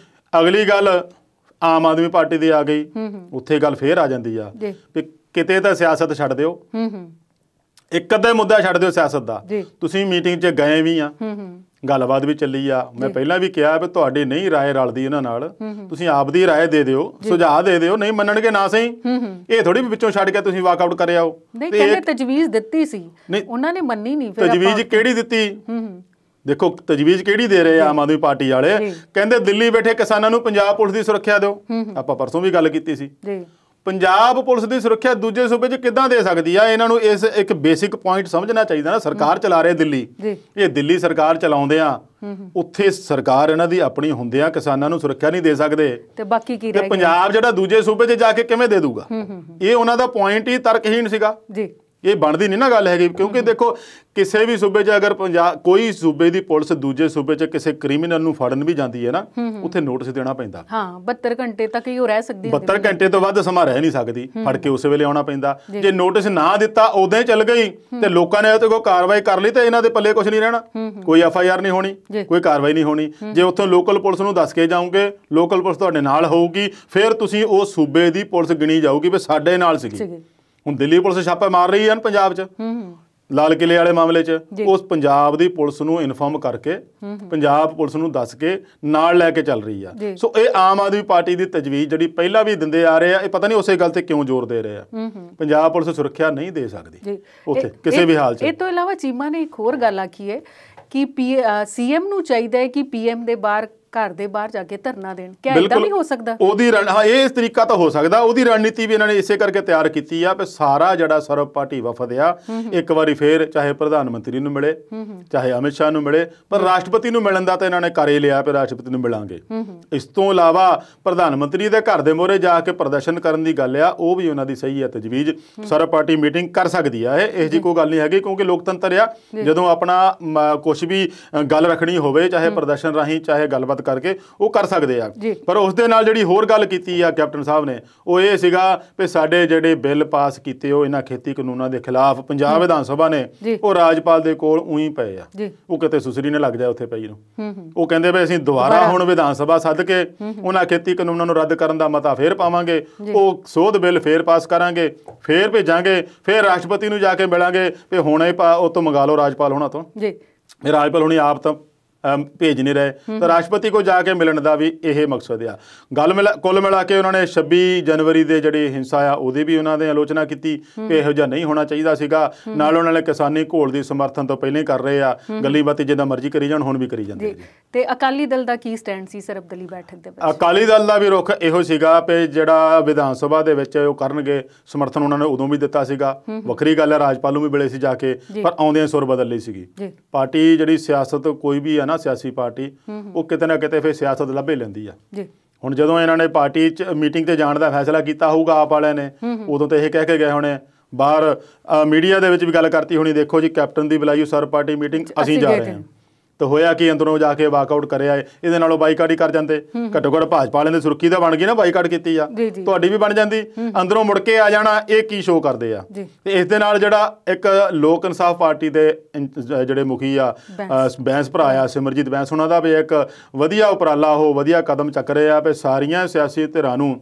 ਅਗਲੀ ਗੱਲ ਆਮ ਆਦਮੀ ਪਾਰਟੀ ਦੀ ਆ ਗਈ ਉੱਥੇ ਗੱਲ ਫੇਰ ਆ ਜਾਂਦੀ ਆ ਵੀ ਕਿਤੇ ਤਾਂ ਸਿਆਸਤ ਛੱਡ ਦਿਓ ਇੱਕ ਅੱਧਾ ਮੁੱਦਾ ਛੱਡ ਦਿਓ ਸਿਆਸਤ ਦਾ ਤੁਸੀਂ ਮੀਟਿੰਗ 'ਚ ਗਏ ਵੀ ਆ ਗੱਲਬਾਤ ਵੀ ਚੱਲੀ ਆ। ਮੈਂ ਪਹਿਲਾਂ ਵੀ ਕਿਹਾ ਵੀ ਤੁਹਾਡੀ ਨਹੀਂ ਰਾਏ ਰਲਦੀ ਇਹਨਾਂ ਨਾਲ ਤੁਸੀਂ ਆਪ ਦੀ ਰਾਏ ਦੇ ਦਿਓ ਸੁਝਾਅ ਦੇ ਦਿਓ ਨਹੀਂ ਮੰਨਣਗੇ ਨਾ ਸਹੀ ਇਹ ਥੋੜੀ ਵੀ ਵਿੱਚੋਂ ਛੱਡ ਕੇ ਤੁਸੀਂ ਵਾਕਆਊਟ ਕਰ ਆਓ। ਕਹਿੰਦੇ ਤਜਵੀਜ਼ ਦਿੱਤੀ ਸੀ ਉਹਨਾਂ ਨੇ ਮੰਨੀ ਨਹੀਂ ਤਜਵੀਜ਼ ਕਿਹੜੀ ਦਿੱਤੀ ਦੇਖੋ ਤਜਵੀਜ਼ ਕਿਹੜੀ ਦੇ ਰਹੇ ਆ ਆਮ ਆਦਮੀ ਪਾਰਟੀ ਵਾਲੇ ਕਹਿੰਦੇ ਦਿੱਲੀ ਬੈਠੇ ਕਿਸਾਨਾਂ ਨੂੰ ਪੰਜਾਬ ਪੁਲਿਸ ਦੀ ਸੁਰੱਖਿਆ ਦਿਓ। ਆਪਾਂ ਪਰਸੋਂ ਵੀ ਗੱਲ ਕੀਤੀ ਸੀ ਪੰਜਾਬ ਪੁਲਿਸ ਦੀ ਸੁਰੱਖਿਆ ਦੂਜੇ ਸੂਬੇ 'ਚ ਕਿੱਦਾਂ ਦੇ ਸਕਦੀ ਆ। ਇਹਨਾਂ ਨੂੰ ਇਸ ਇੱਕ ਬੇਸਿਕ ਪੁਆਇੰਟ ਸਮਝਣਾ ਚਾਹੀਦਾ ਨਾ ਸਰਕਾਰ ਚਲਾ ਰਹੇ ਦਿੱਲੀ ਇਹ ਦਿੱਲੀ ਸਰਕਾਰ ਚਲਾਉਂਦੇ ਆ ਉੱਥੇ ਸਰਕਾਰ ਇਹਨਾਂ ਦੀ ਆਪਣੀ ਹੁੰਦੇ ਆ ਕਿਸਾਨਾਂ ਨੂੰ ਸੁਰੱਖਿਆ ਨਹੀਂ ਦੇ ਸਕਦੇ ਤੇ ਬਾਕੀ ਕੀ ਰਹਿ ਗਿਆ ਪੰਜਾਬ ਜਿਹੜਾ ਦੂਜੇ ਸੂਬੇ 'ਚ ਜਾ ਕੇ ਕਿਵੇਂ ਦੇ ਦੂਗਾ। ਇਹ ਉਹਨਾਂ ਦਾ ਪੁਆਇੰਟ ਹੀ ਤਰਕਹੀਣ ਸੀਗਾ ਜੀ ਇਹ ਬਣਦੀ ਨਹੀਂ ਨਾ ਗੱਲ ਹੈਗੀ ਕਿਉਂਕਿ ਦੇਖੋ ਕਿਸੇ ਵੀ ਸੂਬੇ 'ਚ ਅਗਰ ਕੋਈ ਸੂਬੇ ਦੀ ਪੁਲਿਸ ਦੂਜੇ ਸੂਬੇ 'ਚ ਕਿਸੇ ਕ੍ਰਿਮੀਨਲ ਨੂੰ ਫੜਨ ਵੀ ਜਾਂਦੀ ਹੈ ਨਾ ਉੱਥੇ ਨੋਟਿਸ ਦੇਣਾ ਪੈਂਦਾ। ਹਾਂ 72 ਘੰਟੇ ਤੱਕ ਹੀ ਉਹ ਰਹਿ ਸਕਦੀ ਹੈ 72 ਘੰਟੇ ਤੋਂ ਵੱਧ ਸਮਾਂ ਰਹਿ ਨਹੀਂ ਸਕਦੀ ਫੜ ਕੇ ਉਸੇ ਵੇਲੇ ਆਉਣਾ ਪੈਂਦਾ। ਜੇ ਨੋਟਿਸ ਨਾ ਦਿੱਤਾ ਉਦੋਂ ਹੀ ਚੱਲ ਗਈ ਤੇ ਲੋਕਾਂ ਨੇ ਉਹਤੇ ਕੋਈ ਕਾਰਵਾਈ ਕਰ ਲਈ ਤੇ ਇਹਨਾਂ ਦੇ ਪੱਲੇ ਕੁਝ ਨਹੀਂ ਰਹਿਣਾ ਕੋਈ FIR ਨਹੀਂ ਹੋਣੀ ਕੋਈ ਕਾਰਵਾਈ ਨਹੀਂ ਹੋਣੀ। ਜੇ ਉੱਥੋਂ ਲੋਕਲ ਪੁਲਿਸ ਨੂੰ ਦੱਸ ਕੇ ਜਾਓਗੇ ਲੋਕਲ ਪੁਲਿਸ ਤੁਹਾਡੇ ਨਾਲ ਹੋਊਗੀ ਫਿਰ ਤੁਸੀਂ ਉਹ ਸੂਬੇ ਦੀ ਪੁਲਿਸ ਗਿਣੀ ਜਾਊਗੀ ਵੀ ਸਾਡੇ ਨਾਲ ਸੀਗੀ। ਹੁਣ ਦਿੱਲੀ ਪੁਲਿਸ ਛਾਪੇ ਮਾਰ ਰਹੀ ਹੈ ਪੰਜਾਬ 'ਚ ਲਾਲ ਕਿਲੇ ਵਾਲੇ ਮਾਮਲੇ 'ਚ ਉਸ ਪੰਜਾਬ ਦੀ ਪੁਲਿਸ ਨੂੰ ਇਨਫੋਰਮ ਕਰਕੇ ਪੰਜਾਬ ਪੁਲਿਸ ਨੂੰ ਦੱਸ ਕੇ ਨਾਲ ਲੈ ਕੇ ਚੱਲ ਰਹੀ ਆ। ਸੋ ਇਹ ਆਮ ਆਦਮੀ ਪਾਰਟੀ ਦੀ ਤਜਵੀਜ਼ ਜਿਹੜੀ ਪਹਿਲਾਂ ਵੀ ਦਿੰਦੇ ਆ ਰਹੇ ਆ, ਇਹ ਪਤਾ ਨਹੀਂ ਉਸੇ ਗੱਲ ਤੇ ਕਿਉਂ ਜ਼ੋਰ ਦੇ ਰਹੇ ਆ। ਪੰਜਾਬ ਪੁਲਿਸ ਸੁਰੱਖਿਆ ਨਹੀਂ ਦੇ ਸਕਦੀ ਉੱਥੇ ਕਿਸੇ ਵੀ ਹਾਲ 'ਚ। ਇਹ ਤੋਂ ਇਲਾਵਾ ਚੀਮਾ ਨੇ ਇੱਕ ਹੋਰ ਗੱਲ ਆਖੀ ਹੈ ਕਿ ਸੀਐਮ ਨੂੰ ਚਾਹੀਦਾ ਹੈ ਕਿ ਪੀਐਮ ਦੇ ਬਾਹਰ ਘਰ ਦੇ ਬਾਹਰ ਜਾ ਕੇ ਧਰਨਾ ਦੇਣ। ਕਿਆ ਇਦਾਂ ਵੀ ਹੋ ਸਕਦਾ? ਉਹਦੀ ਇਹ ਤਰੀਕਾ ਤਾਂ ਹੋ ਸਕਦਾ। ਉਹਦੀ ਰਣਨੀਤੀ ਵੀ ਇਹਨਾਂ ਨੇ ਇਸੇ ਕਰਕੇ ਤਿਆਰ ਕੀਤੀ ਆ ਵੀ ਸਾਰਾ ਜਿਹੜਾ ਸਰਬ ਪਾਰਟੀ ਵਫਦ ਆ ਇੱਕ ਵਾਰੀ ਫੇਰ ਚਾਹੇ ਪ੍ਰਧਾਨ ਮੰਤਰੀ ਨੂੰ ਮਿਲੇ ਚਾਹੇ ਅਮਿਤ ਸ਼ਾਹ ਨੂੰ ਮਿਲੇ, ਪਰ ਰਾਸ਼ਟਰਪਤੀ ਨੂੰ ਮਿਲਣ ਦਾ ਤਾਂ ਇਹਨਾਂ ਨੇ ਕਰ ਹੀ ਲਿਆ ਵੀ ਰਾਸ਼ਟਰਪਤੀ ਨੂੰ ਮਿਲਾਂਗੇ। ਇਸ ਤੋਂ ਇਲਾਵਾ ਪ੍ਰਧਾਨ ਮੰਤਰੀ ਦੇ ਘਰ ਦੇ ਮੂਹਰੇ ਜਾ ਕੇ ਪ੍ਰਦਰਸ਼ਨ ਕਰਨ ਦੀ ਗੱਲ ਆ, ਉਹ ਵੀ ਉਹਨਾਂ ਦੀ ਸਹੀ ਹੈ ਤਜਵੀਜ਼। ਸਰਬ ਪਾਰਟੀ ਮੀਟਿੰਗ ਕਰ ਸਕਦੀ ਆ, ਇਹ ਜਿਹੀ ਕੋਈ ਗੱਲ ਨਹੀਂ ਹੈਗੀ, ਕਿਉਂਕਿ ਲੋਕਤੰਤਰ ਆ। ਜਦੋਂ ਆਪਣਾ ਕੁਛ ਵੀ ਗੱਲ ਰੱਖਣੀ ਹੋਵੇ ਚਾਹੇ ਪ੍ਰਦਰਸ਼ਨ ਰਾਹੀਂ ਚਾਹੇ ਗੱਲਬਾਤ ਕਰਕੇ ਉਹ ਕਰ ਸਕਦੇ ਆ। ਪਰ ਉਸ ਦੇ ਨਾਲ ਜਿਹੜੀ ਹੋਰ ਗੱਲ ਕੀਤੀ ਆ ਕੈਪਟਨ ਸਾਹਿਬ ਨੇ, ਉਹ ਇਹ ਸੀਗਾ ਵੀ ਸਾਡੇ ਜਿਹੜੇ ਬਿੱਲ ਪਾਸ ਕੀਤੇ ਉਹ ਇਹਨਾਂ ਖੇਤੀ ਕਾਨੂੰਨਾਂ ਦੇ ਖਿਲਾਫ ਪੰਜਾਬ ਵਿਧਾਨ ਸਭਾ ਨੇ ਉਹ ਰਾਜਪਾਲ ਦੇ ਕੋਲ ਉਹੀ ਪਏ ਆ। ਉਹ ਕਿਤੇ ਸੁਸਰੀ ਨੇ ਲੱਗ ਜਾਏ ਉੱਥੇ ਪਈ ਨੂੰ। ਉਹ ਕਹਿੰਦੇ ਵੀ ਅਸੀਂ ਦੁਬਾਰਾ ਹੁਣ ਵਿਧਾਨ ਸਭਾ ਸੱਦ ਕੇ ਉਹਨਾਂ ਖੇਤੀ ਕਾਨੂੰਨਾਂ ਨੂੰ ਰੱਦ ਕਰਨ ਦਾ ਮਤਾ ਫੇਰ ਪਾਵਾਂਗੇ, ਉਹ ਸੋਧ ਬਿੱਲ ਫੇਰ ਪਾਸ ਕਰਾਂਗੇ, ਫੇਰ ਭੇਜਾਂਗੇ, ਫੇਰ ਰਾਸ਼ਟਰਪਤੀ ਨੂੰ ਜਾ ਕੇ ਮਿਲਾਂਗੇ ਵੀ ਹੁਣ ਉਹ ਤੋਂ ਮੰਗਾ ਲਓ ਰਾਜਪਾਲ ਹੋਣਾ ਤੋਂ। ਰਾਜਪਾਲ ਹੋਣੀ ਆਪ ਤਾਂ ਭੇਜ ਨਹੀਂ ਰਹੇ, ਤਾਂ ਰਾਸ਼ਟਰਪਤੀ ਕੋਲ ਜਾ ਕੇ ਮਿਲਣ ਦਾ ਵੀ ਇਹ ਮਕਸਦ ਆ। ਕੁੱਲ ਮਿਲਾ ਕੇ ਉਹਨਾਂ ਨੇ 26 ਜਨਵਰੀ ਦੇ ਜਿਹੜੀ ਹਿੰਸਾ ਆ ਉਹਦੀ ਵੀ ਉਹਨਾਂ ਨੇ ਆਲੋਚਨਾ ਕੀਤੀ ਕਿ ਇਹੋ ਜਿਹਾ ਨਹੀਂ ਹੋਣਾ ਚਾਹੀਦਾ ਸੀਗਾ। ਨਾਲ ਉਹਨਾਂ ਨੇ ਕਿਸਾਨੀ ਘੋਲ ਦੀ ਸਮਰਥਨ ਤੋਂ ਪਹਿਲਾਂ ਹੀ ਕਰ ਰਹੇ ਆ, ਗੱਲੀ ਬਾਤੀ ਜਿੱਦਾਂ ਮਰਜ਼ੀ ਕਰੀ ਜਾਣ, ਹੁਣ ਵੀ ਕਰੀ ਜਾਂਦੇ। ਤੇ ਅਕਾਲੀ ਦਲ ਦਾ ਕੀ ਸਟੈਂਡ ਸੀ ਸਰਬਦਲੀ ਬੈਠਕ ਦੇ ਵਿੱਚ? ਅਕਾਲੀ ਦਲ ਦਾ ਵੀ ਰੁਖ ਇਹੋ ਸੀਗਾ ਵੀ ਜਿਹੜਾ ਵਿਧਾਨ ਸਭਾ ਦੇ ਵਿੱਚ ਉਹ ਕਰਨਗੇ, ਸਮਰਥਨ ਉਹਨਾਂ ਨੇ ਉਦੋਂ ਵੀ ਦਿੱਤਾ ਸੀਗਾ। ਵੱਖਰੀ ਗੱਲ ਹੈ ਰਾਜਪਾਲ ਨੂੰ ਵੀ ਮਿਲੇ ਸੀ ਜਾ ਕੇ, ਪਰ ਆਉਂਦਿਆਂ ਸੁਰ ਬਦਲ ਲਈ ਸੀਗੀ। ਪਾਰਟੀ ਜਿਹੜੀ ਸਿਆਸਤ ਕੋਈ ਵੀ ਆ ਨਾ, ਸਿਆਸੀ ਪਾਰਟੀ, ਉਹ ਕਿਤੇ ਨਾ ਕਿਤੇ ਫਿਰ ਸਿਆਸਤ ਲੱਭੇ ਲੈਂਦੀ ਆ। ਹੁਣ ਜਦੋਂ ਇਹਨਾਂ ਨੇ ਪਾਰਟੀ 'ਚ ਮੀਟਿੰਗ ਤੇ ਜਾਣ ਦਾ ਫੈਸਲਾ ਕੀਤਾ ਹੋਊਗਾ ਆਪ ਵਾਲਿਆਂ ਨੇ, ਉਦੋਂ ਤਾਂ ਇਹ ਕਹਿ ਕੇ ਗਏ ਹੋਣੇ, ਬਾਹਰ ਮੀਡੀਆ ਦੇ ਵਿੱਚ ਵੀ ਗੱਲ ਕਰਤੀ ਹੋਣੀ, ਦੇਖੋ ਜੀ ਕੈਪਟਨ ਦੀ ਬੁਲਾਈ ਸਰਬ ਪਾਰਟੀ ਮੀਟਿੰਗ ਅਸੀਂ ਜਾ ਰਹੇ ਹਾਂ। ਤਾਂ ਹੋਇਆ ਕਿ ਅੰਦਰੋਂ ਜਾ ਕੇ ਵਾਕਆਊਟ ਕਰਿਆ। ਇਹਦੇ ਨਾਲੋਂ ਬਾਈਕਾਟ ਹੀ ਕਰ ਜਾਂਦੇ। ਘੱਟੋ ਘੱਟ ਭਾਜਪਾ ਵਾਲਿਆਂ ਦੀ ਸੁਰੱਖੀ ਤਾਂ ਬਣ ਗਈ ਨਾ, ਬਾਈਕਾਟ ਕੀਤੀ ਆ, ਤੁਹਾਡੀ ਵੀ ਬਣ ਜਾਂਦੀ। ਅੰਦਰੋਂ ਮੁੜ ਕੇ ਆ ਜਾਣਾ, ਇਹ ਕੀ ਸ਼ੋਅ ਕਰਦੇ ਆ। ਤੇ ਇਸ ਦੇ ਨਾਲ ਜਿਹੜਾ ਇੱਕ ਲੋਕ ਇਨਸਾਫ ਪਾਰਟੀ ਦੇ ਜਿਹੜੇ ਮੁਖੀ ਆ ਬੈਂਸ ਭਰਾ ਆ ਸਿਮਰਜੀਤ ਬੈਂਸ, ਉਹਨਾਂ ਦਾ ਵੀ ਇੱਕ ਵਧੀਆ ਉਪਰਾਲਾ, ਉਹ ਵਧੀਆ ਕਦਮ ਚੱਕ ਰਹੇ ਆ ਵੀ ਸਾਰੀਆਂ ਸਿਆਸੀ ਧਿਰਾਂ ਨੂੰ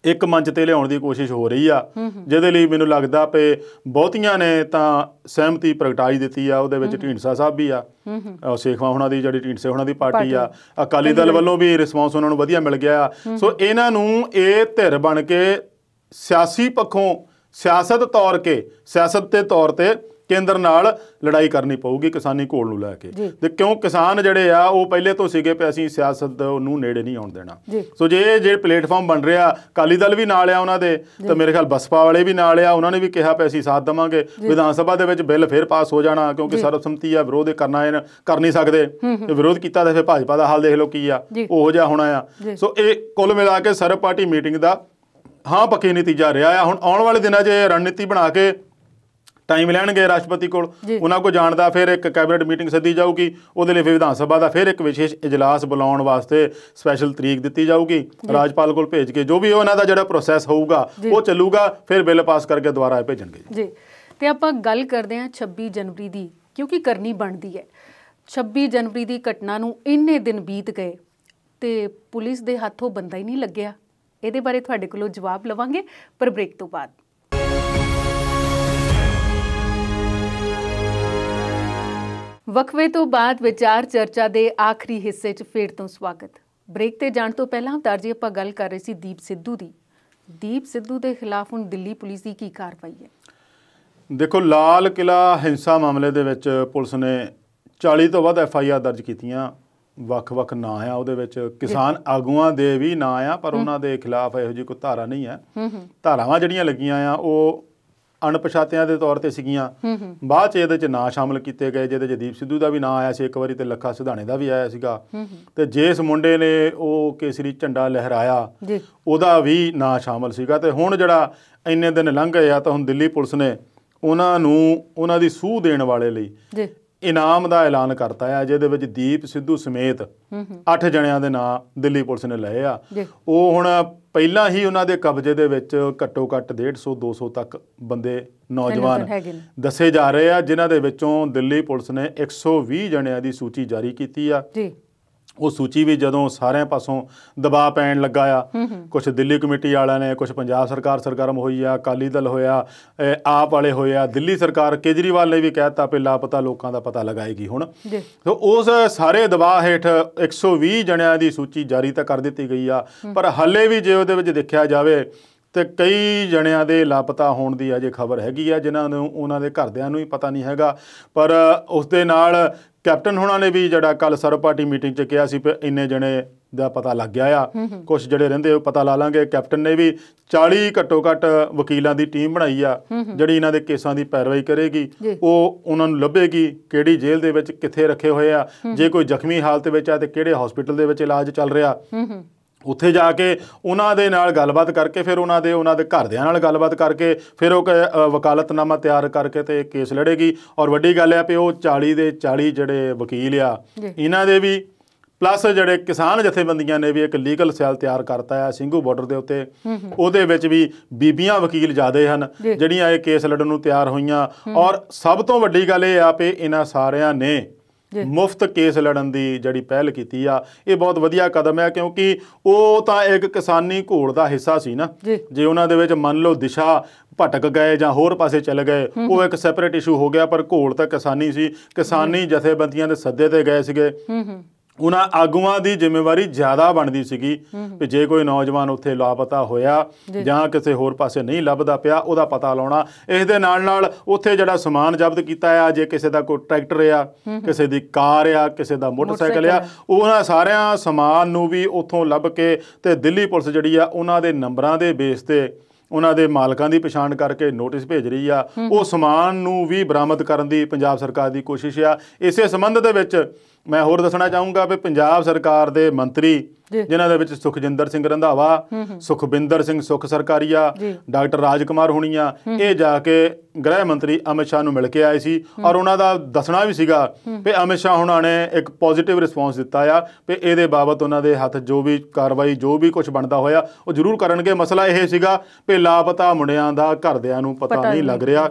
ਇੱਕ ਮੰਚ ਤੇ ਲਿਆਉਣ ਦੀ ਕੋਸ਼ਿਸ਼ ਹੋ ਰਹੀ ਆ, ਜਿਹਦੇ ਲਈ ਮੈਨੂੰ ਲੱਗਦਾ ਵੀ ਬਹੁਤੀਆਂ ਨੇ ਤਾਂ ਸਹਿਮਤੀ ਪ੍ਰਗਟਾਈ ਦਿੱਤੀ ਆ। ਉਹਦੇ ਵਿੱਚ ਢੀਂਡਸਾ ਸਾਹਿਬ ਵੀ ਆ, ਸੇਖਵਾਂ ਹੋਣਾ ਦੀ ਜਿਹੜੀ ਢੀਂਡਸੇ ਹੋਣਾ ਦੀ ਪਾਰਟੀ ਆ, ਅਕਾਲੀ ਦਲ ਵੱਲੋਂ ਵੀ ਰਿਸਪੌਂਸ ਉਹਨਾਂ ਨੂੰ ਵਧੀਆ ਮਿਲ ਗਿਆ। ਸੋ ਇਹਨਾਂ ਨੂੰ ਇਹ ਧਿਰ ਬਣ ਕੇ ਸਿਆਸੀ ਪੱਖੋਂ ਸਿਆਸਤ ਦੇ ਤੌਰ ਤੇ ਕੇਂਦਰ ਨਾਲ ਲੜਾਈ ਕਰਨੀ ਪਊਗੀ ਕਿਸਾਨੀ ਘੋਲ ਨੂੰ ਲੈ ਕੇ। ਤੇ ਕਿਉਂ ਕਿਸਾਨ ਜਿਹੜੇ ਆ ਉਹ ਪਹਿਲੇ ਤੋਂ ਸੀਗੇ ਵੀ ਅਸੀਂ ਸਿਆਸਤ ਨੂੰ ਨੇੜੇ ਨਹੀਂ ਆਉਣ ਦੇਣਾ। ਸੋ ਜੇ ਪਲੇਟਫਾਰਮ ਬਣ ਰਿਹਾ, ਅਕਾਲੀ ਦਲ ਵੀ ਨਾਲ ਆ ਉਹਨਾਂ ਦੇ, ਤਾਂ ਮੇਰੇ ਖਿਆਲ ਬਸਪਾ ਵਾਲੇ ਵੀ ਨਾਲ ਆ, ਉਹਨਾਂ ਨੇ ਵੀ ਕਿਹਾ ਵੀ ਅਸੀਂ ਸਾਥ ਦੇਵਾਂਗੇ। ਵਿਧਾਨ ਸਭਾ ਦੇ ਵਿੱਚ ਬਿੱਲ ਫਿਰ ਪਾਸ ਹੋ ਜਾਣਾ, ਕਿਉਂਕਿ ਸਰਬਸੰਮਤੀ ਆ, ਵਿਰੋਧ ਕਰ ਨਹੀਂ ਸਕਦੇ। ਵਿਰੋਧ ਕੀਤਾ ਤਾਂ ਫਿਰ ਭਾਜਪਾ ਦਾ ਹਾਲ ਦੇਖ ਲਓ ਕੀ ਆ, ਉਹੋ ਜਿਹਾ ਹੋਣਾ ਆ। ਸੋ ਇਹ ਕੁੱਲ ਮਿਲਾ ਕੇ ਸਰਬ ਪਾਰਟੀ ਮੀਟਿੰਗ ਦਾ ਪੱਕੇ ਨਤੀਜਾ ਰਿਹਾ ਆ। ਹੁਣ ਆਉਣ ਵਾਲੇ ਦਿਨਾਂ 'ਚ ਰਣਨੀਤੀ ਬਣਾ ਕੇ ਟਾਈਮ ਲੈਣਗੇ ਰਾਸ਼ਟਰਪਤੀ ਕੋਲ, ਉਹਨਾਂ ਕੋਲ ਜਾਣ ਦਾ। ਫਿਰ ਇੱਕ ਕੈਬਨਿਟ ਮੀਟਿੰਗ ਸੱਦੀ ਜਾਊਗੀ, ਉਹਦੇ ਲਈ ਫਿਰ ਵਿਧਾਨ ਸਭਾ ਦਾ ਫਿਰ ਇੱਕ ਵਿਸ਼ੇਸ਼ ਇਜਲਾਸ ਬੁਲਾਉਣ ਵਾਸਤੇ ਸਪੈਸ਼ਲ ਤਰੀਕ ਦਿੱਤੀ ਜਾਊਗੀ ਰਾਜਪਾਲ ਕੋਲ ਭੇਜ ਕੇ। ਜੋ ਵੀ ਉਹਨਾਂ ਦਾ ਜਿਹੜਾ ਪ੍ਰੋਸੈਸ ਹੋਊਗਾ ਉਹ ਚੱਲੂਗਾ, ਫਿਰ ਬਿੱਲ ਪਾਸ ਕਰਕੇ ਦੁਬਾਰਾ ਭੇਜਣਗੇ। ਜੀ, ਤੇ ਆਪਾਂ ਗੱਲ ਕਰਦੇ ਹਾਂ 26 ਜਨਵਰੀ ਦੀ, ਕਿਉਂਕਿ ਕਰਨੀ ਬਣਦੀ ਹੈ। 26 ਜਨਵਰੀ ਦੀ ਘਟਨਾ ਨੂੰ ਇੰਨੇ ਦਿਨ ਬੀਤ ਗਏ ਤੇ ਪੁਲਿਸ ਦੇ ਹੱਥੋਂ ਬੰਦਾ ਹੀ ਨਹੀਂ ਲੱਗਿਆ। ਇਹਦੇ ਬਾਰੇ ਤੁਹਾਡੇ ਕੋਲੋਂ ਜਵਾਬ ਲਵਾਂਗੇ ਪਰ ਬ੍ਰੇਕ ਤੋਂ ਬਾਅਦ। ਵਕਫੇ ਤੋਂ ਬਾਅਦ ਵਿਚਾਰ ਚਰਚਾ ਦੇ ਆਖਰੀ ਹਿੱਸੇ 'ਚ ਫੇਰ ਤੋਂ ਸਵਾਗਤ। ਬ੍ਰੇਕ ਤੇ ਜਾਣ ਤੋਂ ਪਹਿਲਾਂ ਦਰਜੀ ਆਪਾਂ ਗੱਲ ਕਰ ਰਹੇ ਸੀ ਦੀਪ ਸਿੱਧੂ ਦੀ। ਦੀਪ ਸਿੱਧੂ ਦੇ ਖਿਲਾਫ ਹੁਣ ਦਿੱਲੀ ਪੁਲਿਸ ਦੀ ਕੀ ਕਾਰਵਾਈ ਹੈ? ਦੇਖੋ, ਲਾਲ ਕਿਲਾ ਹਿੰਸਾ ਮਾਮਲੇ ਦੇ ਵਿੱਚ ਪੁਲਿਸ ਨੇ 40 ਤੋਂ ਵੱਧ FIR ਦਰਜ ਕੀਤੀਆਂ। ਵੱਖ-ਵੱਖ ਨਾਂ ਆ ਉਹਦੇ ਵਿੱਚ, ਕਿਸਾਨ ਆਗੂਆਂ ਦੇ ਵੀ ਨਾਂ ਆ, ਪਰ ਉਹਨਾਂ ਦੇ ਖਿਲਾਫ ਇਹੋ ਜਿਹੀ ਕੋਈ ਧਾਰਾ ਨਹੀਂ ਹੈ। ਧਾਰਾਵਾਂ ਜਿਹੜੀਆਂ ਲੱਗੀਆਂ ਆ ਉਹ ਅਣਪਛਾਤਿਆਂ ਦੇ ਤੌਰ ਤੇ ਸੀਗੀਆਂ। ਬਾਅਦ 'ਚ ਇਹਦੇ 'ਚ ਨਾਂ ਸ਼ਾਮਲ ਕੀਤੇ ਗਏ, ਜਿਹਦੇ 'ਚ ਦੀਪ ਸਿੱਧੂ ਦਾ ਵੀ ਨਾਂ ਆਇਆ ਸੀ ਇੱਕ ਵਾਰੀ, ਤੇ ਲੱਖਾ ਸਿਧਾਣੇ ਦਾ ਵੀ ਆਇਆ ਸੀਗਾ। ਤੇ ਜਿਸ ਮੁੰਡੇ ਨੇ ਉਹ ਕੇਸਰੀ ਝੰਡਾ ਲਹਿਰਾਇਆ ਉਹਦਾ ਵੀ ਨਾਂ ਸ਼ਾਮਲ ਸੀਗਾ। ਤੇ ਹੁਣ ਜਿਹੜਾ ਇੰਨੇ ਦਿਨ ਲੰਘ ਗਏ ਆ, ਤਾਂ ਹੁਣ ਦਿੱਲੀ ਪੁਲਿਸ ਨੇ ਉਹਨਾਂ ਨੂੰ ਉਹਨਾਂ ਦੀ ਸੂਹ ਦੇਣ ਵਾਲੇ ਲਈ ਇਨਾਮ ਦਾ ਐਲਾਨ ਕਰਤਾ ਹੈ, ਜਿਹਦੇ ਵਿੱਚ ਦੀਪ ਸਿੱਧੂ ਸਮੇਤ 8 ਜਣਿਆਂ ਦੇ ਨਾਂ ਦਿੱਲੀ ਪੁਲਿਸ ਨੇ ਲਏ ਆ। ਉਹ ਹੁਣ ਪਹਿਲਾਂ ਹੀ ਉਹਨਾਂ ਦੇ ਕਬਜ਼ੇ ਦੇ ਵਿੱਚ ਘੱਟੋ ਘੱਟ 150-200 ਤੱਕ ਬੰਦੇ ਨੌਜਵਾਨ ਦੱਸੇ ਜਾ ਰਹੇ ਆ, ਜਿਨ੍ਹਾਂ ਦੇ ਵਿੱਚੋਂ ਦਿੱਲੀ ਪੁਲਿਸ ਨੇ 120 ਜਣਿਆਂ ਦੀ ਸੂਚੀ ਜਾਰੀ ਕੀਤੀ ਆ। ਉਹ ਸੂਚੀ ਵੀ ਜਦੋਂ ਸਾਰਿਆਂ ਪਾਸੋਂ ਦਬਾਅ ਪੈਣ ਲੱਗਾ ਆ, ਕੁਝ ਦਿੱਲੀ ਕਮੇਟੀ ਵਾਲਿਆਂ ਨੇ, ਕੁਝ ਪੰਜਾਬ ਸਰਕਾਰ ਸਰਗਰਮ ਹੋਈ ਆ, ਅਕਾਲੀ ਦਲ ਹੋਇਆ, ਆਪ ਵਾਲੇ ਹੋਏ ਆ, ਦਿੱਲੀ ਸਰਕਾਰ ਕੇਜਰੀਵਾਲ ਨੇ ਵੀ ਕਹਿ ਦਿੱਤਾ ਵੀ ਲਾਪਤਾ ਲੋਕਾਂ ਦਾ ਪਤਾ ਲਗਾਏਗੀ ਹੁਣ। ਸੋ ਉਸ ਸਾਰੇ ਦਬਾਅ ਹੇਠ 120 ਜਣਿਆਂ ਦੀ ਸੂਚੀ ਜਾਰੀ ਤਾਂ ਕਰ ਦਿੱਤੀ ਗਈ ਆ, ਪਰ ਹਾਲੇ ਵੀ ਜੇ ਉਹਦੇ ਵਿੱਚ ਦੇਖਿਆ ਜਾਵੇ ਤੇ ਕਈ ਜਣਿਆਂ ਦੇ ਲਾਪਤਾ ਹੋਣ ਦੀ ਅਜੇ ਖਬਰ ਹੈਗੀ ਆ, ਜਿਨ੍ਹਾਂ ਨੂੰ ਉਹਨਾਂ ਦੇ ਘਰਦਿਆਂ ਨੂੰ ਹੀ ਪਤਾ ਨਹੀਂ ਹੈਗਾ। ਪਰ ਉਸ ਦੇ ਨਾਲ ਕੈਪਟਨ ਹੋਣਾ ਨੇ ਵੀ ਜਿਹੜਾ ਕੱਲ ਸਰਬ ਪਾਰਟੀ ਮੀਟਿੰਗ 'ਚ ਕਿਹਾ ਸੀ ਵੀ ਇੰਨੇ ਜਣੇ ਦਾ ਪਤਾ ਲੱਗ ਗਿਆ ਆ, ਕੁਝ ਜਿਹੜੇ ਰਹਿੰਦੇ ਉਹ ਪਤਾ ਲਾ ਲਾਂਗੇ। ਕੈਪਟਨ ਨੇ ਵੀ 40 ਘੱਟੋ ਘੱਟ ਵਕੀਲਾਂ ਦੀ ਟੀਮ ਬਣਾਈ ਆ, ਜਿਹੜੀ ਇਹਨਾਂ ਦੇ ਕੇਸਾਂ ਦੀ ਪੈਰਵਾਈ ਕਰੇਗੀ। ਉਹ ਉਹਨਾਂ ਨੂੰ ਲੱਭੇਗੀ ਕਿਹੜੀ ਜੇਲ੍ਹ ਦੇ ਵਿੱਚ ਕਿੱਥੇ ਰੱਖੇ ਹੋਏ ਆ, ਜੇ ਕੋਈ ਜ਼ਖਮੀ ਹਾਲਤ ਵਿੱਚ ਆ ਤੇ ਕਿਹੜੇ ਹਸਪੀਟਲ ਦੇ ਵਿੱਚ ਇਲਾਜ ਚੱਲ ਰਿਹਾ। ਉੱਥੇ ਜਾ ਕੇ ਉਹਨਾਂ ਦੇ ਨਾਲ ਗੱਲਬਾਤ ਕਰਕੇ ਫਿਰ ਉਹਨਾਂ ਦੇ ਘਰਦਿਆਂ ਨਾਲ ਗੱਲਬਾਤ ਕਰਕੇ ਫਿਰ ਉਹ ਵਕਾਲਤਨਾਮਾ ਤਿਆਰ ਕਰਕੇ ਤੇ ਕੇਸ ਲੜੇਗੀ। ਔਰ ਵੱਡੀ ਗੱਲ ਹੈ ਵੀ ਉਹ 40 ਦੇ 40 ਜਿਹੜੇ ਵਕੀਲ ਆ, ਇਹਨਾਂ ਦੇ ਵੀ ਪਲੱਸ ਜਿਹੜੇ ਕਿਸਾਨ ਜਥੇਬੰਦੀਆਂ ਨੇ ਵੀ ਇੱਕ ਲੀਗਲ ਸੈੱਲ ਤਿਆਰ ਕਰਤਾ ਆ ਸਿੰਘੂ ਬਾਰਡਰ ਦੇ ਉੱਤੇ। ਉਹਦੇ ਵਿੱਚ ਵੀ ਬੀਬੀਆਂ ਵਕੀਲ ਜ਼ਿਆਦੇ ਹਨ ਜਿਹੜੀਆਂ ਇਹ ਕੇਸ ਲੜਨ ਨੂੰ ਤਿਆਰ ਹੋਈਆਂ। ਔਰ ਸਭ ਤੋਂ ਵੱਡੀ ਗੱਲ ਇਹ ਆ ਵੀ ਇਹਨਾਂ ਸਾਰਿਆਂ ਨੇ ਮੁਫਤ ਕੇਸ ਲੜਨ ਦੀ ਜਿਹੜੀ ਪਹਿਲ ਕੀਤੀ ਆ, ਇਹ ਬਹੁਤ ਵਧੀਆ ਕਦਮ ਹੈ, ਕਿਉਂਕਿ ਉਹ ਤਾਂ ਇੱਕ ਕਿਸਾਨੀ ਘੋਲ ਦਾ ਹਿੱਸਾ ਸੀ ਨਾ। ਜੇ ਉਹਨਾਂ ਦੇ ਵਿੱਚ ਮੰਨ ਲਓ ਦਿਸ਼ਾ ਭਟਕ ਗਏ ਜਾਂ ਹੋਰ ਪਾਸੇ ਚਲੇ ਗਏ, ਉਹ ਇੱਕ ਸੈਪਰੇਟ ਇਸ਼ੂ ਹੋ ਗਿਆ, ਪਰ ਘੋਲ ਤਾਂ ਕਿਸਾਨੀ ਸੀ। ਕਿਸਾਨੀ ਜਥੇਬੰਦੀਆਂ ਦੇ ਸੱਦੇ ਤੇ ਗਏ ਸੀਗੇ, ਉਹਨਾਂ ਆਗੂਆਂ ਦੀ ਜ਼ਿੰਮੇਵਾਰੀ ਜ਼ਿਆਦਾ ਬਣਦੀ ਸੀਗੀ ਵੀ ਜੇ ਕੋਈ ਨੌਜਵਾਨ ਉੱਥੇ ਲਾਪਤਾ ਹੋਇਆ ਜਾਂ ਕਿਸੇ ਹੋਰ ਪਾਸੇ ਨਹੀਂ ਲੱਭਦਾ ਪਿਆ, ਉਹਦਾ ਪਤਾ ਲਾਉਣਾ। ਇਸ ਦੇ ਨਾਲ ਨਾਲ ਉੱਥੇ ਜਿਹੜਾ ਸਮਾਨ ਜ਼ਬਤ ਕੀਤਾ ਆ, ਜੇ ਕਿਸੇ ਦਾ ਕੋਈ ਟਰੈਕਟਰ ਆ, ਕਿਸੇ ਦੀ ਕਾਰ ਆ, ਕਿਸੇ ਦਾ ਮੋਟਰਸਾਈਕਲ ਆ, ਉਹਨਾਂ ਸਾਰਿਆਂ ਸਮਾਨ ਨੂੰ ਵੀ ਉੱਥੋਂ ਲੱਭ ਕੇ ਤੇ ਦਿੱਲੀ ਪੁਲਿਸ ਜਿਹੜੀ ਆ ਉਹਨਾਂ ਦੇ ਨੰਬਰਾਂ ਦੇ ਬੇਸ ਤੇ ਉਹਨਾਂ ਦੇ ਮਾਲਕਾਂ ਦੀ ਪਛਾਣ ਕਰਕੇ ਨੋਟਿਸ ਭੇਜ ਰਹੀ ਆ। ਉਹ ਸਮਾਨ ਨੂੰ ਵੀ ਬਰਾਮਦ ਕਰਨ ਦੀ ਪੰਜਾਬ ਸਰਕਾਰ ਦੀ ਕੋਸ਼ਿਸ਼ ਆ। ਇਸੇ ਸੰਬੰਧ ਦੇ ਵਿੱਚ ਮੈਂ ਹੋਰ ਦੱਸਣਾ ਚਾਹੂੰਗਾ ਵੀ ਪੰਜਾਬ ਸਰਕਾਰ ਦੇ ਮੰਤਰੀ, ਜਿਨ੍ਹਾਂ ਦੇ ਵਿੱਚ ਸੁਖਜਿੰਦਰ ਸਿੰਘ ਰੰਧਾਵਾ, ਸੁਖਬਿੰਦਰ ਸਿੰਘ ਸੁੱਖ ਸਰਕਾਰੀਆ, ਡਾਕਟਰ ਰਾਜ ਕੁਮਾਰ ਹੋਣੀਆਂ, ਇਹ ਜਾ ਕੇ ਗ੍ਰਹਿ ਮੰਤਰੀ ਅਮਿਤ ਸ਼ਾਹ ਨੂੰ ਮਿਲ ਕੇ ਆਏ ਸੀ। ਔਰ ਉਹਨਾਂ ਦਾ ਦੱਸਣਾ ਵੀ ਸੀਗਾ ਵੀ ਅਮਿਤ ਸ਼ਾਹ ਹੋਣਾ ਨੇ ਇੱਕ ਪੋਜ਼ਿਟਿਵ ਰਿਸਪੌਂਸ ਦਿੱਤਾ ਆ ਵੀ ਇਹਦੇ ਬਾਬਤ ਉਹਨਾਂ ਦੇ ਹੱਥ ਜੋ ਵੀ ਕਾਰਵਾਈ, ਜੋ ਵੀ ਕੁਝ ਬਣਦਾ ਹੋਇਆ ਉਹ ਜ਼ਰੂਰ ਕਰਨਗੇ। ਮਸਲਾ ਇਹ ਸੀਗਾ ਵੀ ਲਾਪਤਾ ਮੁੰਡਿਆਂ ਦਾ ਘਰਦਿਆਂ ਨੂੰ ਪਤਾ ਨਹੀਂ ਲੱਗ ਰਿਹਾ।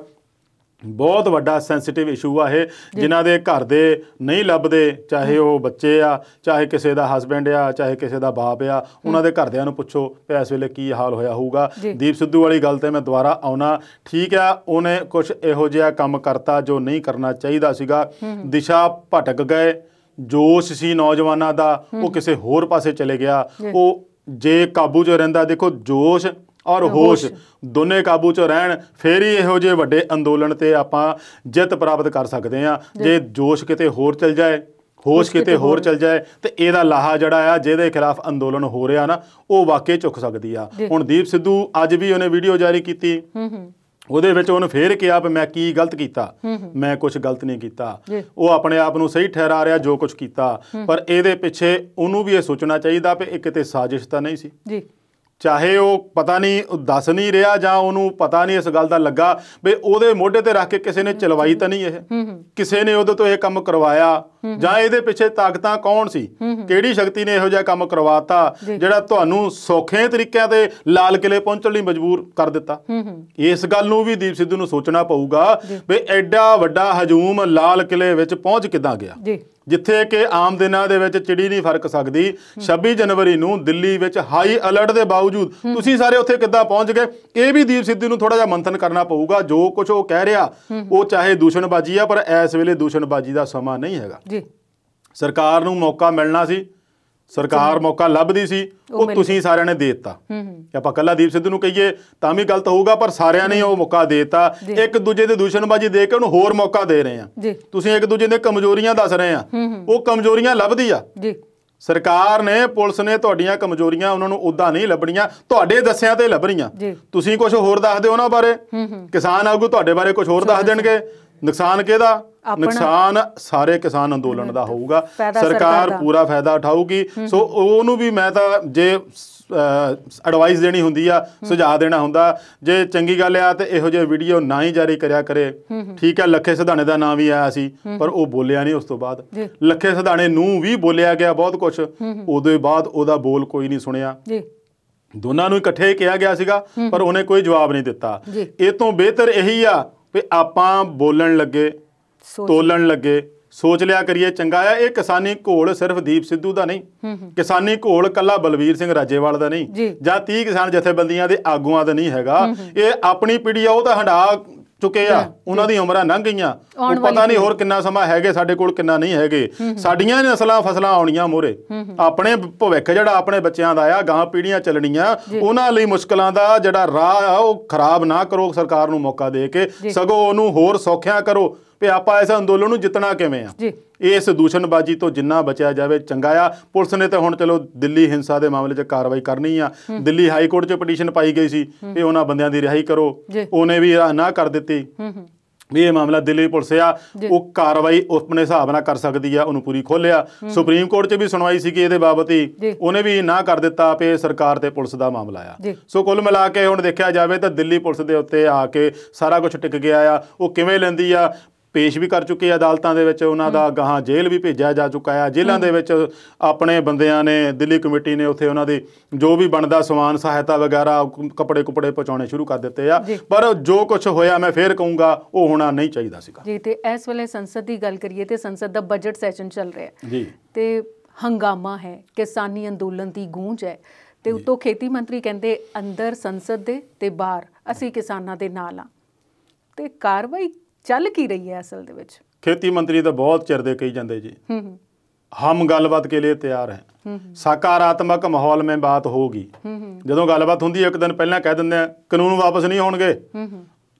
ਬਹੁਤ ਵੱਡਾ ਸੈਂਸਿਟਿਵ ਇਸ਼ੂ ਆ ਇਹ, ਜਿਨ੍ਹਾਂ ਦੇ ਘਰ ਦੇ ਨਹੀਂ ਲੱਭਦੇ, ਚਾਹੇ ਉਹ ਬੱਚੇ ਆ, ਚਾਹੇ ਕਿਸੇ ਦਾ ਹਸਬੈਂਡ ਆ, ਚਾਹੇ ਕਿਸੇ ਦਾ ਬਾਪ ਆ, ਉਹਨਾਂ ਦੇ ਘਰਦਿਆਂ ਨੂੰ ਪੁੱਛੋ ਵੀ ਇਸ ਵੇਲੇ ਕੀ ਹਾਲ ਹੋਇਆ ਹੋਊਗਾ। ਦੀਪ ਸਿੱਧੂ ਵਾਲੀ ਗੱਲ ਤੇ ਮੈਂ ਦੁਬਾਰਾ ਆਉਣਾ, ਠੀਕ ਆ, ਉਹਨੇ ਕੁਝ ਇਹੋ ਜਿਹਾ ਕੰਮ ਕਰਤਾ ਜੋ ਨਹੀਂ ਕਰਨਾ ਚਾਹੀਦਾ ਸੀਗਾ। ਦਿਸ਼ਾ ਭਟਕ ਗਏ, ਜੋਸ਼ ਸੀ ਨੌਜਵਾਨਾਂ ਦਾ, ਉਹ ਕਿਸੇ ਹੋਰ ਪਾਸੇ ਚਲੇ ਗਿਆ। ਉਹ ਜੇ ਕਾਬੂ 'ਚ ਰਹਿੰਦਾ, ਦੇਖੋ ਜੋਸ਼ ਔਰ ਹੋਸ਼ ਦੋਨੇ ਕਾਬੂ 'ਚ ਰਹਿਣ, ਫਿਰ ਹੀ ਇਹੋ ਜਿਹੇ ਵੱਡੇ ਅੰਦੋਲਨ ਤੇ ਆਪਾਂ ਜਿੱਤ ਪ੍ਰਾਪਤ ਕਰ ਸਕਦੇ ਹਾਂ। ਜੇ ਜੋਸ਼ ਕਿਤੇ ਹੋਰ ਚਲ ਜਾਏ, ਹੋਸ਼ ਕਿਤੇ ਹੋਰ ਚਲ ਜਾਏ, ਤੇ ਇਹਦਾ ਲਾਹਾ ਜਿਹੜਾ ਆ ਜਿਹਦੇ ਖਿਲਾਫ ਅੰਦੋਲਨ ਹੋ ਰਿਹਾ ਨਾ, ਉਹ ਵਾਕਈ ਚੁੱਕ ਸਕਦੀ ਆ। ਹੁਣ ਦੀਪ ਸਿੱਧੂ ਅੱਜ ਵੀ ਉਹਨੇ ਵੀਡੀਓ ਜਾਰੀ ਕੀਤੀ, ਉਹਦੇ ਵਿੱਚ ਉਹਨੇ ਫੇਰ ਕਿਹਾ ਵੀ ਮੈਂ ਕੀ ਗਲਤ ਕੀਤਾ, ਮੈਂ ਕੁਝ ਗਲਤ ਨਹੀਂ ਕੀਤਾ। ਉਹ ਆਪਣੇ ਆਪ ਨੂੰ ਸਹੀ ਠਹਿਰਾ ਰਿਹਾ ਜੋ ਕੁਝ ਕੀਤਾ, ਪਰ ਇਹਦੇ ਪਿੱਛੇ ਉਹਨੂੰ ਵੀ ਇਹ ਸੋਚਣਾ ਚਾਹੀਦਾ ਵੀ ਇਹ ਕਿਤੇ ਸਾਜ਼ਿਸ਼ ਤਾਂ ਨਹੀਂ ਸੀ। ਚਾਹੇ ਉਹ ਪਤਾ ਨਹੀਂ ਦੱਸ ਨਹੀਂ ਰਿਹਾ, ਜਾਂ ਉਹਨੂੰ ਪਤਾ ਨਹੀਂ ਇਸ ਗੱਲ ਦਾ ਲੱਗਾ ਵੀ ਉਹਦੇ ਮੋਢੇ ਤੇ ਰੱਖ ਕੇ ਕਿਸੇ ਨੇ ਚਲਵਾਈ ਤਾਂ ਨਹੀਂ, ਇਹ ਕਿਸੇ ਨੇ ਉਹਦੇ ਤੋਂ ਇਹ ਕੰਮ ਕਰਵਾਇਆ, ਜਾਂ ਇਹਦੇ ਪਿੱਛੇ ਤਾਕਤਾਂ ਕੌਣ ਸੀ, ਕਿਹੜੀ ਸ਼ਕਤੀ ਨੇ ਇਹੋ ਜਿਹਾ ਕੰਮ ਕਰਵਾਤਾ ਜਿਹੜਾ ਤੁਹਾਨੂੰ ਸੌਖੇ ਤਰੀਕਿਆਂ ਤੇ ਲਾਲ ਕਿਲੇ ਪਹੁੰਚਣ ਲਈ ਮਜਬੂਰ ਕਰ ਦਿੱਤਾ। ਇਸ ਗੱਲ ਨੂੰ ਵੀ ਦੀਪ ਸਿੱਧੂ ਨੂੰ ਸੋਚਣਾ ਪਊਗਾ ਵੀ ਐਡਾ ਵੱਡਾ ਹਜੂਮ ਲਾਲ ਕਿਲੇ ਵਿੱਚ ਪਹੁੰਚ ਕਿੱਦਾਂ ਗਿਆ, ਜਿੱਥੇ ਕਿ ਆਮ ਦਿਨਾਂ ਦੇ ਵਿੱਚ ਚਿੜੀ ਨਹੀਂ ਫਰਕ ਸਕਦੀ। 26 ਜਨਵਰੀ ਨੂੰ ਦਿੱਲੀ ਵਿੱਚ ਹਾਈ ਅਲਰਟ ਦੇ ਬਾਵਜੂਦ ਤੁਸੀਂ ਸਾਰੇ ਉੱਥੇ ਕਿੱਦਾਂ ਪਹੁੰਚ ਗਏ, ਇਹ ਵੀ ਦੀਪ ਸਿੱਧੂ ਨੂੰ ਥੋੜਾ ਜਿਹਾ ਮੰਥਨ ਕਰਨਾ ਪਊਗਾ। ਜੋ ਕੁਝ ਉਹ ਕਹਿ ਰਿਹਾ ਉਹ ਚਾਹੇ ਦੂਸ਼ਣਬਾਜ਼ੀ ਆ, ਪਰ ਇਸ ਵੇਲੇ ਦੂਸ਼ਣਬਾਜ਼ੀ ਦਾ ਸਮਾਂ ਨਹੀਂ ਹੈਗਾ। ਸਰਕਾਰ ਨੂੰ ਮੌਕਾ ਮਿਲਣਾ ਸੀ, ਸਰਕਾਰ ਮੌਕਾ ਲੱਭਦੀ ਸੀ, ਉਹ ਤੁਸੀਂ ਸਾਰਿਆਂ ਨੇ ਦੇ ਦਿੱਤਾ। ਆਪਾਂ ਕੱਲਾ ਦੀਪ ਸਿੱਧੂ ਨੂੰ ਕਹੀਏ ਤਾਂ ਵੀ ਗਲਤ ਹੋਊਗਾ, ਪਰ ਸਾਰਿਆਂ ਨੇ ਉਹ ਮੌਕਾ ਦੇ ਦਿੱਤਾ। ਇੱਕ ਦੂਜੇ ਦੇ ਦੂਸ਼ਣਬਾਜ਼ੀ ਦੇ ਕੇ ਉਹਨੂੰ ਹੋਰ ਮੌਕਾ ਦੇ ਰਹੇ ਆ। ਤੁਸੀਂ ਇੱਕ ਦੂਜੇ ਦੀਆਂ ਕਮਜ਼ੋਰੀਆਂ ਦੱਸ ਰਹੇ ਆ, ਉਹ ਕਮਜ਼ੋਰੀਆਂ ਲੱਭਦੀ ਆ। ਸਰਕਾਰ ਨੇ, ਪੁਲਿਸ ਨੇ ਤੁਹਾਡੀਆਂ ਕਮਜ਼ੋਰੀਆਂ ਉਹਨਾਂ ਨੂੰ ਉਦਾਂ ਨਹੀਂ ਲੱਭਣੀਆਂ, ਤੁਹਾਡੇ ਦੱਸਿਆਂ ਤੇ ਲੱਭਣੀਆਂ। ਤੁਸੀਂ ਕੁਝ ਹੋਰ ਦੱਸਦੇ ਉਹਨਾਂ ਬਾਰੇ, ਕਿਸਾਨ ਆਗੂ ਤੁਹਾਡੇ ਬਾਰੇ ਕੁਝ ਹੋਰ ਦੱਸ ਦੇਣਗੇ। ਨੁਕਸਾਨ ਕਿਹਦਾ? ਨੁਕਸਾਨ ਸਾਰੇ ਕਿਸਾਨ ਅੰਦੋਲਨ ਦਾ ਹੋਊਗਾ। ਸਰਕਾਰ ਪੂਰਾ ਫਾਇਦਾ ਉਠਾਊਗੀ। ਸੋ ਉਹਨੂੰ ਵੀ ਮੈਂ ਤਾਂ ਜੇ ਐਡਵਾਈਸ ਦੇਣੀ ਹੁੰਦੀ ਆ, ਸੁਝਾਅ ਦੇਣਾ ਹੁੰਦਾ, ਜੇ ਚੰਗੀ ਗੱਲ ਆ ਤੇ ਇਹੋ ਜਿਹੇ ਵੀਡੀਓ ਨਾ ਹੀ ਜਾਰੀ ਕਰਿਆ ਕਰੇ। ਠੀਕ ਹੈ, ਲੱਖੇ ਸਿਧਾਣੇ ਦਾ ਨਾਂ ਵੀ ਆਇਆ ਸੀ, ਪਰ ਉਹ ਬੋਲਿਆ ਨਹੀਂ। ਉਸ ਤੋਂ ਬਾਅਦ ਲੱਖੇ ਸਿਧਾਣੇ ਨੂੰ ਵੀ ਬੋਲਿਆ ਗਿਆ ਬਹੁਤ ਕੁਛ, ਉਹਦੇ ਬਾਅਦ ਉਹਦਾ ਬੋਲ ਕੋਈ ਨਹੀਂ ਸੁਣਿਆ। ਦੋਨਾਂ ਨੂੰ ਇਕੱਠੇ ਕਿਹਾ ਗਿਆ ਸੀਗਾ, ਪਰ ਉਹਨੇ ਕੋਈ ਜਵਾਬ ਨਹੀਂ ਦਿੱਤਾ। ਇਹ ਤੋਂ ਬਿਹਤਰ ਇਹੀ ਆ ਵੀ ਆਪਾਂ ਬੋਲਣ ਲੱਗੇ, ਤੋਲਣ ਲੱਗੇ, ਸੋਚ ਲਿਆ ਕਰੀਏ ਚੰਗਾ ਆ। ਇਹ ਕਿਸਾਨੀ ਘੋਲ ਸਿਰਫ ਦੀਪ ਸਿੱਧੂ ਦਾ ਨਹੀਂ, ਕਿਸਾਨੀ ਘੋਲ ਕੱਲਾ ਬਲਵੀਰ ਸਿੰਘ ਰਾਜੇਵਾਲ ਦਾ ਨਹੀਂ ਜਾਂ 30 ਕਿਸਾਨ ਜਥੇਬੰਦੀਆਂ ਦੇ ਆਗੂਆਂ ਦਾ ਨਹੀਂ ਹੈਗਾ। ਇਹ ਆਪਣੀ ਪੀੜ੍ਹੀ ਆ, ਉਹ ਤਾਂ ਹੰਢਾ ਚੁੱਕੇ ਆ, ਉਹਨਾਂ ਦੀ ਉਮਰਾਂ ਲੰਘ ਗਈਆਂ, ਉਹ ਪਤਾ ਨਹੀਂ ਹੋਰ ਕਿੰਨਾ ਸਮਾਂ ਹੈਗੇ ਸਾਡੇ ਕੋਲ, ਕਿੰਨਾ ਨਹੀਂ ਹੈਗੇ। ਸਾਡੀਆਂ ਨਸਲਾਂ ਫਸਲਾਂ ਆਉਣੀਆਂ ਮੋਰੇ, ਆਪਣੇ ਭਵਿੱਖ ਜਿਹੜਾ ਆਪਣੇ ਬੱਚਿਆਂ ਦਾ ਆ, ਗਾਂ ਪੀੜ੍ਹੀਆਂ ਚੱਲਣੀਆਂ, ਉਹਨਾਂ ਲਈ ਮੁਸ਼ਕਲਾਂ ਦਾ ਜਿਹੜਾ ਰਾਹ ਆ ਉਹ ਖਰਾਬ ਨਾ ਕਰੋ ਸਰਕਾਰ ਨੂੰ ਮੌਕਾ ਦੇ ਕੇ, ਸਗੋਂ ਉਹਨੂੰ ਹੋਰ ਸੌਖਿਆਂ ਕਰੋ ਵੀ ਆਪਾਂ ਇਸ ਅੰਦੋਲਨ ਨੂੰ ਜਿੱਤਣਾ ਕਿਵੇਂ ਆ। ਇਸ ਦੂਸ਼ਣਬਾਜ਼ੀ ਤੋਂ ਜਿੰਨਾ ਬਚਿਆ ਜਾਵੇ ਚੰਗਾ ਆ। ਪੁਲਿਸ ਨੇ ਤਾਂ ਹੁਣ ਚਲੋ ਦਿੱਲੀ ਹਿੰਸਾ ਦੇ ਮਾਮਲੇ 'ਚ ਕਾਰਵਾਈ ਕਰਨੀ ਆ। ਦਿੱਲੀ ਹਾਈ ਕੋਰਟ 'ਚ ਪਟੀਸ਼ਨ ਪਾਈ ਗਈ ਸੀ ਵੀ ਉਹਨਾਂ ਬੰਦਿਆਂ ਦੀ ਰਿਹਾਈ ਕਰੋ, ਉਹਨੇ ਵੀ ਨਾ ਕਰ ਦਿੱਤੀ ਵੀ ਇਹ ਮਾਮਲਾ ਦਿੱਲੀ ਪੁਲਿਸ ਆ, ਉਹ ਕਾਰਵਾਈ ਆਪਣੇ ਹਿਸਾਬ ਨਾਲ ਕਰ ਸਕਦੀ ਆ, ਉਹਨੂੰ ਪੂਰੀ ਖੋਲਿਆ। ਸੁਪਰੀਮ ਕੋਰਟ 'ਚ ਵੀ ਸੁਣਵਾਈ ਸੀਗੀ ਇਹਦੇ ਬਾਬਤ ਹੀ, ਉਹਨੇ ਵੀ ਨਾ ਕਰ ਦਿੱਤਾ ਵੀ ਸਰਕਾਰ ਤੇ ਪੁਲਿਸ ਦਾ ਮਾਮਲਾ ਆ। ਸੋ ਕੁੱਲ ਮਿਲਾ ਕੇ ਹੁਣ ਦੇਖਿਆ ਜਾਵੇ ਤਾਂ ਦਿੱਲੀ ਪੁਲਿਸ ਦੇ ਉੱਤੇ ਆ ਕੇ ਸਾਰਾ ਕੁਝ ਟਿਕ ਗਿਆ ਆ। ਉਹ ਕਿਵੇਂ ਲੈਂਦੀ ਆ, ਪੇਸ਼ ਵੀ ਕਰ ਚੁੱਕੇ ਆ ਅਦਾਲਤਾਂ ਦੇ ਵਿੱਚ, ਉਹਨਾਂ ਦਾ ਗਾਹਾਂ ਜੇਲ੍ਹ ਵੀ ਭੇਜਿਆ ਜਾ ਚੁੱਕਾ ਆ। ਜੇਲ੍ਹਾਂ ਦੇ ਵਿੱਚ ਆਪਣੇ ਬੰਦਿਆਂ ਨੇ, ਦਿੱਲੀ ਕਮੇਟੀ ਨੇ ਉੱਥੇ ਉਹਨਾਂ ਦੀ ਜੋ ਵੀ ਬਣਦਾ ਸਮਾਨ ਸਹਾਇਤਾ ਵਗੈਰਾ, ਕੱਪੜੇ ਕੁਪੜੇ ਪਹੁੰਚਾਉਣੇ ਸ਼ੁਰੂ ਕਰ ਦਿੱਤੇ ਆ। ਪਰ ਜੋ ਕੁਝ ਹੋਇਆ ਮੈਂ ਫੇਰ ਕਹੂੰਗਾ ਉਹ ਹੋਣਾ ਨਹੀਂ ਚਾਹੀਦਾ ਸੀਗਾ ਜੀ। ਤੇ ਇਸ ਵੇਲੇ ਸੰਸਦ ਦੀ ਗੱਲ ਕਰੀਏ ਤੇ ਸੰਸਦ ਦਾ ਬਜਟ ਸੈਸ਼ਨ ਚੱਲ ਰਿਹਾ ਜੀ, ਤੇ ਹੰਗਾਮਾ ਹੈ, ਕਿਸਾਨੀ ਅੰਦੋਲਨ ਦੀ ਗੂੰਜ ਹੈ, ਤੇ ਉਤੋਂ ਖੇਤੀ ਮੰਤਰੀ ਕਹਿੰਦੇ ਅੰਦਰ ਸੰਸਦ ਦੇ ਤੇ ਬਾਹਰ ਅਸੀਂ ਕਿਸਾਨਾਂ ਦੇ ਨਾਲ ਆ। ਤੇ ਕਾਰਵਾਈ ਚੱਲ ਕੀ ਰਹੀ ਹੈ ਅਸਲ ਦੇ ਵਿੱਚ? ਖੇਤੀ ਮੰਤਰੀ ਤਾਂ ਬਹੁਤ ਚਿਰ ਦੇ ਕਹੀ ਜਾਂਦੇ ਜੀ ਹਮ ਗੱਲਬਾਤ ਕੇ ਲਈ ਤਿਆਰ ਹੈ, ਸਕਾਰਾਤਮਕ ਮਾਹੌਲ ਮੇਂ ਬਾਤ ਹੋਗੀ। ਜਦੋਂ ਗੱਲਬਾਤ ਹੁੰਦੀ ਹੈ ਇੱਕ ਦਿਨ ਪਹਿਲਾਂ ਕਹਿ ਦਿੰਦੇ ਆ ਕਾਨੂੰਨ ਵਾਪਸ ਨਹੀਂ ਹੋਣਗੇ,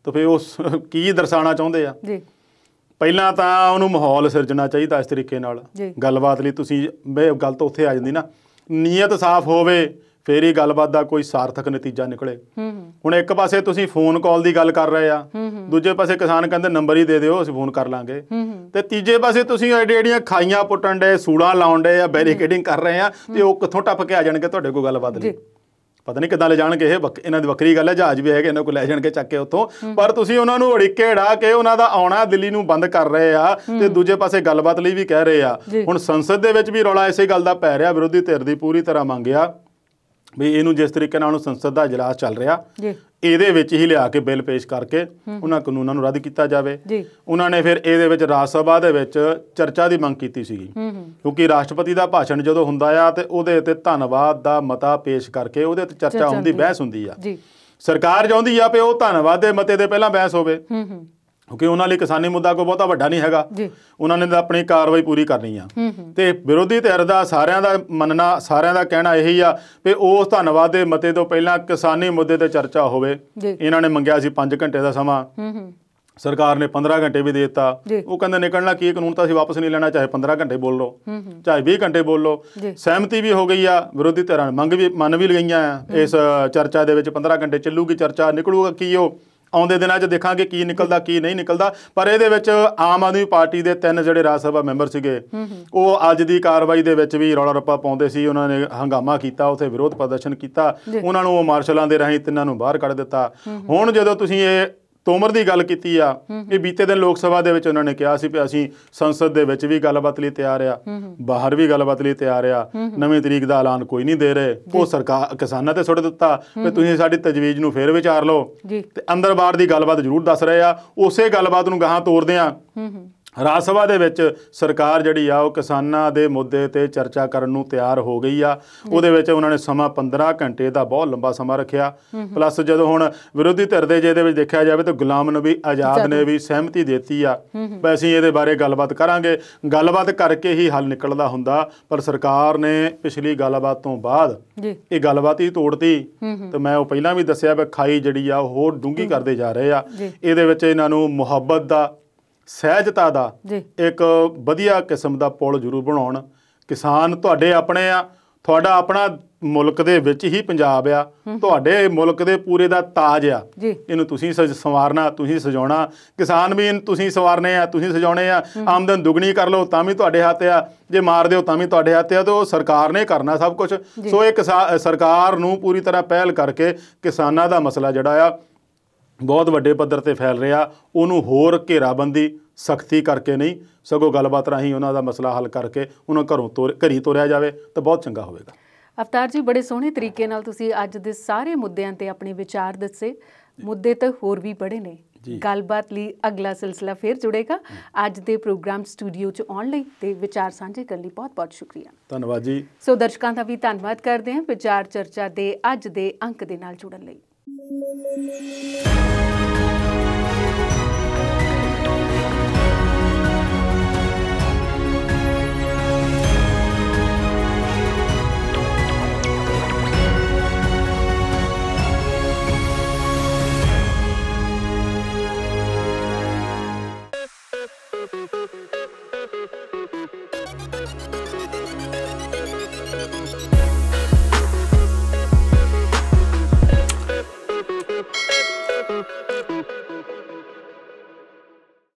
ਤਾਂ ਫਿਰ ਉਸ ਕੀ ਦਰਸਾਉਣਾ ਚਾਹੁੰਦੇ ਆ? ਪਹਿਲਾਂ ਤਾਂ ਉਹਨੂੰ ਮਾਹੌਲ ਸਿਰਜਣਾ ਚਾਹੀਦਾ ਇਸ ਤਰੀਕੇ ਨਾਲ ਗੱਲਬਾਤ ਲਈ। ਤੁਸੀਂ ਗੱਲ ਤਾਂ ਉੱਥੇ ਆ ਜਾਂਦੀ ਨਾ, ਨੀਅਤ ਸਾਫ਼ ਹੋਵੇ ਫੇਰ ਹੀ ਗੱਲਬਾਤ ਦਾ ਕੋਈ ਸਾਰਥਕ ਨਤੀਜਾ ਨਿਕਲੇ। ਹੁਣ ਇੱਕ ਪਾਸੇ ਤੁਸੀਂ ਫੋਨ ਕਾਲ ਦੀ ਗੱਲ ਕਰ ਰਹੇ ਆ, ਦੂਜੇ ਪਾਸੇ ਕਿਸਾਨ ਕਹਿੰਦੇ ਨੰਬਰ ਹੀ ਦੇ ਦਿਓ ਅਸੀਂ ਫੋਨ ਕਰ ਲਾਂਗੇ, ਤੇ ਤੀਜੇ ਪਾਸੇ ਤੁਸੀਂ ਐਡੀਆਂ ਖਾਈਆਂ ਪੁੱਟਣ ਡੇ, ਸੂੜਾਂ ਲਾਉਣ ਡੇ ਆ, ਬੈਰੀਕੇਡਿੰਗ ਕਰ ਰਹੇ ਆ, ਤੇ ਉਹ ਕਿੱਥੋਂ ਟੱਪ ਕੇ ਆ ਜਾਣਗੇ ਤੁਹਾਡੇ ਕੋਲ ਗੱਲਬਾਤ ਲਈ? ਪਤਾ ਨਹੀਂ ਕਿੱਦਾਂ ਲੈ ਜਾਣਗੇ। ਇਹ ਇਹਨਾਂ ਦੀ ਵੱਖਰੀ ਗੱਲ ਹੈ, ਜਹਾਜ਼ ਵੀ ਹੈਗੇ ਇਹਨਾਂ ਕੋਲ, ਲੈ ਜਾਣਗੇ ਚੱਕ ਕੇ ਉੱਥੋਂ। ਪਰ ਤੁਸੀਂ ਉਹਨਾਂ ਨੂੰ ਉੜੀਕੇ ਉਡਾ ਕੇ ਉਹਨਾਂ ਦਾ ਆਉਣਾ ਦਿੱਲੀ ਨੂੰ ਬੰਦ ਕਰ ਰਹੇ ਆ, ਤੇ ਦੂਜੇ ਪਾਸੇ ਗੱਲਬਾਤ ਲਈ ਵੀ ਕਹਿ ਰਹੇ ਆ। ਹੁਣ ਸੰਸਦ ਦੇ ਵਿੱਚ ਵੀ ਰੌਲਾ ਇਸੇ ਗੱਲ ਦਾ ਪੈ ਰਿਹਾ, ਵਿਰੋਧੀ ਧਿਰ ਦੀ ਪੂਰੀ ਤਰ੍ਹਾਂ ਮੰਗਿਆ ਵੀ ਇਹਨੂੰ ਜਿਸ ਤਰੀਕੇ ਨਾਲ ਸੰਸਦ ਦਾ ਇਜਲਾਸ ਚੱਲ ਰਿਹਾ ਇਹਦੇ ਵਿੱਚ ਹੀ ਲਿਆ ਕੇ ਬਿੱਲ ਪੇਸ਼ ਕਰਕੇ ਉਹਨਾਂ ਕਾਨੂੰਨਾਂ ਨੂੰ ਰੱਦ ਕੀਤਾ ਜਾਵੇ। ਉਹਨਾਂ ਨੇ ਫਿਰ ਇਹਦੇ ਵਿੱਚ ਰਾਜ ਸਭਾ ਦੇ ਵਿੱਚ ਚਰਚਾ ਦੀ ਮੰਗ ਕੀਤੀ ਸੀਗੀ, ਕਿਉਂਕਿ ਰਾਸ਼ਟਰਪਤੀ ਦਾ ਭਾਸ਼ਣ ਜਦੋਂ ਹੁੰਦਾ ਆ ਤੇ ਉਹਦੇ ਉੱਤੇ ਧੰਨਵਾਦ ਦਾ ਮਤਾ ਪੇਸ਼ ਕਰਕੇ ਉਹਦੇ ਉੱਤੇ ਚਰਚਾ ਹੁੰਦੀ, ਬਹਿਸ ਹੁੰਦੀ ਆ। ਸਰਕਾਰ ਚਾਹੁੰਦੀ ਆ ਵੀ ਉਹ ਧੰਨਵਾਦ ਦੇ ਮਤੇ ਦੇ ਪਹਿਲਾਂ ਬਹਿਸ ਹੋਵੇ, ਕਿਉਂਕਿ ਉਹਨਾਂ ਲਈ ਕਿਸਾਨੀ ਮੁੱਦਾ ਕੋਈ ਬਹੁਤਾ ਵੱਡਾ ਨਹੀਂ ਹੈਗਾ, ਉਹਨਾਂ ਨੇ ਤਾਂ ਆਪਣੀ ਕਾਰਵਾਈ ਪੂਰੀ ਕਰਨੀ ਆ। ਤੇ ਵਿਰੋਧੀ ਧਿਰ ਦਾ ਸਾਰਿਆਂ ਦਾ ਮੰਨਣਾ, ਸਾਰਿਆਂ ਦਾ ਕਹਿਣਾ ਇਹੀ ਆ ਵੀ ਉਸ ਧੰਨਵਾਦ ਦੇ ਮਤੇ ਤੋਂ ਪਹਿਲਾਂ ਕਿਸਾਨੀ ਮੁੱਦੇ ਤੇ ਚਰਚਾ ਹੋਵੇ। ਇਹਨਾਂ ਨੇ ਮੰਗਿਆ ਸੀ 5 ਘੰਟੇ ਦਾ ਸਮਾਂ, ਸਰਕਾਰ ਨੇ 15 ਘੰਟੇ ਵੀ ਦੇ ਦਿੱਤਾ। ਉਹ ਕਹਿੰਦੇ ਨਿਕਲਣਾ ਕੀ, ਕਾਨੂੰਨ ਤਾਂ ਅਸੀਂ ਵਾਪਸ ਨਹੀਂ ਲੈਣਾ, ਚਾਹੇ 15 ਘੰਟੇ ਬੋਲ ਲਓ, ਚਾਹੇ 20 ਘੰਟੇ ਬੋਲ ਲਓ। ਸਹਿਮਤੀ ਵੀ ਹੋ ਗਈ ਆ, ਵਿਰੋਧੀ ਧਿਰਾਂ ਨੇ ਮੰਨ ਵੀ ਲਗਾਈਆਂ ਆ ਇਸ ਚਰਚਾ ਦੇ ਵਿੱਚ 15 ਘੰਟੇ ਚੱਲੂਗੀ ਚਰਚਾ। ਨਿਕਲੂਗਾ ਕੀ ਉਹ ਆਉਂਦੇ ਦਿਨਾਂ 'ਚ ਦੇਖਾਂਗੇ ਕੀ ਨਿਕਲਦਾ ਕੀ ਨਹੀਂ ਨਿਕਲਦਾ। ਪਰ ਇਹਦੇ ਵਿੱਚ ਆਮ ਆਦਮੀ ਪਾਰਟੀ ਦੇ 3 ਜਿਹੜੇ ਰਾਜ ਸਭਾ ਮੈਂਬਰ ਸੀਗੇ ਉਹ ਅੱਜ ਦੀ ਕਾਰਵਾਈ ਦੇ ਵਿੱਚ ਵੀ ਰੌਲਾ ਰੱਪਾ ਪਾਉਂਦੇ ਸੀ। ਉਹਨਾਂ ਨੇ ਹੰਗਾਮਾ ਕੀਤਾ, ਉੱਥੇ ਵਿਰੋਧ ਪ੍ਰਦਰਸ਼ਨ ਕੀਤਾ, ਉਹਨਾਂ ਨੂੰ ਮਾਰਸ਼ਲਾਂ ਦੇ ਰਾਹੀਂ 3 ਨੂੰ ਬਾਹਰ ਕੱਢ ਦਿੱਤਾ। ਹੁਣ ਜਦੋਂ ਤੁਸੀਂ ਇਹ ਤੋਮਰ ਦੀ ਗੱਲ ਕੀਤੀ ਆ, ਇਹ ਬੀਤੇ ਦਿਨ ਲੋਕ ਸਭਾ ਦੇ ਵਿੱਚ ਉਹਨਾਂ ਨੇ ਕਿਹਾ ਸੀ ਵੀ ਅਸੀਂ ਸੰਸਦ ਦੇ ਵਿੱਚ ਵੀ ਗੱਲਬਾਤ ਲਈ ਤਿਆਰ ਆ, ਬਾਹਰ ਵੀ ਗੱਲਬਾਤ ਲਈ ਤਿਆਰ ਆ, ਨਵੀਂ ਤਰੀਕ ਦਾ ਐਲਾਨ ਕੋਈ ਨਹੀਂ ਦੇ ਰਹੇ। ਉਹ ਸਰਕਾਰ ਕਿਸਾਨਾਂ ਤੇ ਸੁੱਟ ਦਿੱਤਾ ਵੀ ਤੁਸੀਂ ਸਾਡੀ ਤਜਵੀਜ਼ ਨੂੰ ਫੇਰ ਵਿਚਾਰ ਲਓ, ਤੇ ਅੰਦਰ ਬਾਹਰ ਦੀ ਗੱਲਬਾਤ ਜ਼ਰੂਰ ਦੱਸ ਰਹੇ ਆ। ਉਸੇ ਗੱਲਬਾਤ ਨੂੰ ਗਾਹਾਂ ਤੋਰਦੇ ਆ। ਰਾਜ ਸਭਾ ਦੇ ਵਿੱਚ ਸਰਕਾਰ ਜਿਹੜੀ ਆ ਉਹ ਕਿਸਾਨਾਂ ਦੇ ਮੁੱਦੇ ਤੇ ਚਰਚਾ ਕਰਨ ਨੂੰ ਤਿਆਰ ਹੋ ਗਈ ਆ। ਉਹਦੇ ਵਿੱਚ ਉਹਨਾਂ ਨੇ ਸਮਾਂ 15 ਘੰਟੇ ਦਾ ਬਹੁਤ ਲੰਬਾ ਸਮਾਂ ਰੱਖਿਆ। ਪਲੱਸ ਜਦੋਂ ਹੁਣ ਵਿਰੋਧੀ ਧਿਰ ਦੇ ਜਿਹਦੇ ਵਿੱਚ ਦੇਖਿਆ ਜਾਵੇ ਤਾਂ ਗੁਲਾਮ ਨਬੀ ਆਜ਼ਾਦ ਨੇ ਵੀ ਸਹਿਮਤੀ ਦਿੱਤੀ ਆ ਵੀ ਅਸੀਂ ਇਹਦੇ ਬਾਰੇ ਗੱਲਬਾਤ ਕਰਾਂਗੇ, ਗੱਲਬਾਤ ਕਰਕੇ ਹੀ ਹੱਲ ਨਿਕਲਦਾ ਹੁੰਦਾ। ਪਰ ਸਰਕਾਰ ਨੇ ਪਿਛਲੀ ਗੱਲਬਾਤ ਤੋਂ ਬਾਅਦ ਇਹ ਗੱਲਬਾਤ ਹੀ ਤੋੜਤੀ। ਤੇ ਮੈਂ ਉਹ ਪਹਿਲਾਂ ਵੀ ਦੱਸਿਆ ਵੀ ਖਾਈ ਜਿਹੜੀ ਆ ਉਹ ਹੋਰ ਡੂੰਘੀ ਕਰਦੇ ਜਾ ਰਹੇ ਆ। ਇਹਦੇ ਵਿੱਚ ਇਹਨਾਂ ਨੂੰ ਮੁਹੱਬਤ ਦਾ, ਸਹਿਜਤਾ ਦਾ ਇੱਕ ਵਧੀਆ ਕਿਸਮ ਦਾ ਪੁਲ ਜ਼ਰੂਰ ਬਣਾਉਣ। ਕਿਸਾਨ ਤੁਹਾਡੇ ਆਪਣੇ ਆ, ਤੁਹਾਡਾ ਆਪਣਾ ਮੁਲਕ ਦੇ ਵਿੱਚ ਹੀ ਪੰਜਾਬ ਆ, ਤੁਹਾਡੇ ਮੁਲਕ ਦੇ ਪੂਰੇ ਦਾ ਤਾਜ ਆ। ਇਹਨੂੰ ਤੁਸੀਂ ਸੰਵਾਰਨਾ, ਤੁਸੀਂ ਸਜਾਉਣਾ। ਕਿਸਾਨ ਵੀ ਤੁਸੀਂ ਸੰਵਾਰਨੇ ਆ, ਤੁਸੀਂ ਸਜਾਉਣੇ ਆ। ਆਮਦਨ ਦੁੱਗਣੀ ਕਰ ਲਓ ਤਾਂ ਵੀ ਤੁਹਾਡੇ ਹੱਥ ਆ, ਜੇ ਮਾਰ ਦਿਓ ਤਾਂ ਵੀ ਤੁਹਾਡੇ ਹੱਥ ਆ। ਤੇ ਉਹ ਸਰਕਾਰ ਨੇ ਕਰਨਾ ਸਭ ਕੁਝ। ਸੋ ਇਹ ਸਰਕਾਰ ਨੂੰ ਪੂਰੀ ਤਰ੍ਹਾਂ ਪਹਿਲ ਕਰਕੇ ਕਿਸਾਨਾਂ ਦਾ ਮਸਲਾ ਜਿਹੜਾ ਆ ਬਹੁਤ ਵੱਡੇ ਪੱਧਰ ਤੇ ਫੈਲ ਰਿਹਾ, ਉਹਨੂੰ ਹੋਰ ਘੇਰਾਬੰਦੀ ਸਖਤੀ ਕਰਕੇ ਨਹੀਂ, ਸਗੋਂ ਗੱਲਬਾਤ ਰਾਹੀਂ ਉਹਨਾਂ ਦਾ ਮਸਲਾ ਹੱਲ ਕਰਕੇ ਉਹਨਾਂ ਘਰੀ ਤੋਰਿਆ ਜਾਵੇ ਤਾਂ ਬਹੁਤ ਚੰਗਾ ਹੋਵੇਗਾ। ਅਵਤਾਰ ਜੀ, ਬੜੇ ਸੋਹਣੇ ਤਰੀਕੇ ਨਾਲ ਤੁਸੀਂ ਅੱਜ ਦੇ ਸਾਰੇ ਮੁੱਦਿਆਂ ਤੇ ਆਪਣੇ ਵਿਚਾਰ ਦੱਸੇ। ਮੁੱਦੇ ਤਾਂ ਹੋਰ ਵੀ ਬੜੇ ਨੇ, ਗੱਲਬਾਤ ਲਈ ਅਗਲਾ ਸਿਲਸਿਲਾ ਫਿਰ ਜੁੜੇਗਾ। ਅੱਜ ਦੇ ਪ੍ਰੋਗਰਾਮ ਸਟੂਡੀਓ 'ਚ ਆਉਣ ਲਈ ਤੇ ਵਿਚਾਰ ਸਾਂਝੇ ਕਰਨ ਲਈ ਬਹੁਤ-ਬਹੁਤ ਸ਼ੁਕਰੀਆ। ਧੰਨਵਾਦ ਜੀ। ਸੋ ਦਰਸ਼ਕਾਂ ਦਾ ਵੀ ਧੰਨਵਾਦ ਕਰਦੇ ਹਾਂ ਵਿਚਾਰ ਚਰਚਾ ਦੇ ਅੱਜ ਦੇ ਅੰਕ ਦੇ ਨਾਲ ਜੁੜਨ ਲਈ।